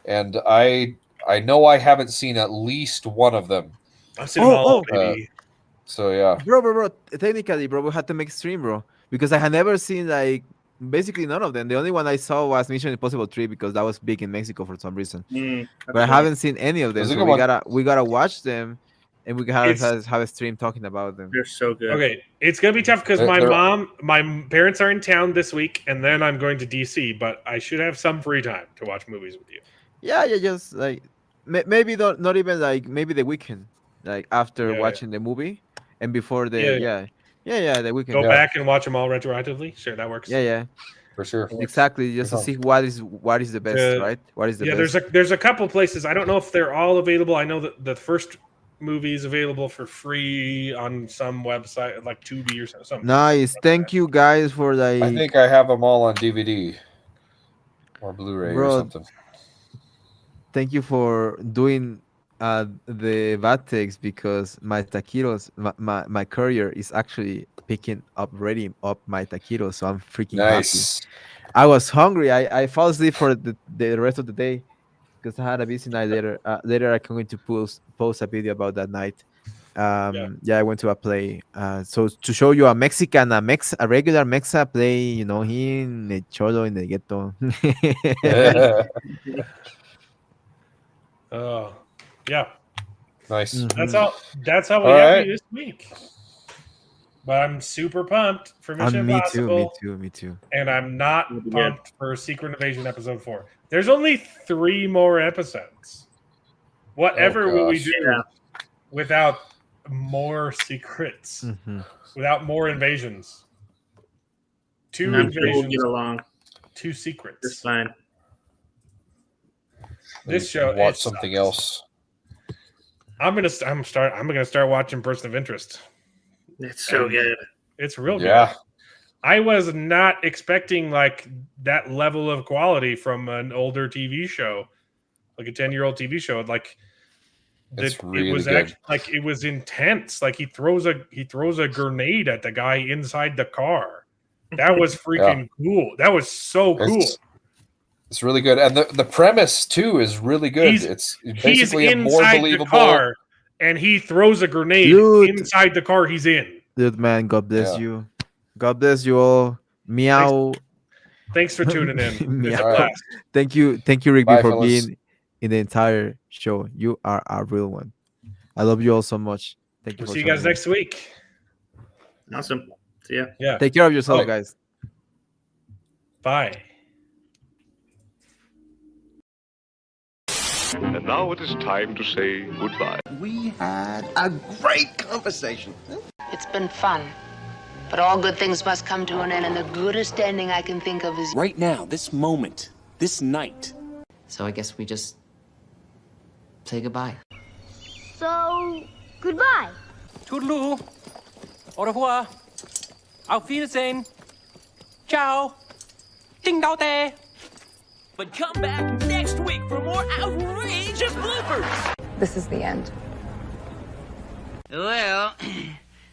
and I know I haven't seen at least one of them. I've seen them all, Oh. baby. So yeah, Bro. Technically, bro, we had to make stream, bro, because I had never seen like basically none of them. The only one I saw was Mission Impossible 3 because that was big in Mexico for some reason. But I haven't seen any of them. Those are So good we gotta watch them, and we gotta It's- have a stream talking about them. They're so good. Okay, it's gonna be tough because They're- my parents are in town this week, and then I'm going to DC. But I should have some free time to watch movies with you. Yeah, just like maybe not even like maybe the weekend, like after Yeah, watching the movie and before the the weekend. Go Yeah. back and watch them all retroactively. Sure, that works. Yeah, for sure. exactly. Just to see what is the best, right? What is the Yeah, best? there's a couple places. I don't know if they're all available. I know that the first movie is available for free on some website, like Tubi or something. Nice. Thank you guys for like. I think I have them all on DVD or Blu-ray or Bro, something. Thank you for doing the Vatex because my taquitos, my courier is actually picking up, ready up my taquitos, so I'm freaking Nice. happy. I was hungry. I fell asleep for the rest of the day because I had a busy night later. Later, I'm going to post a video about that night. I went to a play. So to show you a Mexican, a regular Mexa play, you know, he in the cholo in the ghetto. Oh, yeah. Nice. That's all we All have right. for you this week. But I'm super pumped for Mission Me Impossible. too. And I'm not It'll be pumped for Secret Invasion episode 4. There's only 3 more episodes. Whatever will we gosh. do without more secrets, without more invasions? 2 I'm sure we'll invasions, get along 2 just secrets. fine. This show Watch it something sucks. else. I'm gonna start watching Person of Interest. It's so good. It's real good. Yeah. I was not expecting like that level of quality from an older TV show, like a 10-year-old TV show. Like It's it really was good. actually like it was intense. Like he throws a grenade at the guy inside the car. That was freaking cool. That was so cool. It's really good, and the premise too is really good. It's He's basically a more inside the believable. car, and he throws a grenade Dude. inside the car he's in. Dude, man, God bless Yeah. you. God bless you all. Meow. Thanks for tuning in. It's a Meow. blast. Thank you, Rigby, Bye, for fellas. being in the entire show. You are a real one. I love you all so much. Thank you. We'll for see you guys joining me. next week. Awesome. See ya. Yeah. Take care of yourself, Bye. guys. Bye. And now it is time to say goodbye. We had a great conversation. It's been fun. But all good things must come to an end, and the goodest ending I can think of is... Right now, this moment, this night. So I guess we just say goodbye. So, goodbye. Toodaloo. Au revoir. Auf Wiedersehen. Ciao. Ding dao day. But come back next week for more outrageous bloopers. This is the end. Well,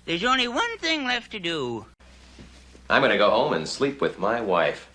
there's only one thing left to do. I'm gonna go home and sleep with my wife.